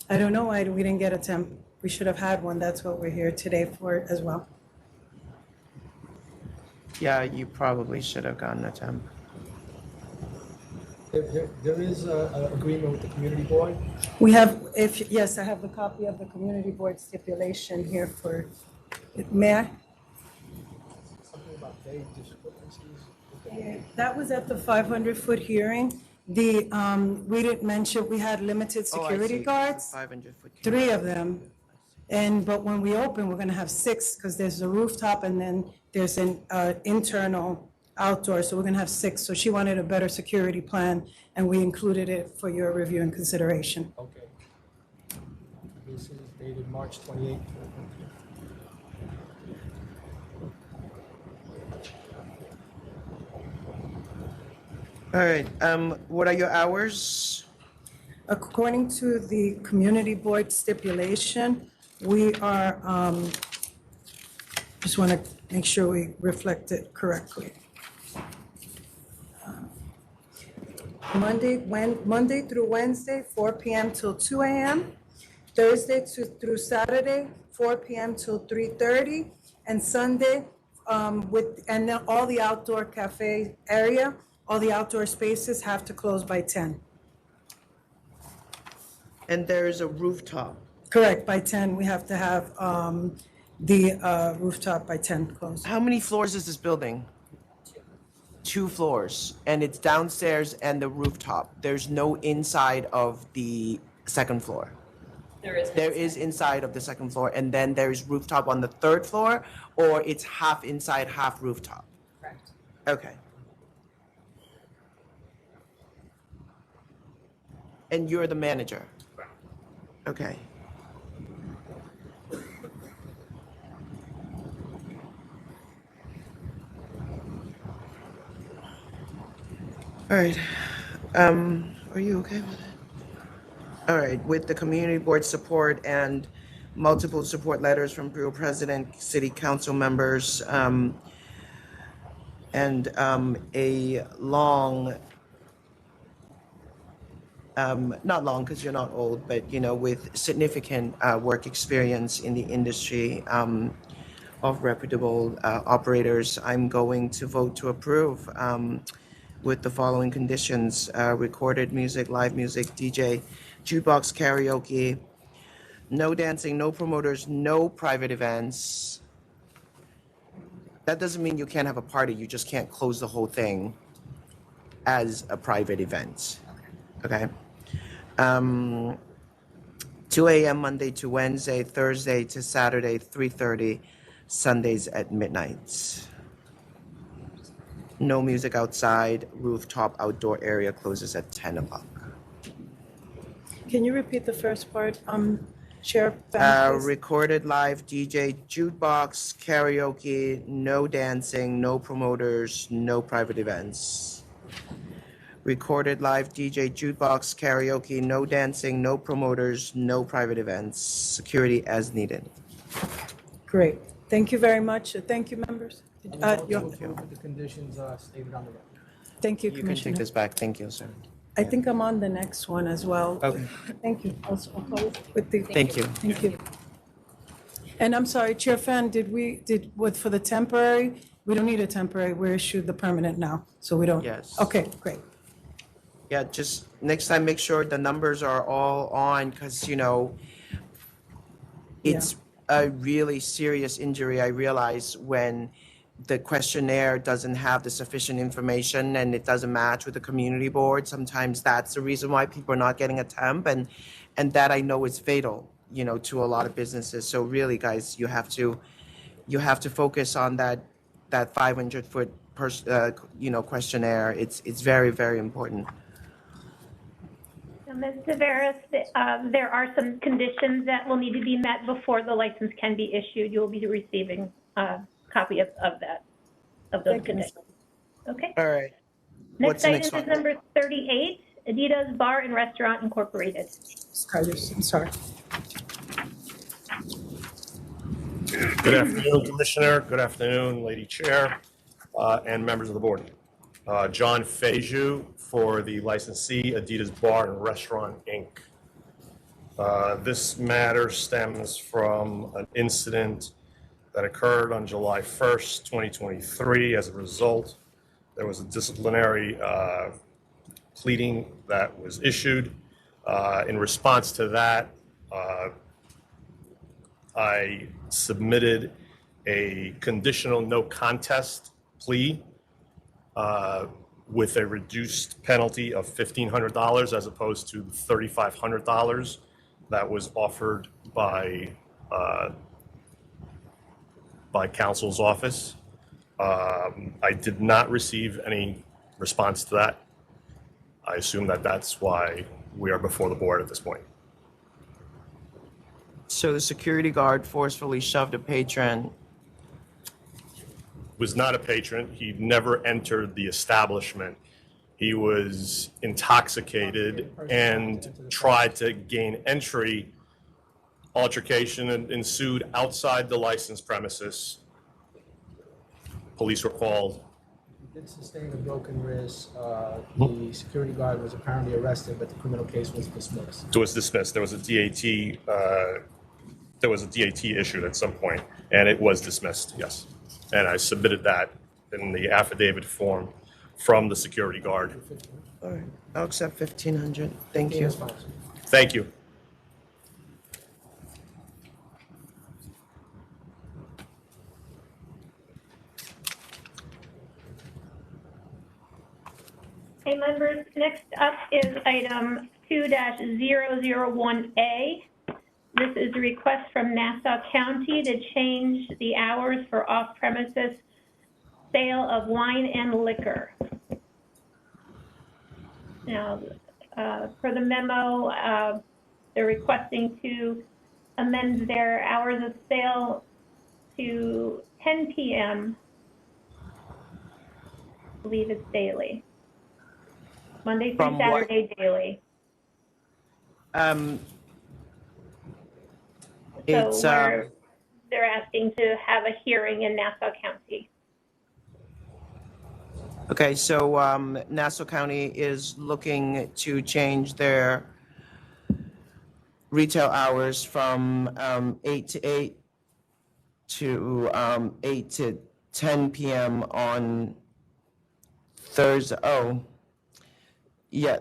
I don't know why we didn't get a temp. We should have had one. That's what we're here today for as well. Yeah, you probably should have gotten a temp. There is an agreement with the community board. We have, yes, I have the copy of the community board stipulation here for, may I? Something about day discrepancies. That was at the 500-foot hearing. We didn't mention, we had limited security guards, 500-foot. 3 of them. But when we open, we're gonna have 6, because there's a rooftop and then there's an internal outdoor, so we're gonna have 6. So she wanted a better security plan, and we included it for your review and consideration. Okay. This is dated March 28th. All right, what are your hours? According to the community board stipulation, we are, just want to make sure we reflect it correctly. Monday through Wednesday, 4 p.m. till 2 a.m. Thursday through Saturday, 4 p.m. till 3:30, and Sunday, and then all the outdoor cafe area, all the outdoor spaces have to close by 10. And there is a rooftop. Correct, by 10, we have to have the rooftop by 10 closed. How many floors is this building? 2 floors, and it's downstairs and the rooftop. There's no inside of the second floor. There is inside of the second floor, and then there's rooftop on the 3rd floor, or it's half inside, half rooftop? Correct. Okay. And you're the manager? Okay. All right. Are you okay with it? All right. With the community board support and multiple support letters from BREW president, city council members, and a long, not long because you're not old, but with significant work experience in the industry of reputable operators, I'm going to vote to approve. With the following conditions: recorded music, live music, DJ, jukebox, karaoke, no dancing, no promoters, no private events. That doesn't mean you can't have a party, you just can't close the whole thing as a private event, okay? 2 a.m. Monday to Wednesday, Thursday to Saturday, 3:30, Sundays at midnight. No music outside, rooftop outdoor area closes at 10 o'clock. Can you repeat the first part, Sheriff Van, please? Recorded live DJ, jukebox, karaoke, no dancing, no promoters, no private events. Recorded live DJ, jukebox, karaoke, no dancing, no promoters, no private events. Security as needed. Great. Thank you very much. Thank you, members. With the conditions stated on the record. Thank you, You can Commissioner. take this back. Thank you, sir. I think I'm on the next one as well. Okay. Thank you. I'll close with the. Thank you. Thank you. And I'm sorry, Chair Fan, for the temporary, we don't need a temporary, we're issued the permanent now, so we don't. Yes. Okay, great. Yeah, just next time, make sure the numbers are all on, because, it's a really serious injury, I realize, when the questionnaire doesn't have the sufficient information and it doesn't match with the community board. Sometimes that's the reason why people are not getting a temp, and that I know is fatal, to a lot of businesses. So really, guys, you have to focus on that 500-foot questionnaire. It's very, very important. Ms. Tavares, there are some conditions that will need to be met before the license can be issued. You will be receiving a copy of those conditions. Okay. All right. Next What's the item next is one? number 38, Adidas Bar and Restaurant Incorporated. CAYOS, I'm sorry. Good afternoon, Commissioner. Good afternoon, Lady Chair, and members of the board. John Feju for the licensee, Adidas Bar and Restaurant, Inc. This matter stems from an incident that occurred on July 1st, 2023. As a result, there was a disciplinary pleading that was issued. In response to that, I submitted a conditional no contest plea with a reduced penalty of $1,500 as opposed to $3,500 that was offered by counsel's office. I did not receive any response to that. I assume that that's why we are before the board at this point. So the security guard forcefully shoved a patron. Was not a patron. He never entered the establishment. He was intoxicated and tried to gain entry. Altercation ensued outside the licensed premises. Police were called. He did sustain a broken wrist. The security guard was apparently arrested, but the criminal case was dismissed. It was dismissed. There was a DAT issued at some point, and it was dismissed, yes. And I submitted that in the affidavit form from the security guard. All right, I'll accept 1,500. Thank you. Thank you. Okay, members, next up is item 2-001A. This is a request from Nassau County to change the hours for off-premises sale of wine and liquor. Now, for the memo, they're requesting to amend their hours of sale to 10 p.m. I believe it's daily. Monday through Saturday daily. It's, So they're asking to have a hearing in Nassau County. okay, so Nassau County is looking to change their retail hours from 8 to 8 to 8 to 10 p.m. on Thursday. Oh, yeah.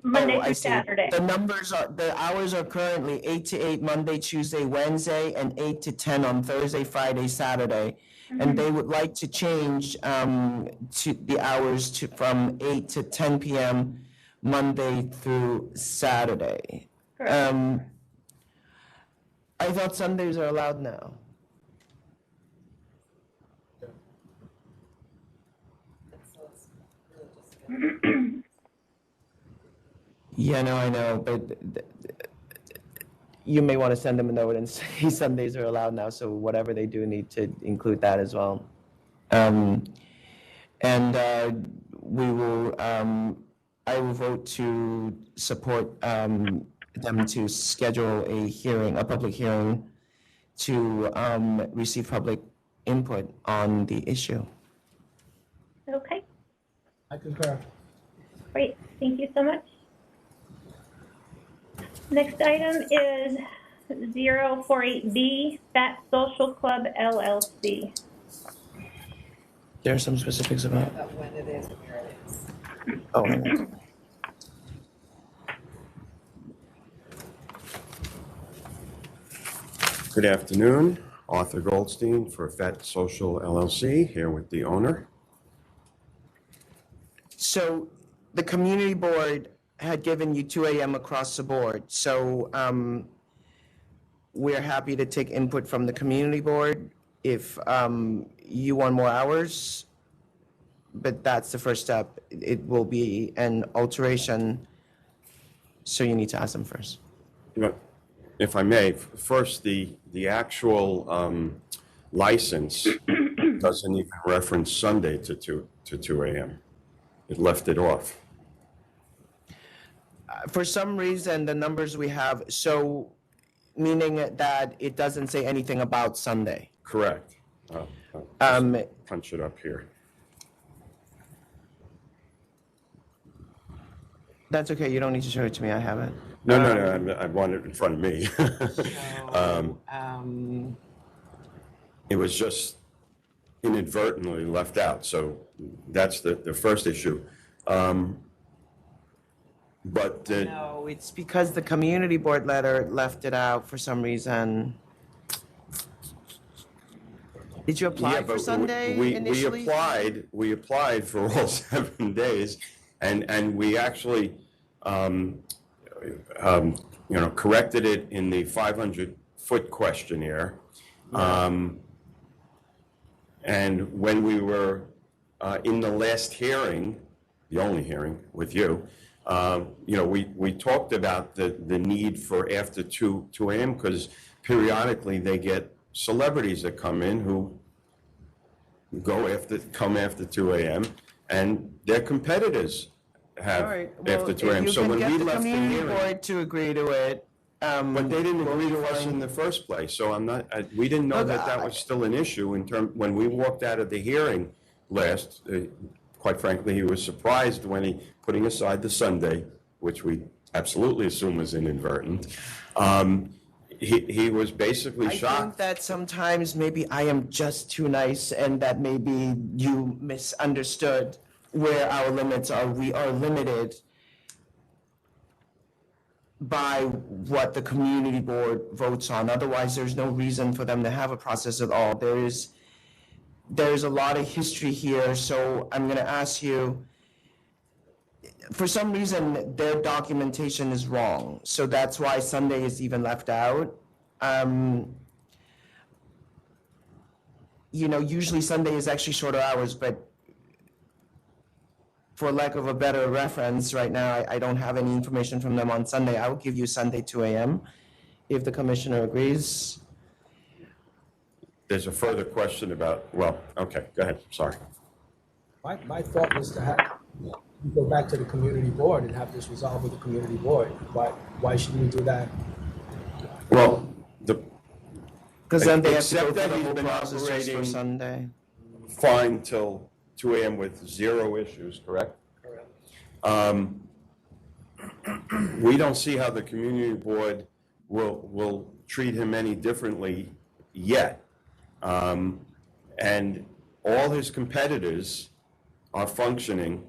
Monday I through see. Saturday. The hours are currently 8 to 8 Monday, Tuesday, Wednesday, and 8 to 10 on Thursday, Friday, Saturday. And they would like to change to the hours from 8 to 10 p.m. Monday through Saturday. I thought Sundays are allowed now. Yeah, no, I know, but you may want to send them a note and say Sundays are allowed now, so whatever they do need to include that as well. We will, I will vote to support them to schedule a hearing, a public hearing to receive public input on the issue. Okay, I concur. great. Thank you so much. Next item is 048B, Fat Social Club LLC. There are some specifics about. When it is and where it is. Oh. Good afternoon, Arthur Goldstein for Fat Social LLC, here with the owner. So the community board had given you 2 a.m. across the board. So we're happy to take input from the community board if you want more hours, but that's the first step. It will be an alteration, so you need to ask them first. If I may, first, the actual license doesn't even reference Sunday to 2 a.m. It left it off. For some reason, the numbers we have, so meaning that it doesn't say anything about Sunday. Correct. Punch it up here. That's okay, you don't need to show it to me, I have it. No, I want it in front of me. It was just inadvertently left out, so that's the first issue. But No, it's because the community board letter left it out for some reason. Did you apply yeah, for but Sunday we initially? we applied for all 7 days, and we actually corrected it in the 500-foot questionnaire. And when we were in the last hearing, the only hearing with you, we talked about the need for after 2 a.m. because periodically they get celebrities that come in who come after 2 a.m. and their competitors have All right, well, after 2 a.m. if So you when can we get the left the community hearing, board to agree to it. but they didn't agree to us in the first place, so we didn't know Look, that was still an issue when we walked out of the hearing last, quite frankly, he was surprised when putting aside the Sunday, which we absolutely assume was inadvertent, he was basically shocked. I think that sometimes maybe I am just too nice and that maybe you misunderstood where our limits are. We are limited by what the community board votes on. Otherwise, there's no reason for them to have a process at all. There's a lot of history here, so I'm going to ask you, for some reason, their documentation is wrong, so that's why Sunday is even left out. Usually Sunday is actually shorter hours, but for lack of a better reference, right now, I don't have any information from them on Sunday. I will give you Sunday 2 a.m. if the commissioner agrees. There's a further question about, okay, go ahead, sorry. My thought was to go back to the community board and have this resolved with the community board. Why shouldn't we do that? Well, because then they have to go except that through the he's whole been process just for operating Sunday. fine till 2 a.m. with 0 issues, correct? Correct. We don't see how the community board will treat him any differently yet. And all his competitors are functioning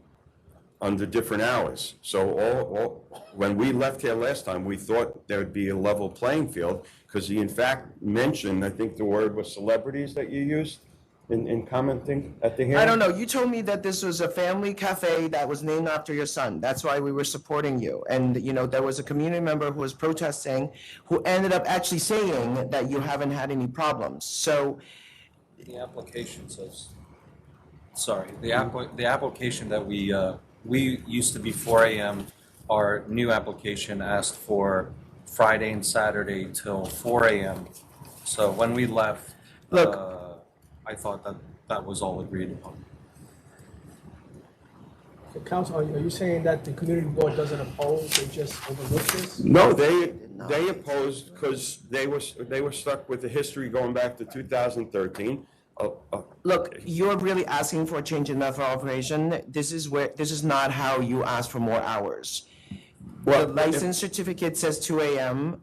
under different hours. So when we left here last time, we thought there would be a level playing field because he in fact mentioned, I think the word was celebrities that you used in commenting at the hearing. I don't know. You told me that this was a family cafe that was named after your son. That's why we were supporting you. And, there was a community member who was protesting who ended up actually saying that you haven't had any problems. So the application says, the application that we used to be 4 a.m. Our new application asked for Friday and Saturday till 4 a.m. So when we left, I thought that was all agreed upon. So council, are you saying that the community board doesn't oppose, they just overlook this? No, they opposed because they were stuck with the history going back to 2013. Look, you're really asking for a change in method of operation. This is not how you ask for more hours. Well, the license certificate says 2 a.m.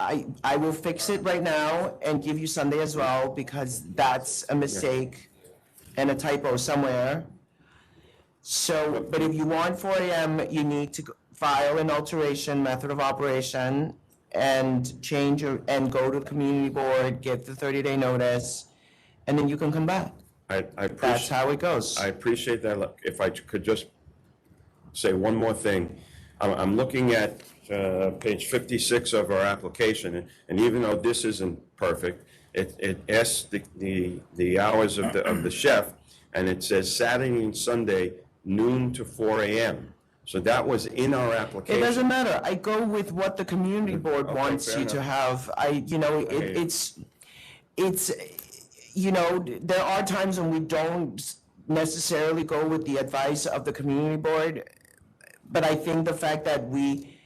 I will fix it right now and give you Sunday as well because that's a mistake and a typo somewhere. So, but if you want 4 a.m., you need to file an alteration method of operation and and go to the community board, get the 30-day notice, and then you can come back. That's how it goes. I appreciate that. Look, if I could just say one more thing. I'm looking at page 56 of our application, and even though this isn't perfect, it asks the hours of the chef, and it says Saturday and Sunday, noon to 4 a.m. So that was in our application. It doesn't matter. I go with what the community board wants you to have. There are times when we don't necessarily go with the advice of the community board, but I think the fact that we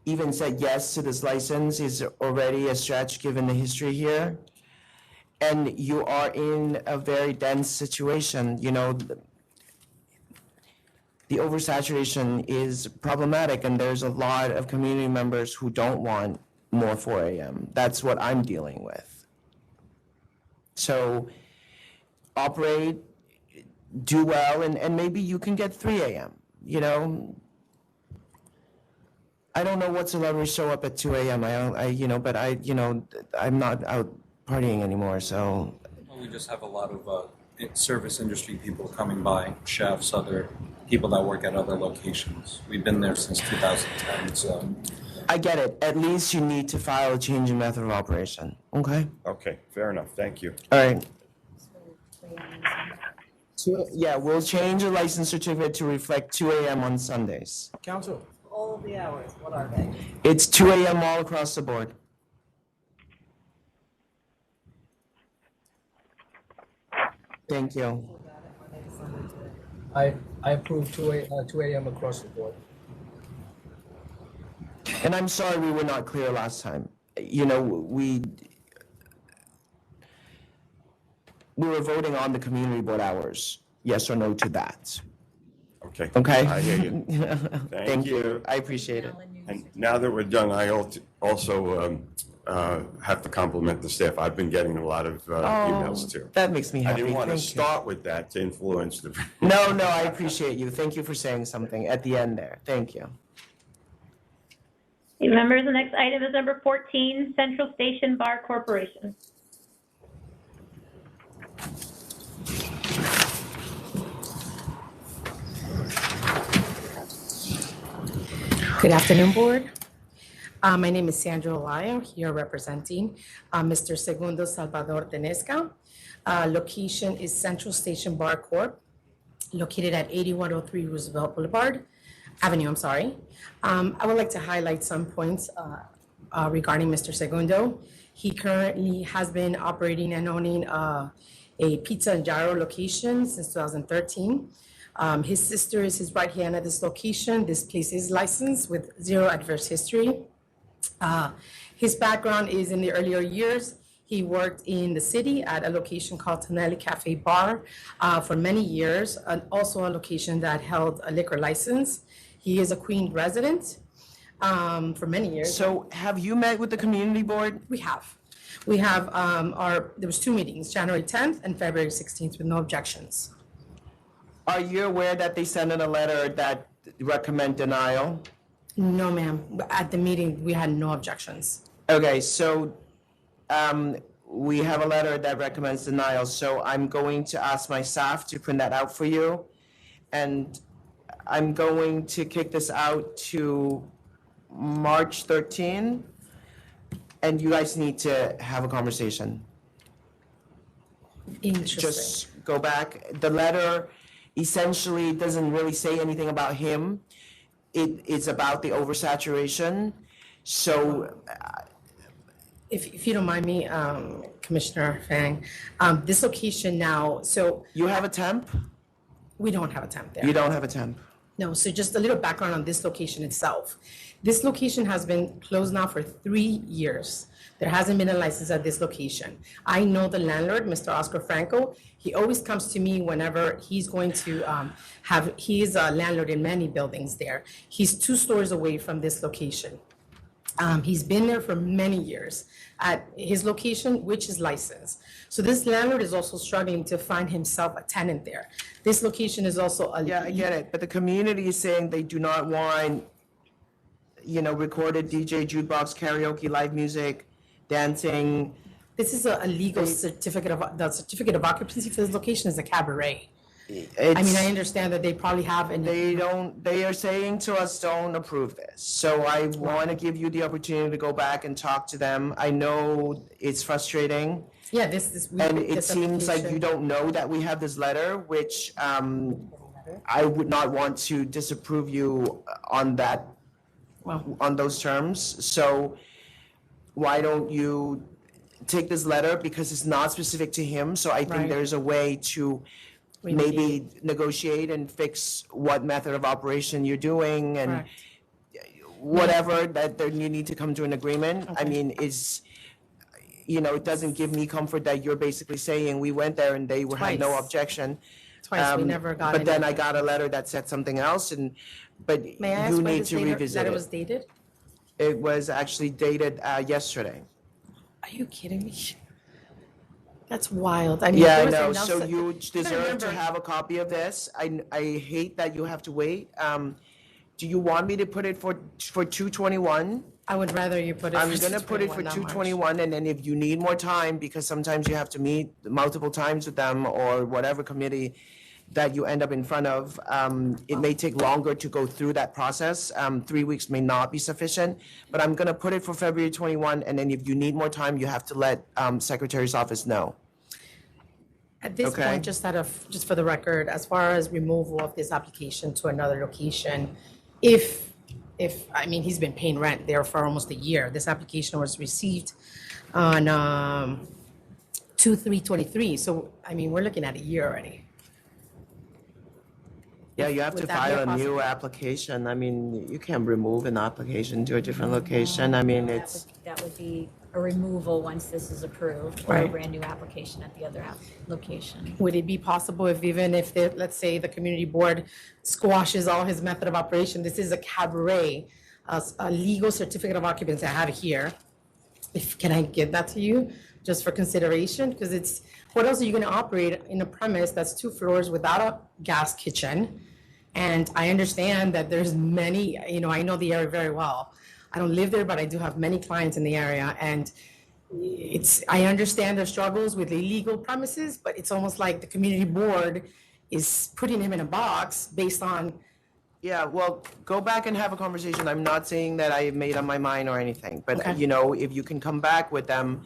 even said yes to this license is already a stretch given the history here. And you are in a very dense situation, the oversaturation is problematic, and there's a lot of community members who don't want more 4 a.m. That's what I'm dealing with. So operate, do well, and maybe you can get 3 a.m., you know? I don't know what celebrities show up at 2 a.m. But I'm not out partying anymore, so. Well, we just have a lot of service industry people coming by, chefs, other people that work at other locations. We've been there since 2010, so. I get it. At least you need to file a change in method of operation, okay? Okay, fair enough. Thank you. All right. Yeah, we'll change the license certificate to reflect 2 a.m. on Sundays. Council. All of the hours, what are they? It's 2 a.m. all across the board. Thank you. I approve 2 a.m. across the board. And I'm sorry we were not clear last time. You know, we were voting on the community board hours, yes or no to that. Okay. Okay? I hear you. Thank you. I appreciate it. And now that we're done, I also have to compliment the staff. I've been getting a lot of emails too. That makes me happy. I didn't want to Thank you. start with that to influence the. No, I appreciate you. Thank you for saying something at the end there. Thank you. Okay, members, the next item is number 14, Central Station Bar Corporation. Good afternoon, Board. My name is Sandra Olaya, here representing Mr. Segundo Salvador Tenesca. Location is Central Station Bar Corp., located at 8103 Roosevelt Avenue. I would like to highlight some points regarding Mr. Segundo. He currently has been operating and owning a Pizza and Gyro location since 2013. His sister is his right hand at this location. This place is licensed with zero adverse history. His background is in the earlier years. He worked in the city at a location called Tonelli Cafe Bar for many years, and also a location that held a liquor license. He is a Queens resident for many years. So have you met with the community board? We have. There was 2 meetings, January 10th and February 16th, with no objections. Are you aware that they sent in a letter that recommend denial? No, ma'am. At the meeting, we had no objections. Okay, so we have a letter that recommends denial, so I'm going to ask my staff to print that out for you. And I'm going to kick this out to March 13, and you guys need to have a conversation. Interesting. Just go back. The letter essentially doesn't really say anything about him. It's about the oversaturation. So if you don't mind me, Commissioner Fang, this location now, so. You have a temp? We don't have a temp there. You don't have a temp? No, so just a little background on this location itself. This location has been closed now for 3 years. There hasn't been a license at this location. I know the landlord, Mr. Oscar Franco. He always comes to me whenever he's going to he is a landlord in many buildings there. He's 2 stores away from this location. He's been there for many years at his location, which is licensed. So this landlord is also struggling to find himself a tenant there. This location is also a. Yeah, I get it, but the community is saying they do not want, recorded DJ, jukebox, karaoke, live music, dancing. This is a legal certificate the certificate of occupancy for this location is a cabaret. I understand that they probably have and they are saying to us, don't approve this. So I want to give you the opportunity to go back and talk to them. I know it's frustrating. Yeah, and it seems like you don't know that we have this letter, which I would not want to disapprove you on that, on those terms. So why don't you take this letter, because it's not specific to him. So I think there's a way to maybe negotiate and fix what method of operation you're doing and whatever that you need to come to an agreement. I mean, it doesn't give me comfort that you're basically saying we went there and they had no objection. Twice, we never got But then I anything. got a letter that said something else, but May I ask you when need this to letter- revisit letter it. was dated? It was actually dated yesterday. Are you kidding me? That's wild. I mean, Yeah, I there was know. enough So sa- you deserve to remember- have a copy of this. I hate that you have to wait. Do you want me to put it for 221? I would rather you put it I'm for gonna put it for 221, not March. 221, and then if you need more time, because sometimes you have to meet multiple times with them or whatever committee that you end up in front of, it may take longer to go through that process. 3 weeks may not be sufficient, but I'm gonna put it for February 21, and then if you need more time, you have to let Secretary's office know. At this Okay. point, just for the record, as far as removal of this application to another location, if, I mean, he's been paying rent there for almost a year. This application was received on 2/3/23, so, I mean, we're looking at a year already. Yeah, you have to Would that be a file a new possibility? application. I mean, you can't remove an application to a different location. I mean, it's, That would be a removal once this is approved, or a Right. brand new application at the other location. Would it be possible if even if, let's say, the community board squashes all his method of operation, this is a cabaret, a legal certificate of occupancy, I have it here. Can I give that to you, just for consideration? Because it's, what else are you gonna operate in a premise that's 2 floors without a gas kitchen? And I understand that there's many, I know the area very well. I don't live there, but I do have many clients in the area, and I understand their struggles with illegal premises, but it's almost like the community board is putting him in a box based on. yeah, well, go back and have a conversation. I'm not saying that I made up my mind or anything, but Okay. if you can come back with them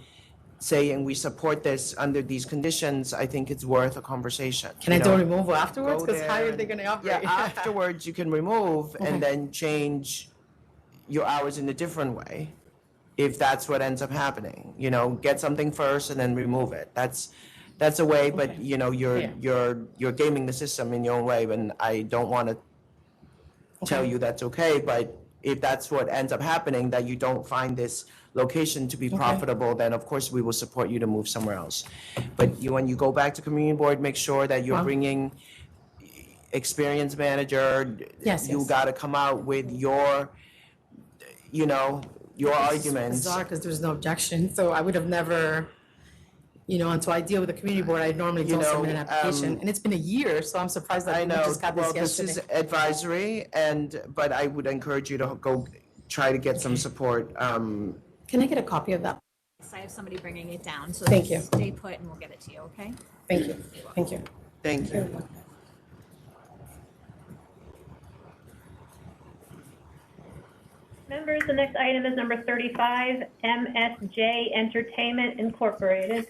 saying we support this under these conditions, I think it's worth a conversation. Can I do a removal afterwards? Go Because there how are and- they gonna operate? Yeah, afterwards you can remove Okay. and then change your hours in a different way, if that's what ends up happening. Get something first and then remove it. That's a way, but you're gaming the system in your own way, and I don't want to tell you that's okay, but if that's what ends up happening, that you don't find this location to be Okay. profitable, then of course we will support you to move somewhere else. But when you go back to community board, make sure that you're Wow. bringing experienced manager. Yes, You yes. got to come out with your arguments. Bizarre, because there's no objection, so I would have never, until I deal with the community board, I normally You don't know, submit an application, and it's been a year, so I'm surprised that I we know, just got this well, this yesterday. is advisory, but I would encourage you to go try to get some support. Can I get a copy of that? So I have somebody bringing it down, so Thank you. stay put and we'll get it to you, okay? Thank you, thank you. Thank you. Members, the next item is number 35, MSJ Entertainment Incorporated.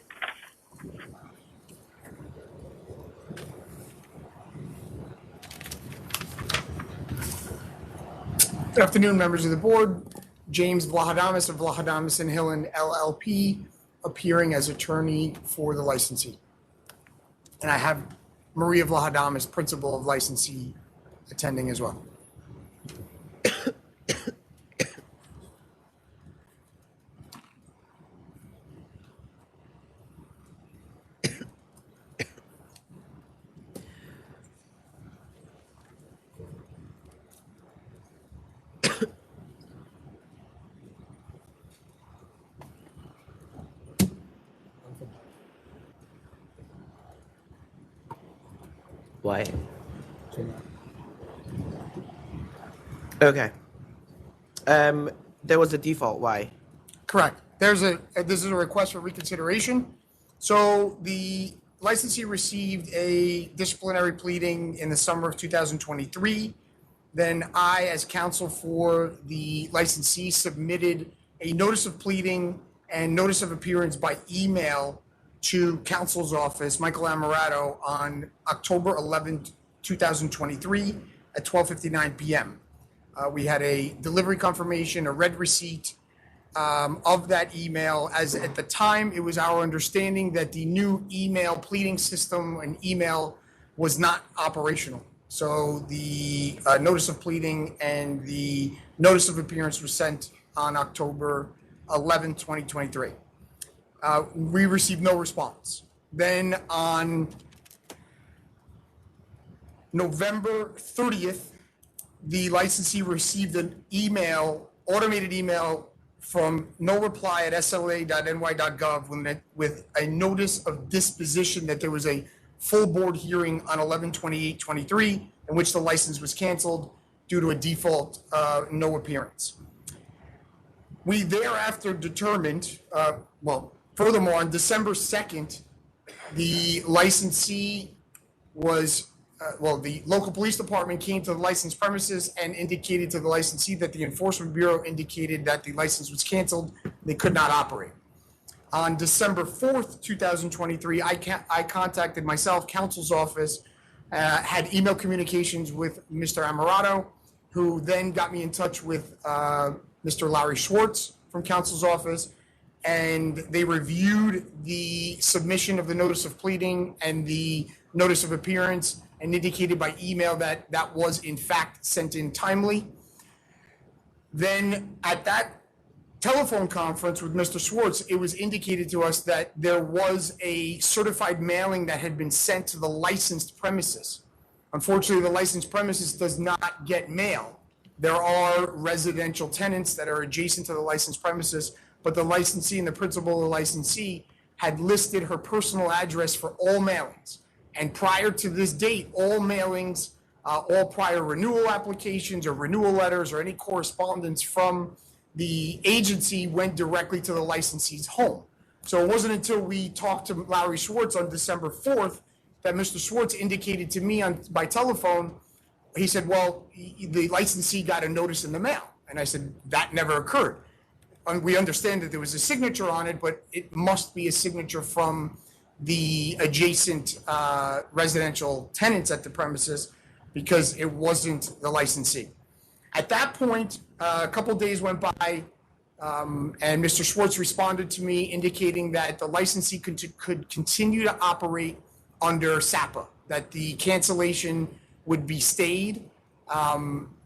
Good afternoon, members of the board. James Vlahadamas of Vlahadamas and Hillen LLP, appearing as attorney for the licensee. And I have Maria Vlahadamas, principal of licensee, attending as well. Why? Okay. There was a default. Why? Correct. This is a request for reconsideration. So the licensee received a disciplinary pleading in the summer of 2023. Then I, as counsel for the licensee, submitted a notice of pleading and notice of appearance by email to counsel's office, Michael Amarato, on October 11, 2023 at 12:59 p.m. We had a delivery confirmation, a red receipt of that email, as at the time it was our understanding that the new email pleading system and email was not operational. So the notice of pleading and the notice of appearance was sent on October 11, 2023. We received no response. Then on November 30th, the licensee received an email, automated email from no reply at sla.ny.gov with a notice of disposition that there was a full board hearing on 11/28/23 in which the license was canceled due to a default no appearance. We thereafter determined, furthermore, on December 2nd, the licensee was, the local police department came to the licensed premises and indicated to the licensee that the Enforcement Bureau indicated that the license was canceled, they could not operate. On December 4th, 2023, I contacted myself, counsel's office, had email communications with Mr. Amarato, who then got me in touch with Mr. Larry Schwartz from counsel's office, and they reviewed the submission of the notice of pleading and the notice of appearance and indicated by email that that was in fact sent in timely. Then at that telephone conference with Mr. Schwartz, it was indicated to us that there was a certified mailing that had been sent to the licensed premises. Unfortunately, the licensed premises does not get mail. There are residential tenants that are adjacent to the licensed premises, but the licensee and the principal of the licensee had listed her personal address for all mailings. And prior to this date, all mailings, all prior renewal applications or renewal letters or any correspondence from the agency went directly to the licensee's home. So it wasn't until we talked to Larry Schwartz on December 4th that Mr. Schwartz indicated to me by telephone, he said, well, the licensee got a notice in the mail. And I said, that never occurred. And we understand that there was a signature on it, but it must be a signature from the adjacent residential tenants at the premises because it wasn't the licensee. At that point, a couple days went by, and Mr. Schwartz responded to me indicating that the licensee could continue to operate under SAPA, that the cancellation would be stayed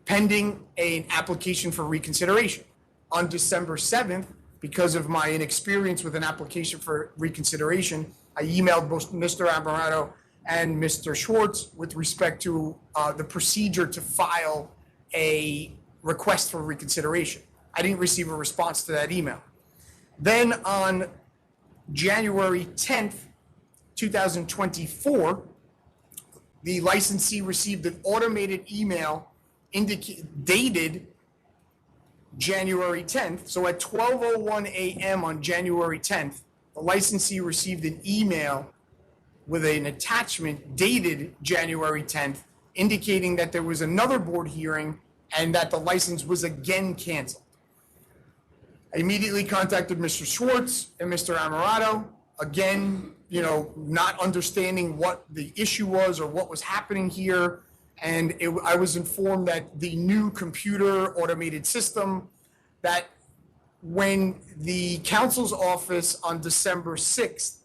pending an application for reconsideration. On December 7th, because of my inexperience with an application for reconsideration, I emailed both Mr. Amarato and Mr. Schwartz with respect to the procedure to file a request for reconsideration. I didn't receive a response to that email. Then on January 10th, 2024, the licensee received an automated email dated January 10th. So at 12:01 a.m. on January 10th, the licensee received an email with an attachment dated January 10th, indicating that there was another board hearing and that the license was again canceled. I immediately contacted Mr. Schwartz and Mr. Amarato, again, not understanding what the issue was or what was happening here. And I was informed that the new computer automated system, that when the counsel's office on December 6th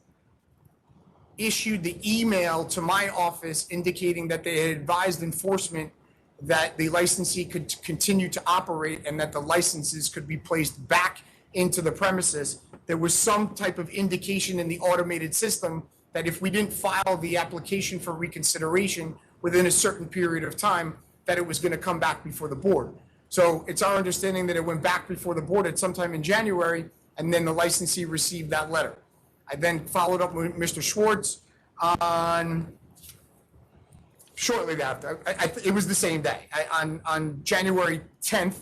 issued the email to my office indicating that they had advised enforcement that the licensee could continue to operate and that the licenses could be placed back into the premises, there was some type of indication in the automated system that if we didn't file the application for reconsideration within a certain period of time, that it was going to come back before the board. So it's our understanding that it went back before the board at sometime in January, and then the licensee received that letter. I then followed up with Mr. Schwartz on shortly after. It was the same day. On January 10th,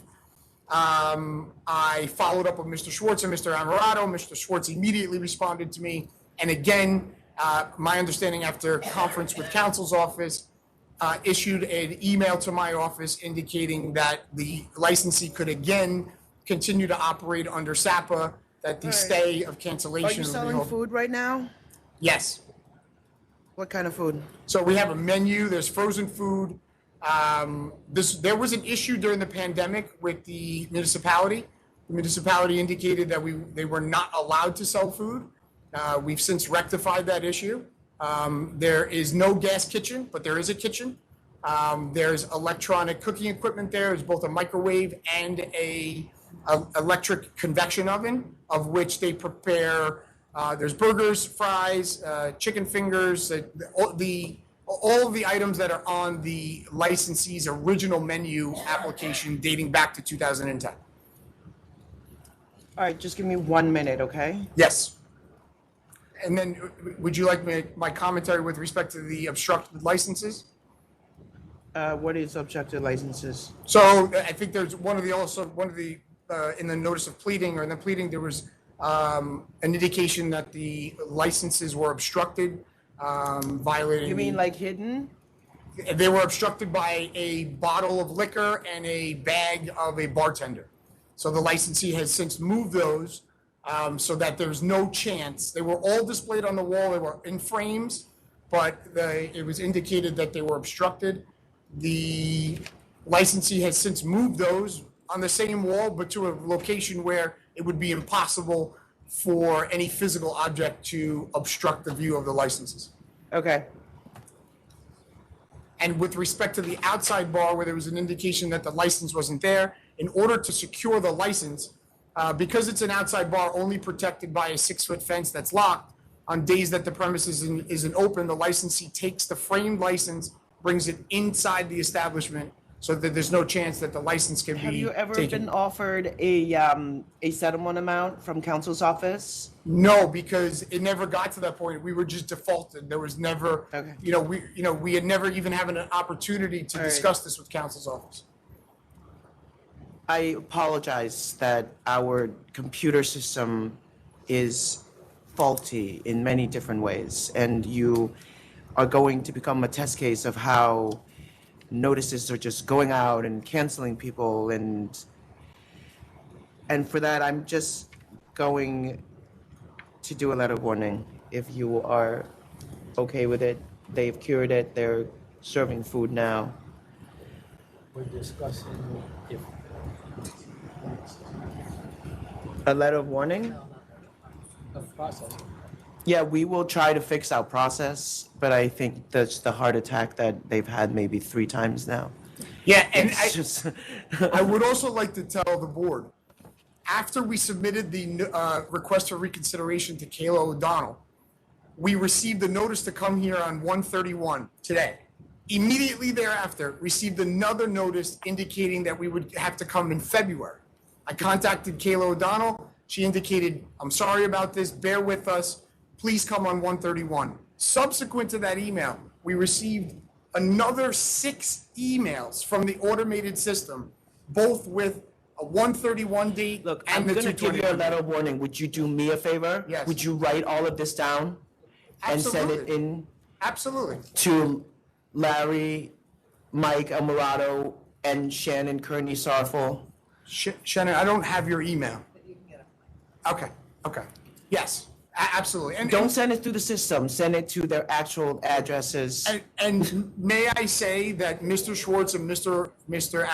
I followed up with Mr. Schwartz and Mr. Amarato. Mr. Schwartz immediately responded to me. And again, my understanding after conference with counsel's office, issued an email to my office indicating that the licensee could again continue to operate under SAPA, that the stay of cancellation. Are you selling food right now? Yes. What kind of food? So we have a menu, there's frozen food. There was an issue during the pandemic with the municipality. The municipality indicated that they were not allowed to sell food. We've since rectified that issue. There is no gas kitchen, but there is a kitchen. There's electronic cooking equipment there. There's both a microwave and a electric convection oven, of which they prepare. There's burgers, fries, chicken fingers, all of the items that are on the licensee's original menu application dating back to 2010. All right, just give me 1 minute, okay? Yes. And then would you like my commentary with respect to the obstructed licenses? What is objective licenses? So I think there's in the notice of pleading or in the pleading, there was an indication that the licenses were obstructed, violating. You mean like hidden? They were obstructed by a bottle of liquor and a bag of a bartender. So the licensee has since moved those so that there's no chance. They were all displayed on the wall. They were in frames, but it was indicated that they were obstructed. The licensee has since moved those on the same wall, but to a location where it would be impossible for any physical object to obstruct the view of the licenses. Okay. And with respect to the outside bar, where there was an indication that the license wasn't there, in order to secure the license, because it's an outside bar only protected by a 6-foot fence that's locked, on days that the premises isn't open, the licensee takes the framed license, brings it inside the establishment so that there's no chance that the license can be taken. Have you ever been offered a settlement amount from counsel's office? No, because it never got to that point. We were just defaulted. There was never, we had never even had an opportunity to discuss this with counsel's office. I apologize that our computer system is faulty in many different ways, and you are going to become a test case of how notices are just going out and canceling people, and for that, I'm just going to do a letter of warning. If you are okay with it, they've cured it, they're serving food now. We're discussing if. A letter of warning? Of process. Yeah, we will try to fix our process, but I think that's the heart attack that they've had maybe 3 times now. Yeah, and I would also like to tell the board, after we submitted the request for reconsideration to Kayla O'Donnell, we received a notice to come here on 1/31 today. Immediately thereafter, received another notice indicating that we would have to come in February. I contacted Kayla O'Donnell. She indicated, I'm sorry about this, bear with us. Please come on 1/31. Subsequent to that email, we received another 6 emails from the automated system, both with a 1/31 date. Look, and I'm the going to give you a 2/21 letter of warning. Would you do me a favor? Yes. Would you write all of this down and send it Absolutely. in Absolutely. to Larry, Mike Alvarado, and Shannon Kearney Sarful? Shannon, I don't have your email. Okay. Yes, absolutely. And Don't send it through the system. Send it to their actual addresses. And may I say that Mr. Schwartz and Mr.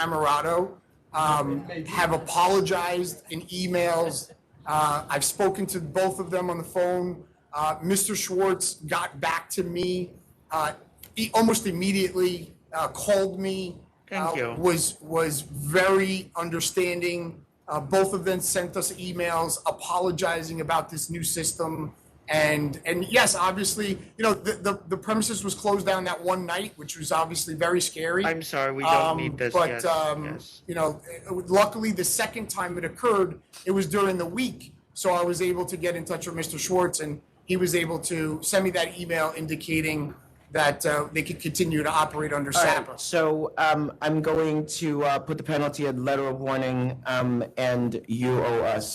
Amarato have apologized in emails. I've spoken to both of them on the phone. Mr. Schwartz got back to me almost immediately, called me. Thank you. Was very understanding. Both of them sent us emails apologizing about this new system. And yes, obviously, the premises was closed down that one night, which was obviously very scary. I'm sorry, we don't need this. But, Yes. luckily the second time it occurred, it was during the week. So I was able to get in touch with Mr. Schwartz, and he was able to send me that email indicating that they could continue to operate under All SAPA. right, so I'm going to put the penalty at letter of warning, and you owe us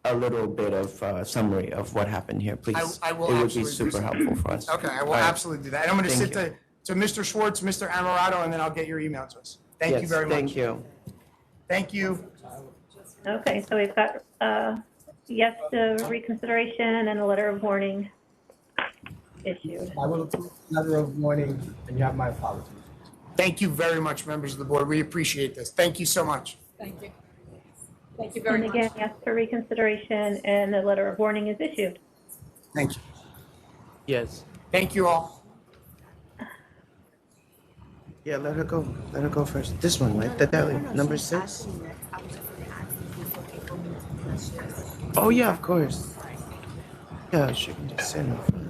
a little bit of summary of what happened here, please. I will It would be absolutely do super so. helpful for us. Okay, I will All right. absolutely do that. And I'm going to Thank sit to Mr. Schwartz, Mr. Amarato, and then I'll get your email to us. Thank you Yes, very much. Thank you. Thank you. Okay, so we've got yes to reconsideration and a letter of warning issued. I will approve the letter of warning, and you have my apologies. Thank you very much, members of the board. We appreciate this. Thank you so much. Thank you. Thank you very And again, yes for reconsideration and a letter of warning is issued. Thank you. Yes. Thank you all. Yeah, let her go. Let her go first. This one, right? The deli, number 6. Oh yeah, of course. Yeah, she can just sit in the front.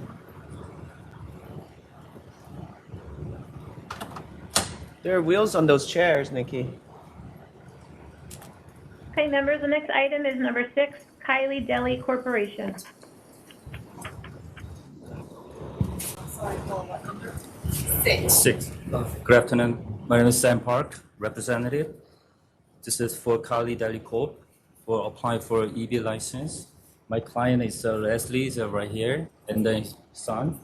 There are wheels on those chairs, Nikki. Okay, members, the next item is number 6, KYLIE Deli Corporation. Six. Good afternoon. My name is Sam Park, representative. This is for KYLIE Deli Corp for applying for EV license. My client is Leslie, is right here, and then his son.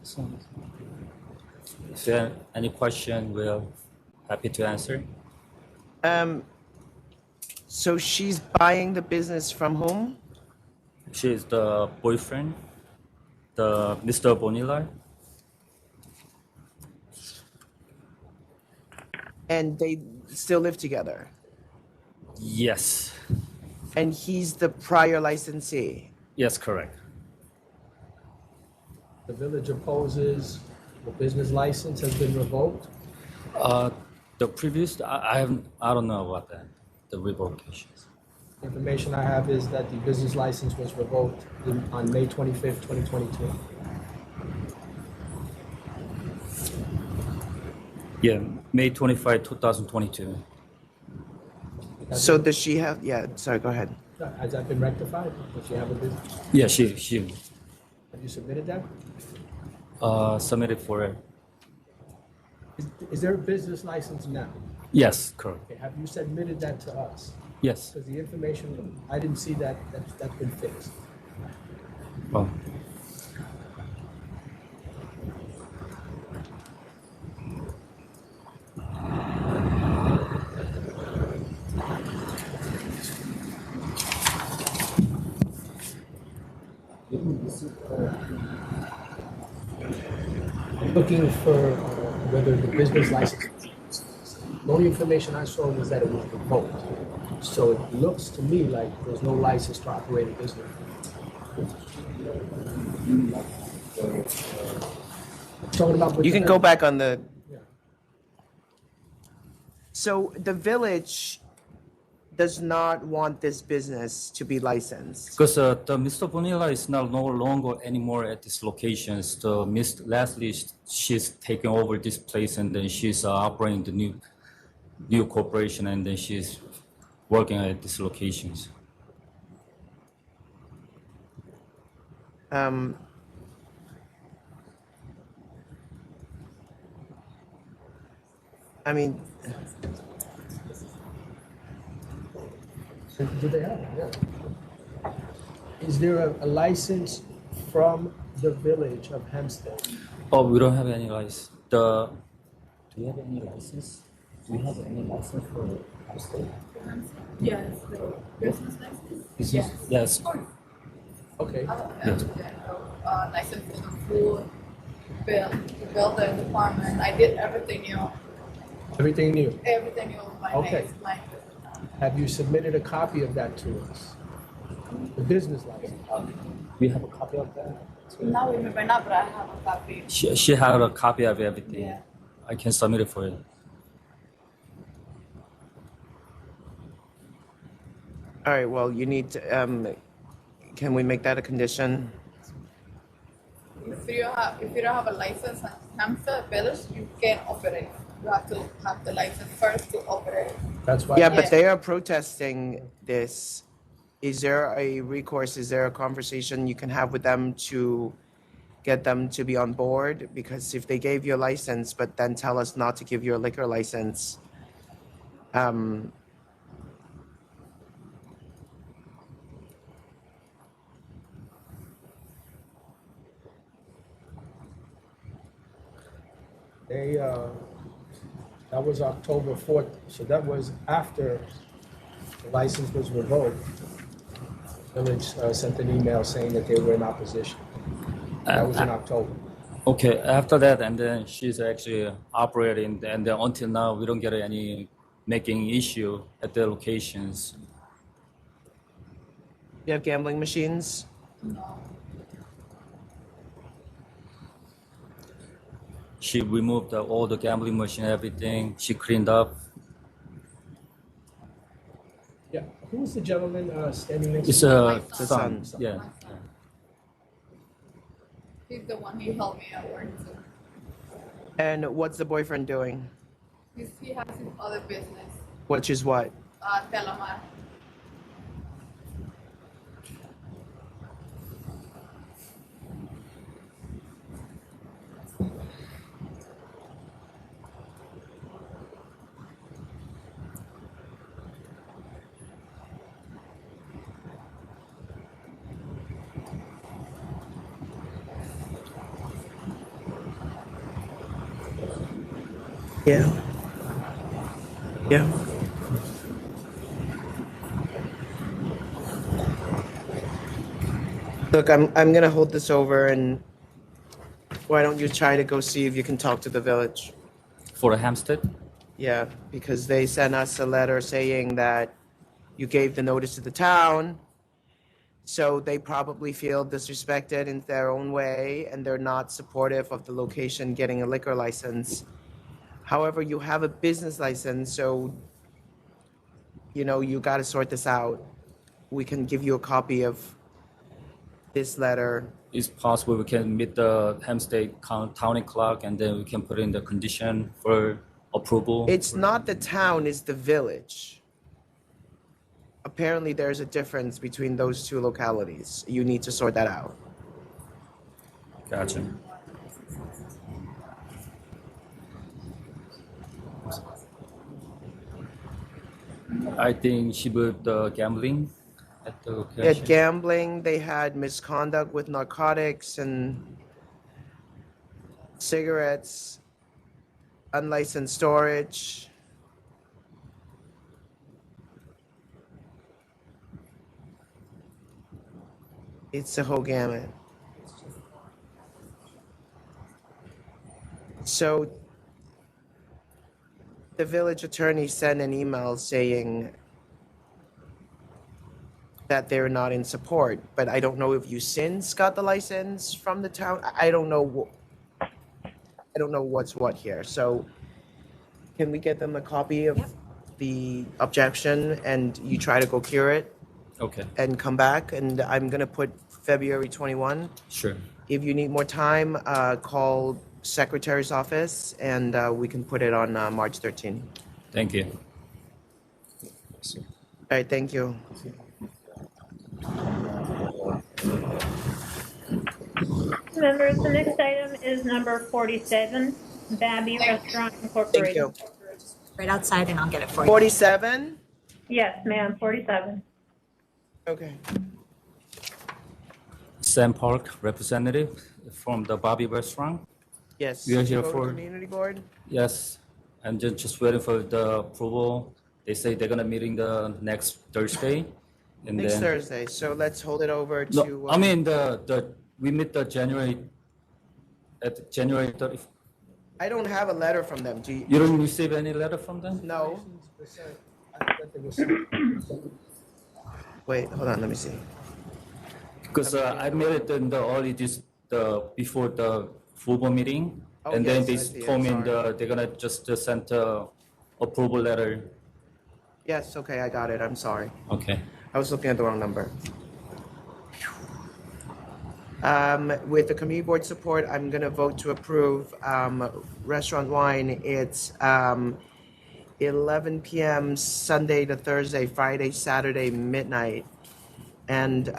So, if you have any question, we're happy to answer. So she's buying the business from whom? She is the boyfriend, the Mr. Bonilla. And they still live together? Yes. And he's the prior licensee? Yes, correct. The village opposes the business license has been revoked. The previous, I don't know about that, the revocations. Information I have is that the business license was revoked on May 25th, 2022. Yeah, May 25, 2022. So does she have, yeah, sorry, go ahead. Has that been rectified? Does she have a business? Yeah, she Have you submitted that? submitted for it. Is there a business license now? Yes, correct. Okay, have you submitted that to us? Yes. Because the information, I didn't see that's been fixed. Oh. I'm looking for whether the business license, the only information I saw was that it was revoked. So it looks to me like there's no license to operate a business. Talking about You can go back on the. Yeah. So the village does not want this business to be licensed. Because the Mr. Bonilla is now no longer anymore at this location. So Miss Leslie, she's taking over this place, and then she's operating the new corporation, and then she's working at these locations. I mean, Do they have it? Yeah. Is there a license from the village of Hempstead? Oh, we don't have any license. Do we have any license? Do we have any license for Hempstead? Yes, the business license? Business? Yes. Okay. Yes. License for the food, building department. I did everything new. Everything new? Everything new. My Okay. name, my Have you submitted a copy of that to us? The business license? We have a copy of that. Now remember not, but I have a copy. She had a copy of everything. Yeah. I can submit it for you. all right, well, you need to, can we make that a condition? If you don't have a license in Hampshire Village, you can't operate. You have to have the license first to operate. That's why. Yeah, but they are protesting this. Is there a recourse, is there a conversation you can have with them to get them to be on board? Because if they gave you a license, but then tell us not to give you a liquor license, They, that was October 4th, so that was after the license was revoked. Village sent an email saying that they were in opposition. That was in October. Okay, after that, and then she's actually operating, and then until now, we don't get any making issue at the locations. you have gambling machines? No. She removed all the gambling machine, everything. She cleaned up. Yeah, who was the gentleman standing next It's to a you? son. Yeah. He's the one who helped me at work too. And what's the boyfriend doing? He has his other business. Which is what? Telamar. Yeah. Yeah. Look, I'm gonna hold this over, and why don't you try to go see if you can talk to the village? For a Hampstead? Yeah, because they sent us a letter saying that you gave the notice to the town, so they probably feel disrespected in their own way, and they're not supportive of the location getting a liquor license. However, you have a business license, so, you know, you gotta sort this out. We can give you a copy of this letter. It's possible we can meet the Hampstead County Clerk and then we can put in the condition for approval. It's not the town, it's the village. Apparently, there's a difference between those two localities. You need to sort that out. Gotcha. I think she put gambling at the They had location. gambling, they had misconduct with narcotics and cigarettes, unlicensed storage. It's the whole gamut. So the village attorney sent an email saying that they're not in support, but I don't know if you since got the license from the town. I don't know. I don't know what's what here. So can we get them a copy of the objection and you try to go cure it Okay, and come back? And I'm gonna put February 21. sure. If you need more time, call secretary's office and we can put it on March 13. Thank you. All right, thank you. Members, the next item is number 47, BABI Restaurant Incorporated. Thank you. Right outside and I'll get it for you. 47? Yes, ma'am, 47. Okay. Sam Park, representative from the BABI restaurant. Yes. We are here Go to for, Community board? yes, and just waiting for the approval. They say they're gonna meeting the next Thursday. And Next then, Thursday, so let's hold it over no, to. I mean, we meet the January, at January 30. I don't have a letter from them. Do you? You don't receive any letter from them? No. Wait, hold on, let me see. Because I made it in the early before the football meeting. Oh, And then yes, they I see it, told me sorry. they're gonna just send a approval letter. Yes, okay, I got it, I'm sorry. Okay. I was looking at the wrong number. With the community board support, I'm gonna vote to approve, restaurant wine. It's, 11 PM Sunday to Thursday, Friday, Saturday, midnight. And,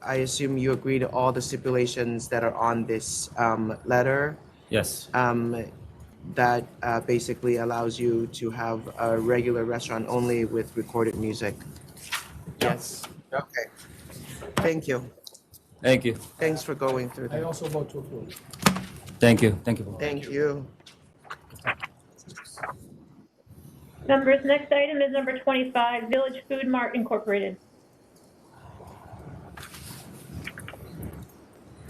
I assume you agree to all the stipulations that are on this, letter? Yes. That, basically allows you to have a regular restaurant only with recorded music. Yes, okay. Thank you. Thank you. Thanks for going through I that. also vote to approve. Thank you. Thank you. Thank you. Members, next item is number 25, Village Food Mart Incorporated.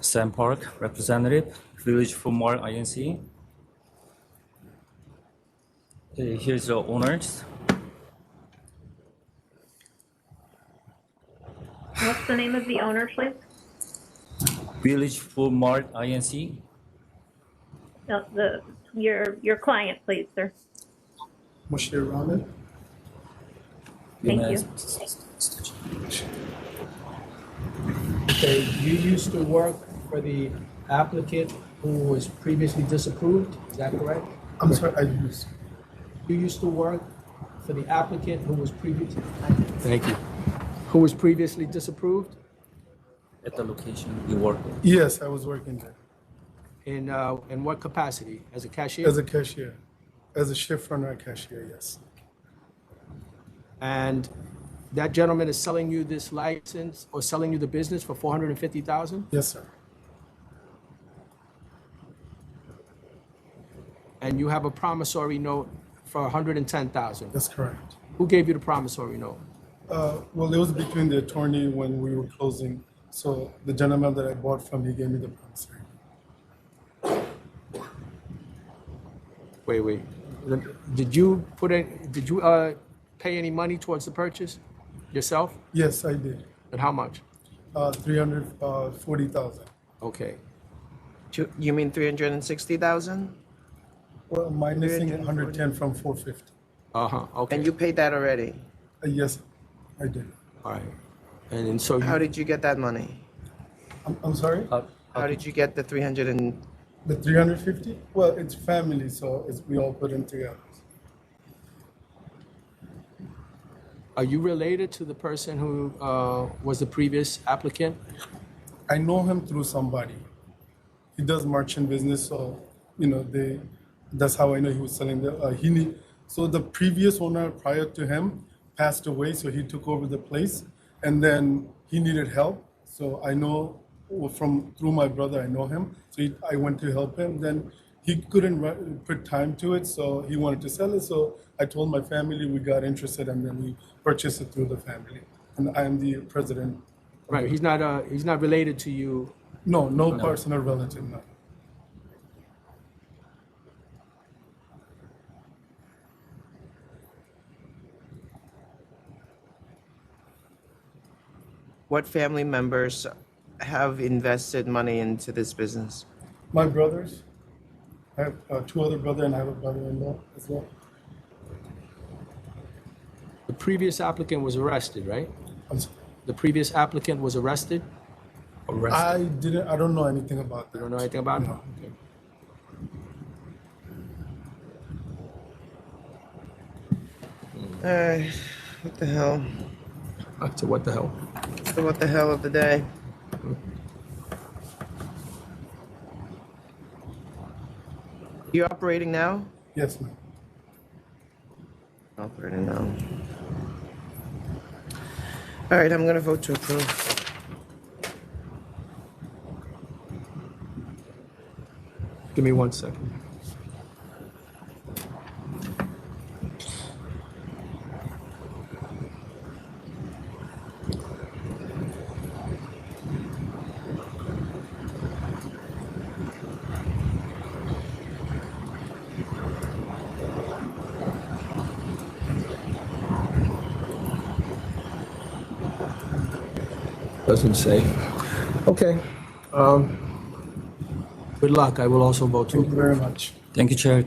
Sam Park, representative, Village Food Mart INC. Here's the owners. What's the name of the owner, please? Village Food Mart INC. No, your client, please, sir. Mushir Rahman. Thank you. Okay, you used to work for the applicant who was previously disapproved, is that correct? I'm sorry, I used. You used to work for the applicant who was previously, thank you, who was previously disapproved? At the location you work with? Yes, I was working there In what capacity? As a cashier? as a cashier, as a shift runner cashier, yes. And that gentleman is selling you this license or selling you the business for $450,000? Yes, sir. And you have a promissory note for $110,000? That's correct. Who gave you the promissory note? Well, it was between the attorney when we were closing. So the gentleman that I bought from, he gave me the promissory. Wait. Did you pay any money towards the purchase yourself? Yes, I did. And how much? 340,000. Okay. You mean 360,000? Well, minusing 110 from 450. Okay. And you paid that already? Yes, I did. All right. And so how did you get that money? I'm sorry? How did you get the 300 The 350? Well, it's family, so we all put in together. Are you related to the person who was the previous applicant? I know him through somebody. He does merchant business, so that's how I know he was selling so the previous owner prior to him passed away, so he took over the place, and then he needed help. So I know through my brother, I know him. So I went to help him. Then he couldn't put time to it, so he wanted to sell it. So I told my family, we got interested, and then we purchased it through the family. And I am the president. Right. He's not related to you. No personal relative. No. What family members have invested money into this business? My brothers. I have 2 other brothers, and I have a brother-in-law as well. The previous applicant was arrested, right? I'm sorry. The previous applicant was arrested? I don't know anything about that. You don't know anything about it? No. Okay. What the hell? So what the hell? So what the hell of the day? You operating now? Yes, ma'am. Operating now. All right, I'm gonna vote to approve. Give me 1 second. Doesn't say. Okay. Good luck. I will also vote to Thank you very much. Thank you, Chair.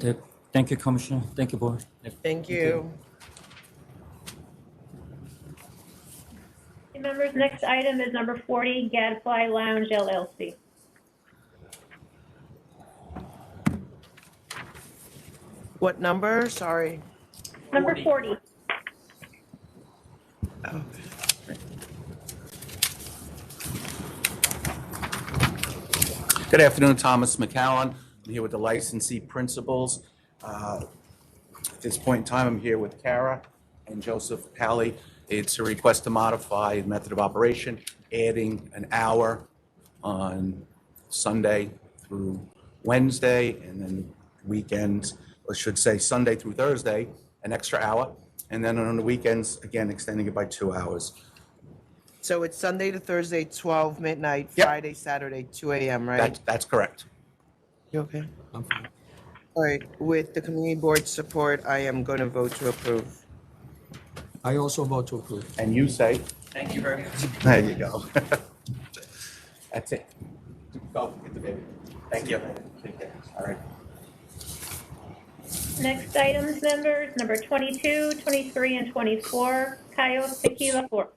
Thank you, Commissioner. Thank you, Board. Thank you. Members, next item is number 40, GADFLY Lounge LLC. What number? Sorry. Number 40. Oh. Good afternoon, Thomas McCowan. I'm here with the licensee principals. At this point in time, I'm here with Kara and Joseph Pally. It's a request to modify the method of operation, adding an hour on Sunday through Wednesday, and then weekends, or should say Sunday through Thursday, an extra hour, and then on the weekends, again, extending it by 2 hours. So it's Sunday to Thursday, 12 midnight, Yep. Friday, Saturday, 2 a.m., right? That's correct. You okay? I'm fine. All right, with the community board support, I am going to vote to approve. I also vote to approve. And you say? Thank you very much. There you go. That's it. Go, get the baby. Thank you. Take care. All right. Next items, members, number 22, 23, and 24, CAYOS Tequila Corp.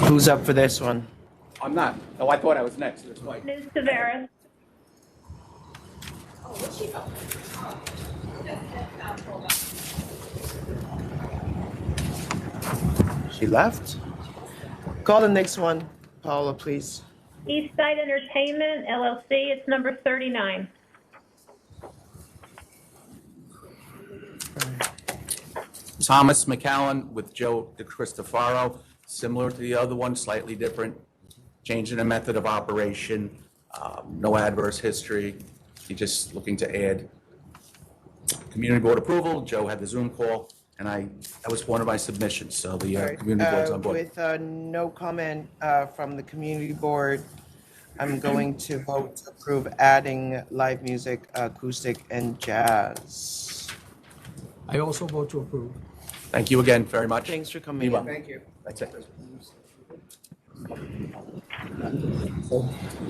Who's up for this one? I'm not. Oh, I thought I was next. That's why. Ms. Taveras? She left? Call the next one, Paula, please. Eastside Entertainment LLC, it's number 39. Thomas McCowan with Joe DeCristofaro, similar to the other one, slightly different. Change in the method of operation, no adverse history. You're just looking to add community board approval. Joe had the Zoom call, and that was one of my submissions, so the community board's on board. With no comment from the community board, I'm going to vote to approve adding live music, acoustic, and jazz. I also vote to approve. Thank you again very much. Thanks for coming in. Thank you. That's it.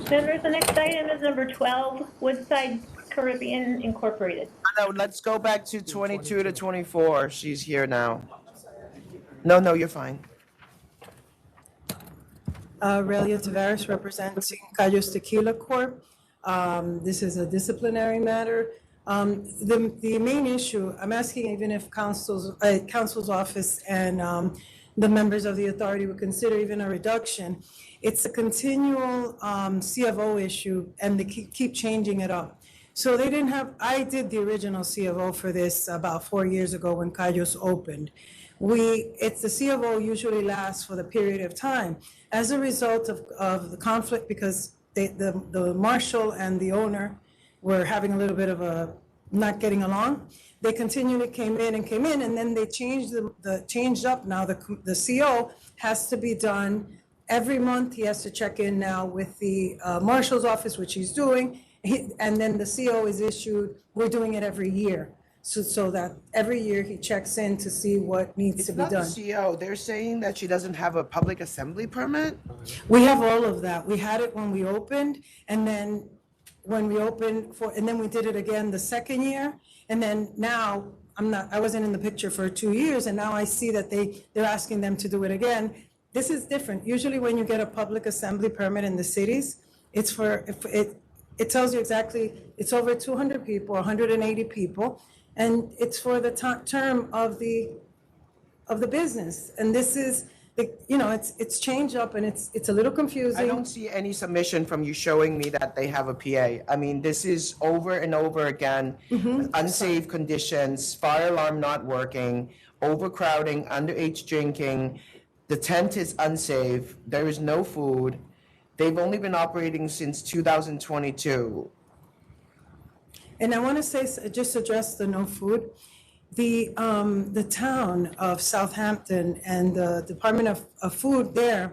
Members, the next item is number 12, Woodside Caribbean Incorporated. No, let's go back to 22 to 24. She's here now. No, you're fine. Aurelia Tavares representing CAYOS Tequila Corp. This is a disciplinary matter. The main issue, I'm asking even if counsel's office and the members of the authority would consider even a reduction. It's a continual CFO issue, and they keep changing it up. So they didn't have, I did the original CFO for this about 4 years ago when CAYOS opened. It's the CFO usually lasts for the period of time. As a result of the conflict, because the marshal and the owner were having a little bit of a not getting along, they continually came in, and then they changed up now. The CO has to be done every month. He has to check in now with the marshal's office, which he's doing, and then the CO is issued. We're doing it every year. So that every year he checks in to see what needs to be done. It's not the CO. They're saying that she doesn't have a public assembly permit? We have all of that. We had it when we opened, and then when we opened and then we did it again the second year, and then now I wasn't in the picture for 2 years, and now I see that they're asking them to do it again. This is different. Usually when you get a public assembly permit in the cities, it tells you exactly, it's over 200 people, 180 people, and it's for the term of the business. And this is, it's changed up, and it's a little confusing. I don't see any submission from you showing me that they have a PA. I mean, this is over and over again, unsafe conditions, fire alarm not working, overcrowding, underage drinking. The tent is unsafe. There is no food. They've only been operating since 2022. And I want to say, just address the no food. The town of Southampton and the Department of Food there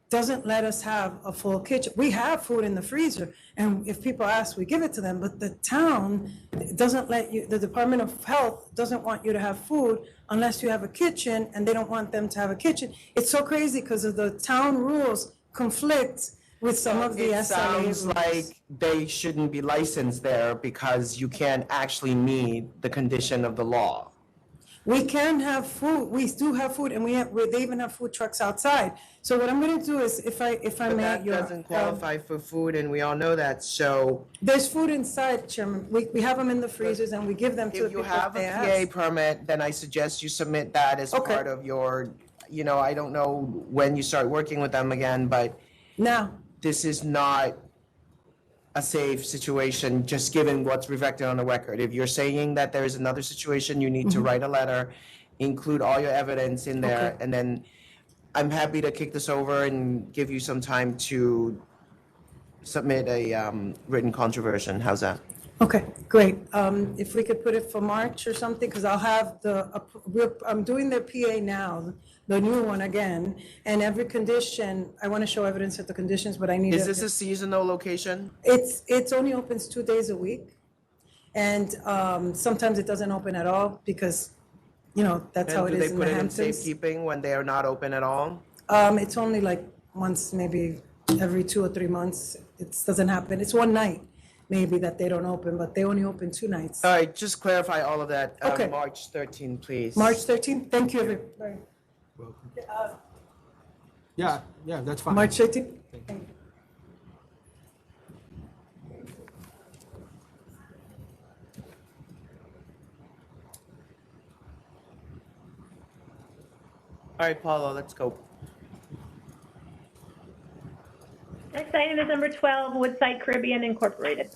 doesn't let us have a full kitchen. We have food in the freezer, and if people ask, we give it to them, but the town doesn't let you, the Department of Health doesn't want you to have food unless you have a kitchen, and they don't want them to have a kitchen. It's so crazy because of the town rules conflict with some of the SLA sounds rules. like they shouldn't be licensed there because you can't actually meet the condition of the law. We can have food. We do have food, and they even have food trucks outside. So what I'm going to do is, if I But may, that doesn't qualify for food, and we all know that, so. There's food inside, Chairman. We have them in the freezers, and we give them to the If you people have if a they PA ask. permit, then I suggest you submit that as part of your, I don't know when you start working with them again, but. Now. This is not a safe situation, just given what's reflected on the record. If you're saying that there is another situation, you need to write a letter, include all your evidence in there, and then I'm happy to kick this over and give you some time to submit a written controversy. How's that? Okay, great. If we could put it for March or something, because I'll have I'm doing the PA now, the new one again, and every condition, I want to show evidence of the conditions, but I need. Is this a seasonal location? It's only opens 2 days a week, and sometimes it doesn't open at all because, that's how it is in the Do they put it in Hamptons. safekeeping when they are not open at all? It's only like once, maybe every 2 or 3 months. It doesn't happen. It's one night. maybe that they don't open, but they only open 2 nights. All right, just clarify all of that. Okay. March 13, please. March 13th, thank you, everybody. Yeah, yeah, that's fine. March 13th? All right, Paulo, let's go. Next item is number 12, Woodside Caribbean Incorporated.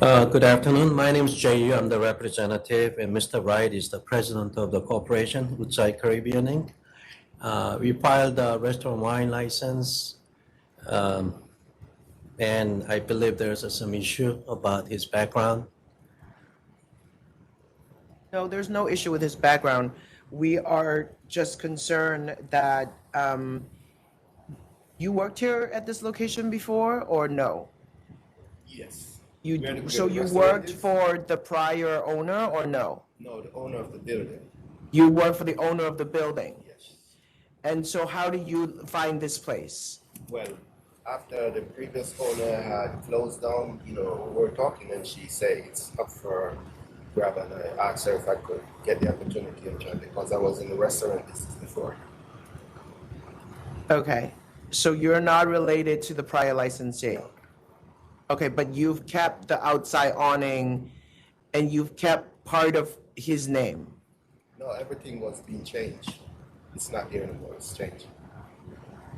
Good afternoon. My name is Jay Yu. I'm the representative, and Mr. Wright is the president of the corporation, Woodside Caribbean Inc. We filed a restaurant wine license, and I believe there's some issue about his background. No, there's no issue with his background. We are just concerned that you worked here at this location before, or no? Yes. So you worked for the prior owner, or no? No, the owner of the building. You worked for the owner of the building? Yes. And so how did you find this place? Well, after the previous owner had closed down, we were talking and she said it's up for grab, and I asked her if I could get the opportunity and join because I was in the restaurant business before. Okay, so you're not related to the prior licensee? Okay, but you've kept the outside awning and you've kept part of his name? No, everything was being changed. It's not there anymore, it's changed.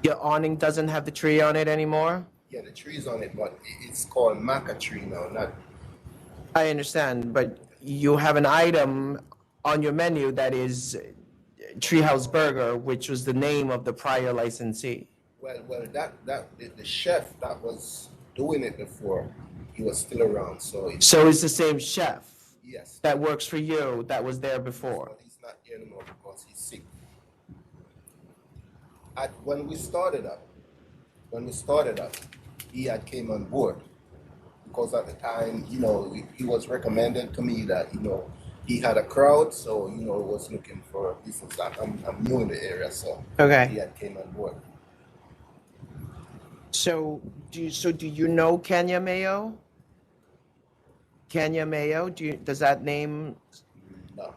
Your awning doesn't have the tree on it anymore? Yeah, the tree's on it, but it's called maca tree now, not... I understand, but you have an item on your menu that is Treehouse Burger, which was the name of the prior licensee. Well, the chef that was doing it before, he was still around, so... So it's the same chef? Yes. That works for you, that was there before? But he's not here anymore because he's sick. When we started up, he had came on board because at the time, he was recommended to me that, he had a crowd, so, was looking for business. I'm new in the area, so okay. He had came on board. So do you know Kenya Mayo? Kenya Mayo, does that name? No.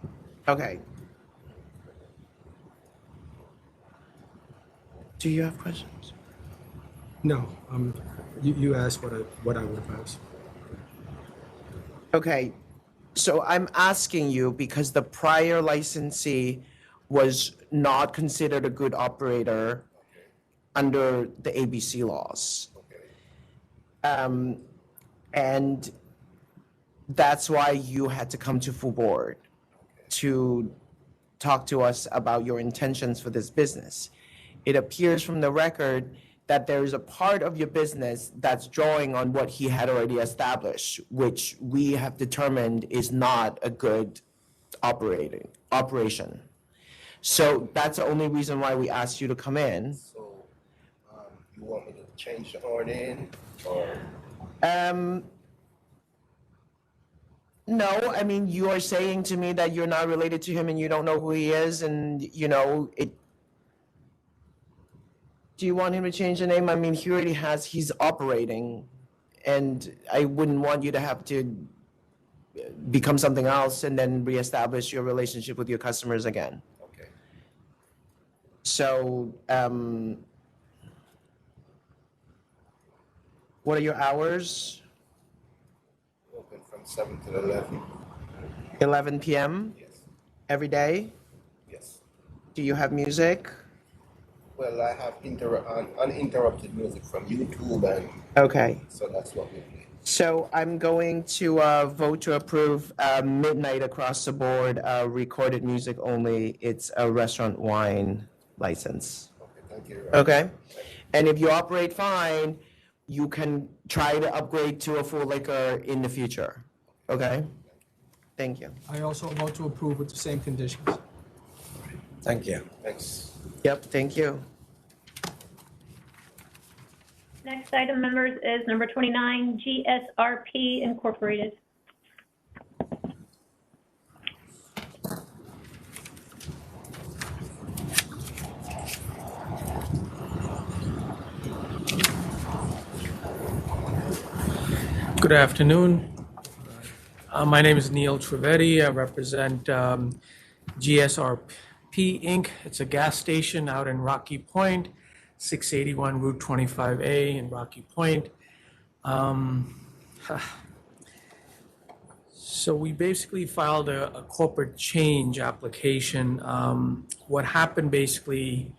Okay. Do you have questions? No, you asked what I would have asked. Okay, so I'm asking you because the prior licensee was not considered a good operator under the ABC laws. And that's why you had to come to full board to talk to us about your intentions for this business. It appears from the record that there is a part of your business that's drawing on what he had already established, which we have determined is not a good operation. So that's the only reason why we asked you to come in. So, you want me to change the awning, or? No, I mean, you are saying to me that you're not related to him and you don't know who he is, and do you want him to change the name? I mean, he's operating, and I wouldn't want you to have to become something else and then reestablish your relationship with your customers again. Okay. So, what are your hours? Open from 7 to 11. 11 p.m.? Yes. Every day? Yes. Do you have music? Well, I have uninterrupted music from YouTube, and okay. So that's what we play. So I'm going to vote to approve midnight across the board, recorded music only. It's a restaurant wine license. Okay, thank you. Okay? And if you operate fine, you can try to upgrade to a full liquor in the future. Okay? Thank you. I also vote to approve with the same conditions. Thank you. Thanks. Yep, thank you. Next item, members, is number 29, GSRP Incorporated. Good afternoon. My name is Neil Trivedi. I represent GSRP Inc. It's a gas station out in Rocky Point, 681 Route 25A in Rocky Point. So we basically filed a corporate change application. What happened basically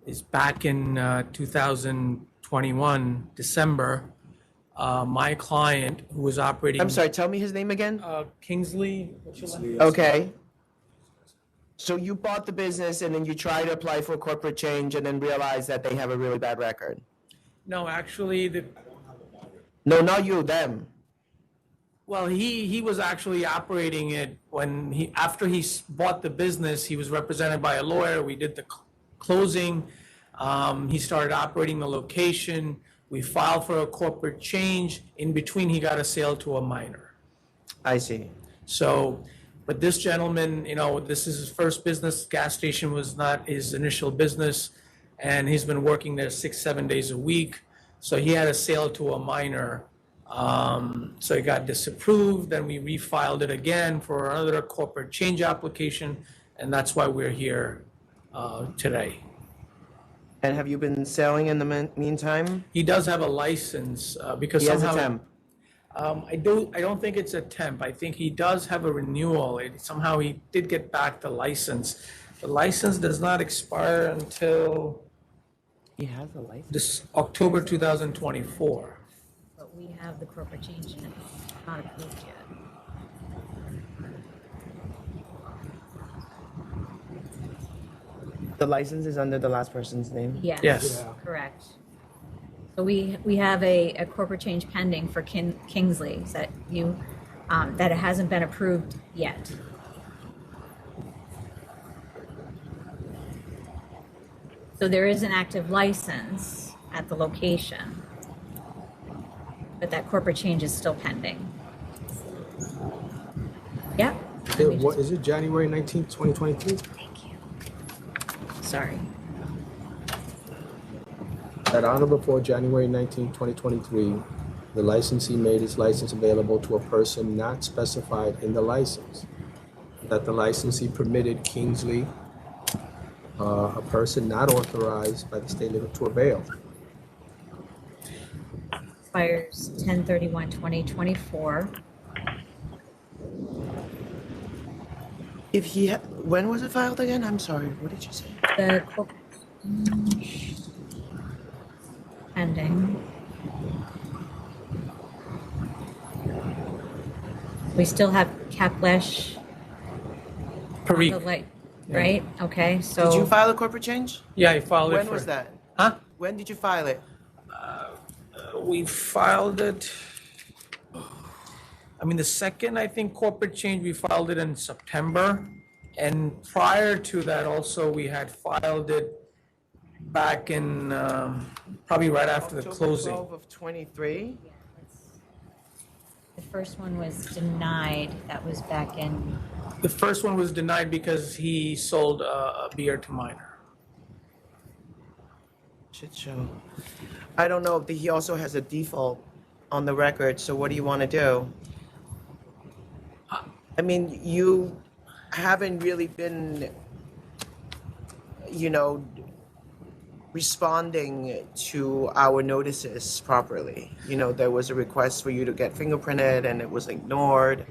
is back in 2021, December, my client who was operating. I'm sorry, tell me his name again. Kingsley. Okay. So you bought the business and then you tried to apply for corporate change and then realized that they have a really bad record. No, actually, No, not you, them. well, he was actually operating it when after he bought the business, he was represented by a lawyer. We did the closing. He started operating the location. We filed for a corporate change. In between, he got a sale to a minor. I see. So, but this gentleman, this is his first business. Gas station was not his initial business, and he's been working there 6-7 days a week. So he had a sale to a minor. So it got disapproved. Then we refiled it again for another corporate change application, and that's why we're here today. And have you been selling in the meantime? He does have a license because He has a somehow. temp. I don't think it's a temp. I think he does have a renewal. Somehow he did get back the license. The license does not expire until He has a license. this October 2024. But we have the corporate change and it's not approved yet. The license is under the last person's name? Yes. Correct. So we have a corporate change pending for Kingsley that that it hasn't been approved yet. So there is an active license at the location, but that corporate change is still pending. Yep. What is it, January 19th, 2023? Sorry. That on or before January 19, 2023, the licensee made his license available to a person not specified in the license. That the licensee permitted Kingsley, a person not authorized by the state to avail. Expires 10/31/2024. If he, when was it filed again? I'm sorry, what did you say? The corporate pending. We still have Kaplesh. Parikh. Right? Okay, so. Did you file a corporate change? Yeah, I filed it. When was that? Huh? When did you file it? We filed it. I mean, the second, I think, corporate change, we filed it in September. And prior to that also, we had filed it back in, probably right after the closing. October 12 of 23? The first one was denied. That was back in. The first one was denied because he sold a beer to minor. Shit show. I don't know, he also has a default on the record, so what do you want to do? I mean, you haven't really been, responding to our notices properly. There was a request for you to get fingerprinted and it was ignored.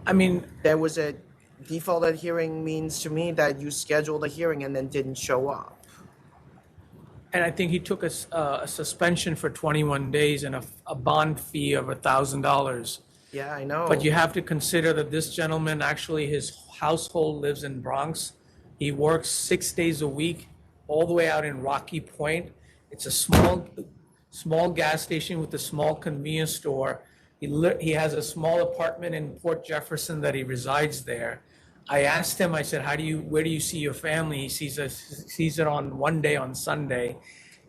I mean, there was a defaulted hearing means to me that you scheduled a hearing and then didn't show up. And I think he took a suspension for 21 days and a bond fee of $1,000. Yeah, I know. But you have to consider that this gentleman, actually, his household lives in Bronx. He works 6 days a week, all the way out in Rocky Point. It's a small gas station with a small convenience store. He has a small apartment in Port Jefferson that he resides there. I asked him, I said, where do you see your family? He sees it on one day on Sunday.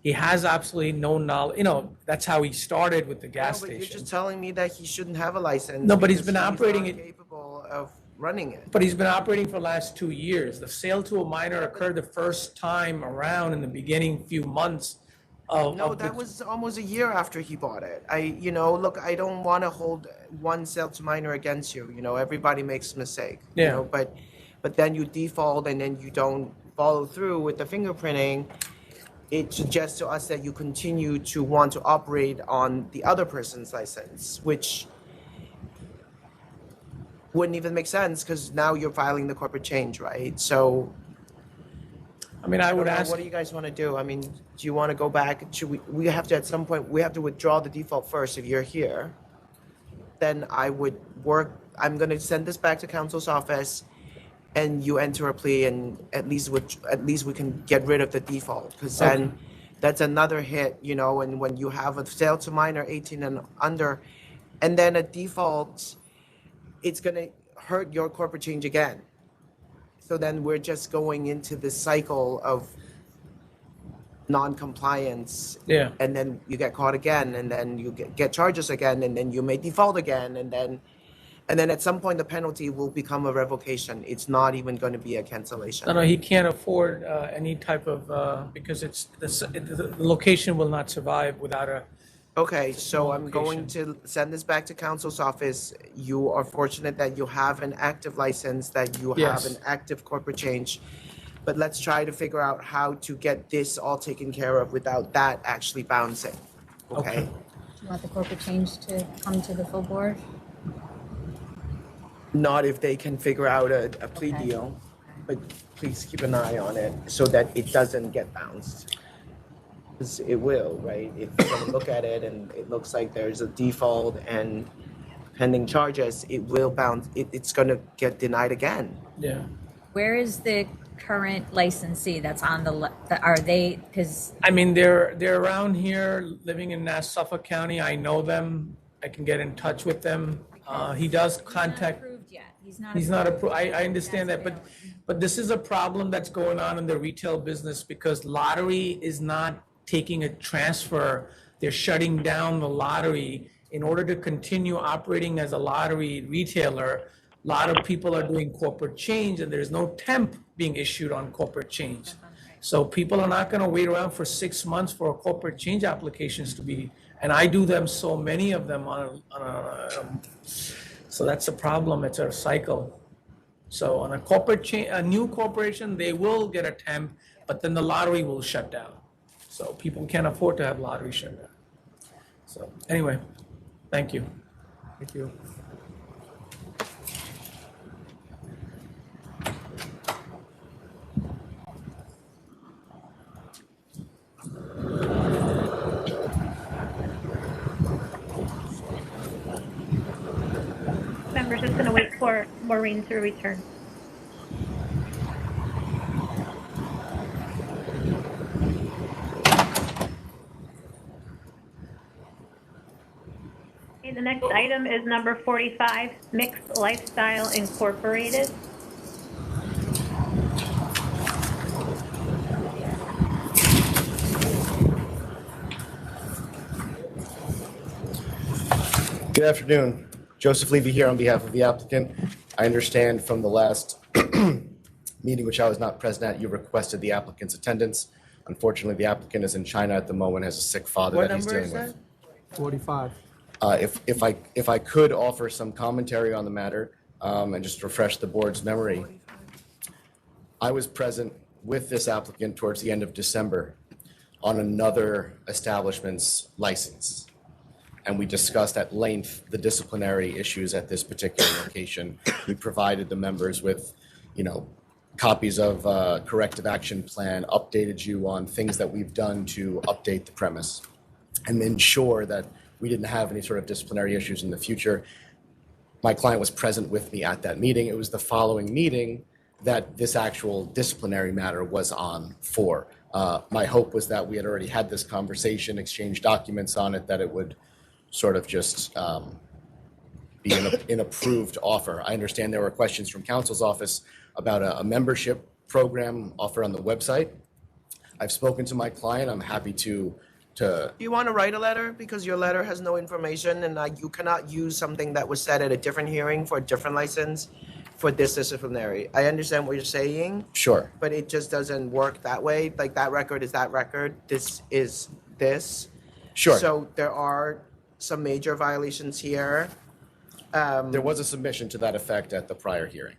He has absolutely no knowledge. That's how he started with the gas But station. you're just telling me that he shouldn't have a license. No, but he's because been operating not it. capable of running it. But he's been operating for the last 2 years. The sale to a minor occurred the first time around in the beginning few months No, that was almost a year after he bought it. Look, I don't want to hold one sale to minor against you. Everybody makes a mistake. Yeah. But then you default and then you don't follow through with the fingerprinting. It suggests to us that you continue to want to operate on the other person's license, which wouldn't even make sense because now you're filing the corporate change, right? So, I mean, I would don't know, ask. what do you guys want to do? I mean, do you want to go back? Should we have to, at some point, we have to withdraw the default first if you're here. Then I'm going to send this back to counsel's office and you enter a plea and at least we can get rid of the default because then that's another hit, and when you have a sale to minor 18 and under and then a default, it's going to hurt your corporate change again. So then we're just going into this cycle of non-compliance. Yeah. And then you get caught again, and then you get charges again, and then you may default again, and then at some point the penalty will become a revocation. It's not even going to be a cancellation. No, he can't afford any type of, because the location will not survive without a. Okay, so I'm going to send this back to counsel's office. You are fortunate that you have an active license, that you have an active corporate change. But let's try to figure out how to get this all taken care of without that actually bouncing. Okay? Do you want the corporate change to come to the full board? Not if they can figure out a plea deal, but please keep an eye on it so that it doesn't get bounced. It will, right? If you're going to look at it and it looks like there's a default and pending charges, it will bounce. It's going to get denied again. Yeah. Where is the current licensee that's on are they, because. I mean, they're around here, living in Suffolk County. I know them. I can get in touch with them. He does contact. He's not approved. I understand that, but this is a problem that's going on in the retail business because lottery is not taking a transfer. They're shutting down the lottery in order to continue operating as a lottery retailer. A lot of people are doing corporate change and there's no temp being issued on corporate change. So people are not going to wait around for 6 months for a corporate change applications to be, and I do them, so many of them so that's a problem. It's a cycle. So on a corporate change, a new corporation, they will get a temp, but then the lottery will shut down. So people can't afford to have lottery shut down. So anyway, thank you. Thank you. Members, just going to wait for Maureen to return. Okay, the next item is number 45, MIXX Lifestyle Incorporated. Good afternoon. Joseph Levy here on behalf of the applicant. I understand from the last meeting, which I was not present at, you requested the applicant's attendance. Unfortunately, the applicant is in China at the moment, has a sick father What that he's number dealing is with. 45. If I could offer some commentary on the matter and just refresh the board's memory. I was present with this applicant towards the end of December on another establishment's license. And we discussed at length the disciplinary issues at this particular location. We provided the members with, copies of corrective action plan, updated you on things that we've done to update the premise and ensure that we didn't have any sort of disciplinary issues in the future. My client was present with me at that meeting. It was the following meeting that this actual disciplinary matter was on for. My hope was that we had already had this conversation, exchanged documents on it, that it would sort of just be an approved offer. I understand there were questions from counsel's office about a membership program offer on the website. I've spoken to my client. I'm happy to. Do you want to write a letter? Because your letter has no information and you cannot use something that was said at a different hearing for a different license for this disciplinary. I understand what you're saying. Sure. But it just doesn't work that way. Like that record is that record. This is this. Sure. So there are some major violations here. There was a submission to that effect at the prior hearing.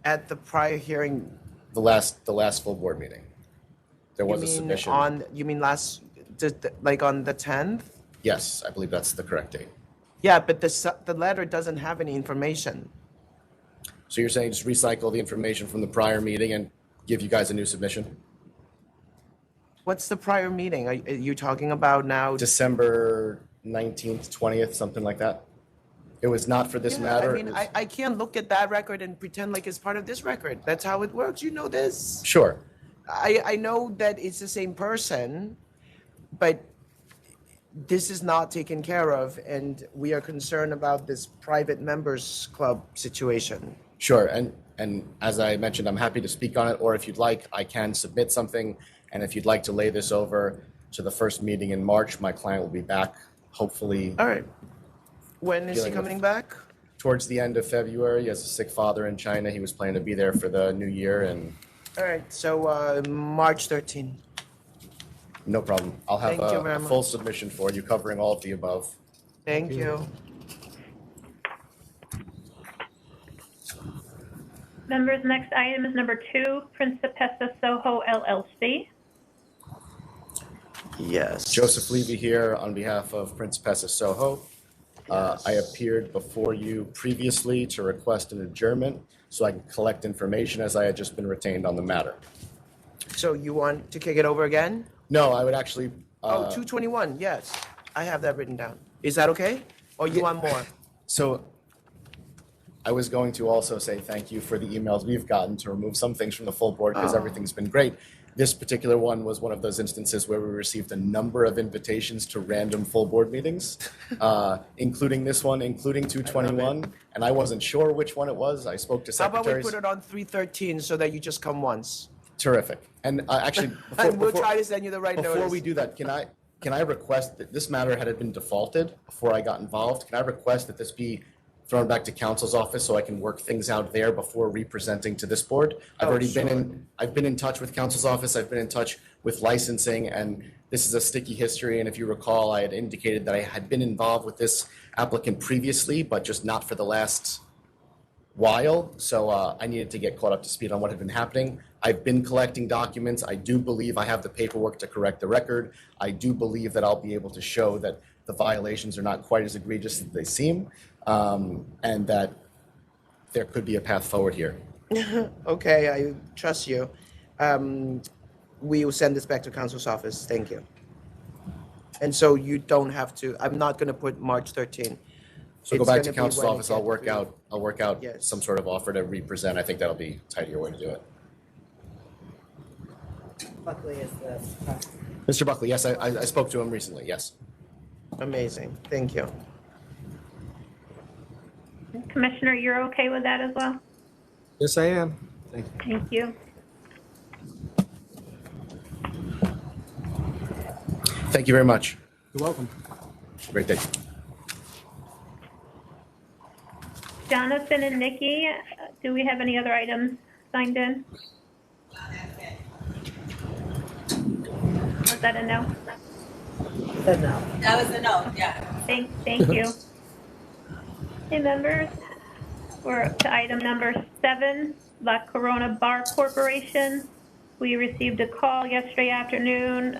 At the prior hearing, The last full board meeting. There was you a mean submission. you mean like on the 10th? Yes, I believe that's the correct date. Yeah, but the letter doesn't have any information. So you're saying just recycle the information from the prior meeting and give you guys a new submission? What's the prior meeting? Are you talking about now? December 19th, 20th, something like that? It was not for this Yeah, matter. I mean, I can't look at that record and pretend like it's part of this record. That's how it works. You know this. Sure. I know that it's the same person, but this is not taken care of, and we are concerned about this private members club situation. Sure, and as I mentioned, I'm happy to speak on it, or if you'd like, I can submit something, and if you'd like to lay this over to the first meeting in March, my client will be back, hopefully. All right. When is he Dealing with- coming back? Towards the end of February. He has a sick father in China. He was planning to be there for the new year, and All right, so March 13. no problem. I'll have Thank you very a much. full submission for you covering all of the above. Thank you. Members, next item is number 2, Principessa SOHO LLC. Yes. Joseph Levy here on behalf of Principessa SOHO. I appeared before you previously to request an adjournment so I can collect information as I had just been retained on the matter. So you want to kick it over again? No, I would actually. 221, yes. I have that written down. Is that okay? Or you want more? So I was going to also say thank you for the emails we've gotten to remove some things from the full board because everything's been great. This particular one was one of those instances where we received a number of invitations to random full board meetings, including this one, including 221, and I wasn't sure which one it was. I spoke to How about we secretaries. put it on 313 so that you just come once? Terrific. And actually, And we'll try to send you the right before notice. we do that, can I request that this matter had been defaulted before I got involved? Can I request that this be thrown back to counsel's office so I can work things out there before representing to this board? I've been in touch with counsel's office. I've been in touch with licensing, and this is a sticky history. And if you recall, I had indicated that I had been involved with this applicant previously, but just not for the last while. So I needed to get caught up to speed on what had been happening. I've been collecting documents. I do believe I have the paperwork to correct the record. I do believe that I'll be able to show that the violations are not quite as egregious as they seem, and that there could be a path forward here. Okay, I trust you. We will send this back to counsel's office. Thank you. And so you don't have to, I'm not going to put March 13. So go It's back to gonna be counsel's when you office. I'll get work out Yes. some sort of offer to represent. I think that'll be a tidier way to do it. Buckley is the. Mr. Buckley, yes, I spoke to him recently. Yes. Amazing. Thank you. Commissioner, you're okay with that as well? Yes, I am. Thank you. Thank you. Thank you very much. You're welcome. Great day. Jonathan and Nikki, do we have any other items signed in? Was that a no? Said no. That was a no, yeah. Thank you. Hey, members, we're up to item number 7, La Corona Bar Corporation. We received a call yesterday afternoon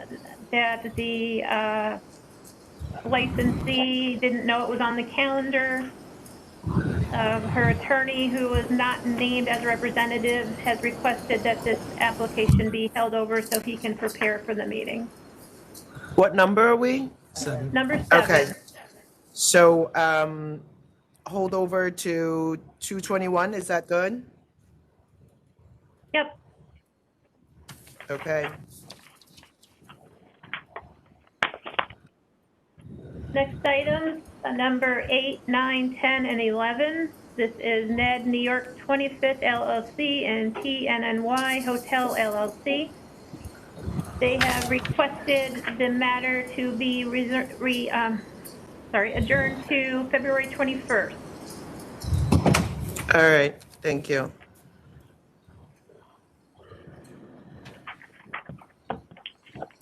that the licensee didn't know it was on the calendar. Her attorney, who was not named as a representative, has requested that this application be held over so he can prepare for the meeting. What number are we? Number 7. Okay. So hold over to 221. Is that good? Yep. Okay. Next item, number 8, 9, 10, and 11. This is Ned New York 25th LLC and TNNY Hotel LLC. They have requested the matter to be adjourned to February 21st. All right. Thank you.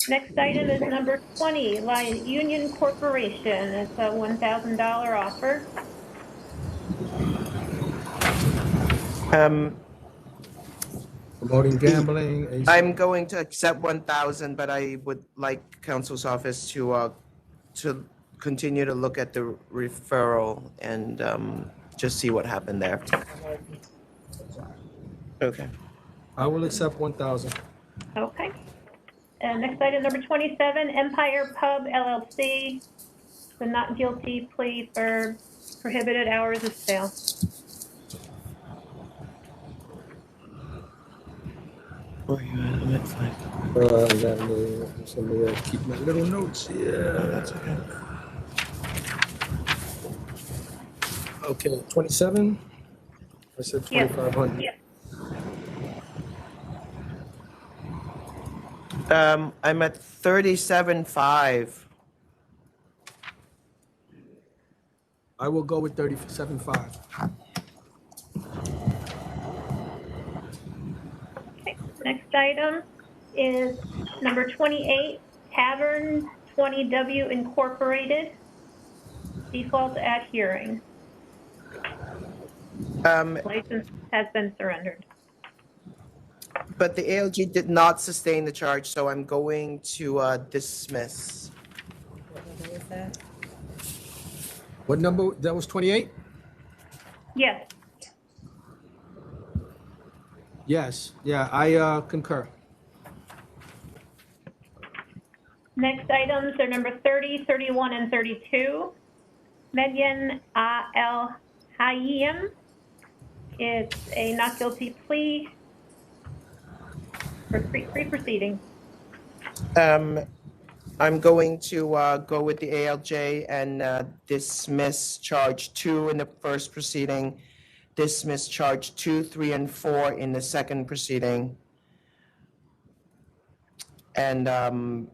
Next item is number 20, Lion Union Corporation. It's a $1,000 offer. Promoting gambling. I'm going to accept 1,000, but I would like council's office to continue to look at the referral and just see what happened there. Okay. I will accept 1,000. Okay. And next item, number 27, Empire Pub LLC, the not guilty plea for prohibited hours of sale. Where are you at? I'm at 5. Somebody else keep my little notes here. Oh, that's okay. Okay, 27. I said 2,500. Yes. I'm at 37.5. I will go with 37.5. Okay. Next item is number 28, Tavern 20W Incorporated, default at hearing. License has been surrendered. But the ALG did not sustain the charge, so I'm going to dismiss. What number was that? What number? That was 28? Yes. Yes. Yeah, I concur. Next items are number 30, 31, and 32. Medyan Al Hayim. It's a not guilty plea for pre-proceeding. I'm going to go with the ALJ and dismiss charge 2 in the first proceeding, dismiss charge 2, 3, and 4 in the second proceeding. And I'm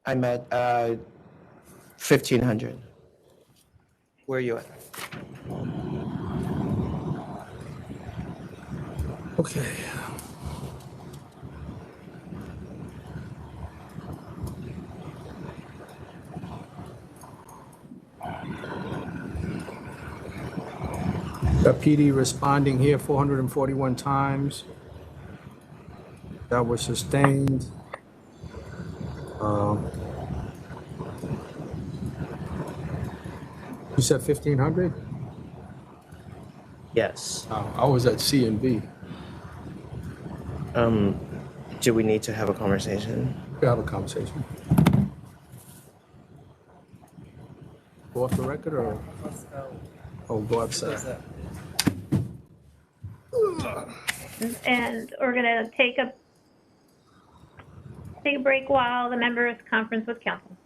at 1,500. Where are you at? Okay. Got PD responding here 441 times. That was sustained. You said 1,500? Yes. I was at C and B. Do we need to have a conversation? We have a conversation. Go off the record or? Oh, go outside. And we're going to take a break while the members conference with council.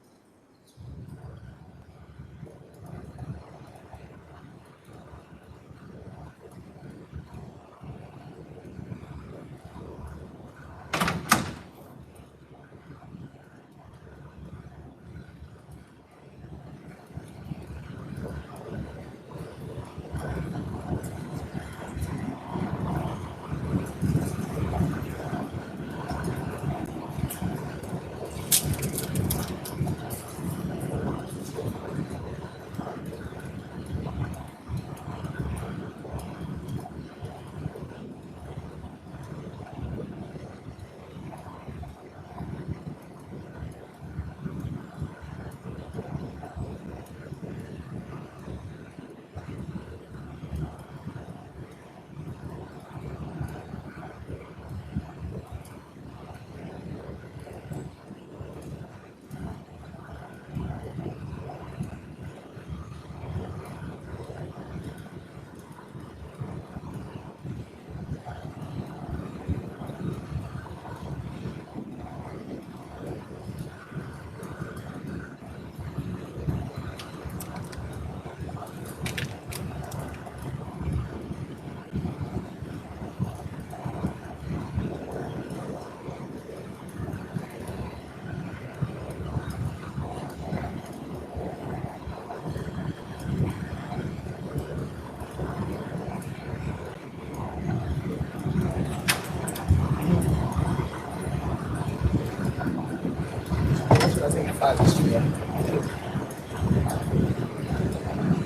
Mr. Mayor.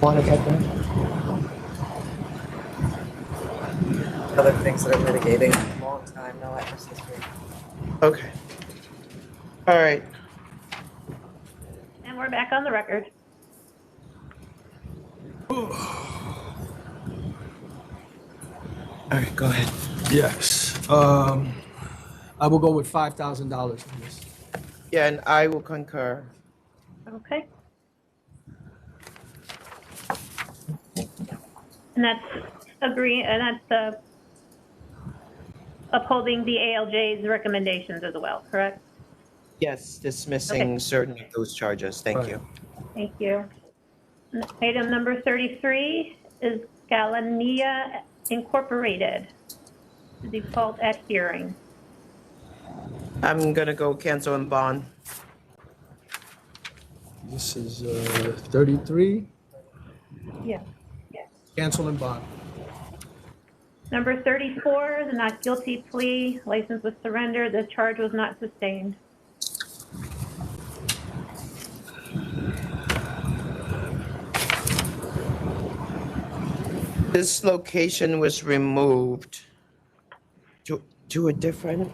Want to get them? Other things that are litigating, long time, no access history. Okay. All right. And we're back on the record. All right, go ahead. Yes. I will go with $5,000 on this. Yeah, and I will concur. Okay. And that's upholding the ALJ's recommendations as well, correct? Yes, dismissing certain of those charges. Thank you. Thank you. Item number 33 is Galania Incorporated, default at hearing. I'm gonna go cancel and bond. This is 33. Yeah. Cancel and bond. Number 34, the not guilty plea, license was surrendered, the charge was not sustained. This location was removed to a different.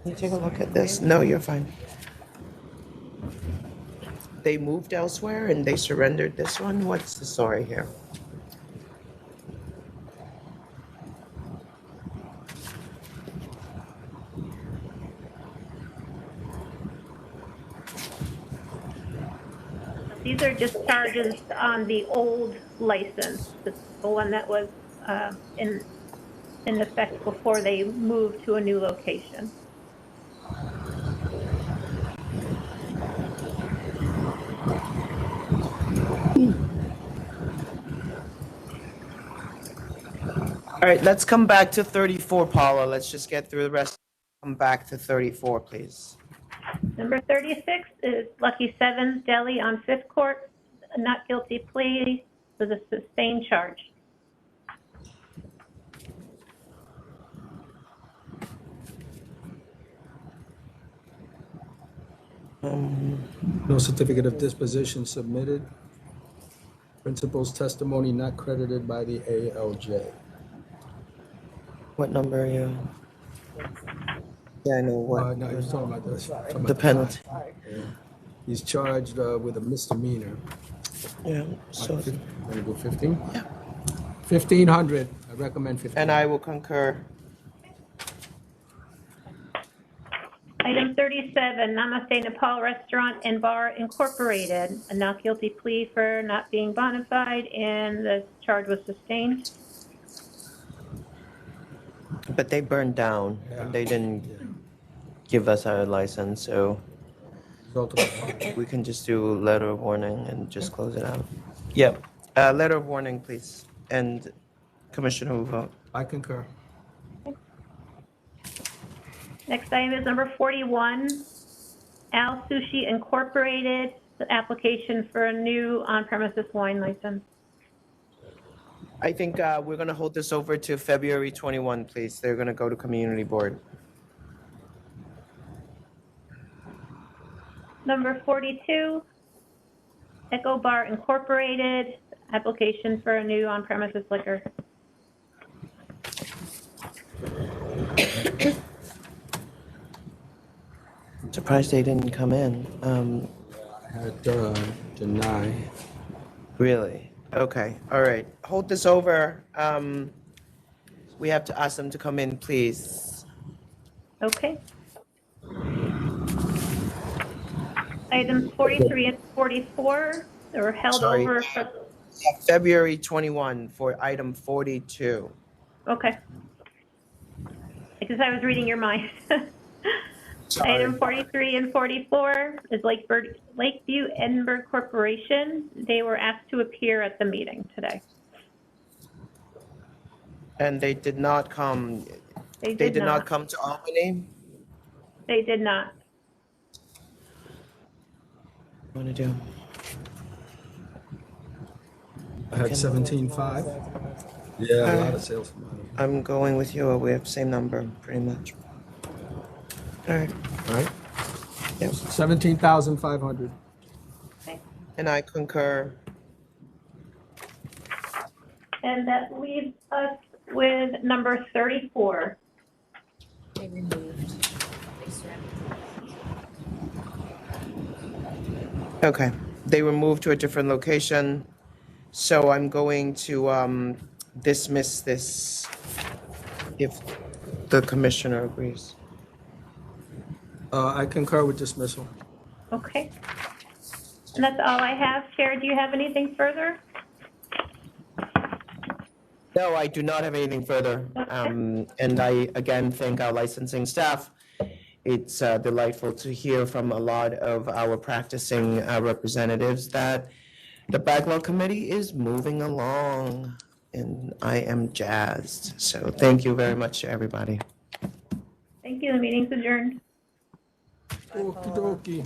Can you take a look at this? No, you're fine. They moved elsewhere and they surrendered this one? What's the story here? These are just charges on the old license, the one that was in effect before they moved to a new location. All right, let's come back to 34, Paula. Let's just get through the rest. Come back to 34, please. Number 36 is Lucky Sevens Deli on Fifth Court, a not guilty plea with a sustained charge. No certificate of disposition submitted. Principal's testimony not credited by the ALJ. What number are you? Yeah, I know what. No, he was talking about this. The penalty. Yeah. He's charged with a misdemeanor. Yeah, so. Want to go 15? Yeah. 1,500. I recommend 15. And I will concur. Item 37, Namaste Nepal Restaurant and Bar Incorporated, a not guilty plea for not being bona fide, and the charge was sustained. But they burned down. They didn't give us our license, so we can just do letter of warning and just close it out. Yep. Letter of warning, please. And Commissioner will vote. I concur. Next item is number 41, Al Sushi Incorporated, the application for a new on-premises wine license. I think we're going to hold this over to February 21, please. They're going to go to Community Board. Number 42, Echo Bar Incorporated, application for a new on-premises liquor. Surprised they didn't come in. I had deny. Really? Okay. All right. Hold this over. We have to ask them to come in, please. Okay. Items 43 and 44 were held over for. February 21 for item 42. Okay. Because I was reading your mind. Item 43 and 44 is Lakeview Edinburgh Corporation. They were asked to appear at the meeting today. And they did not come. They did not not come to Albany. They did not. What do you want to do? I had 17.5. Yeah, a lot of sales. I'm going with you. We have the same number, pretty much. All right. All right. $17,500. And I concur. And that leaves us with number 34. They removed. Okay, they were moved to a different location, so I'm going to dismiss this if the commissioner agrees. I concur with dismissal. Okay. And that's all I have. Chair, do you have anything further? No, I do not have anything further. And I, again, thank our licensing staff. It's delightful to hear from a lot of our practicing representatives that the backlog committee is moving along, and I am jazzed. So thank you very much to everybody. Thank you. The meeting's adjourned. Okie dokie.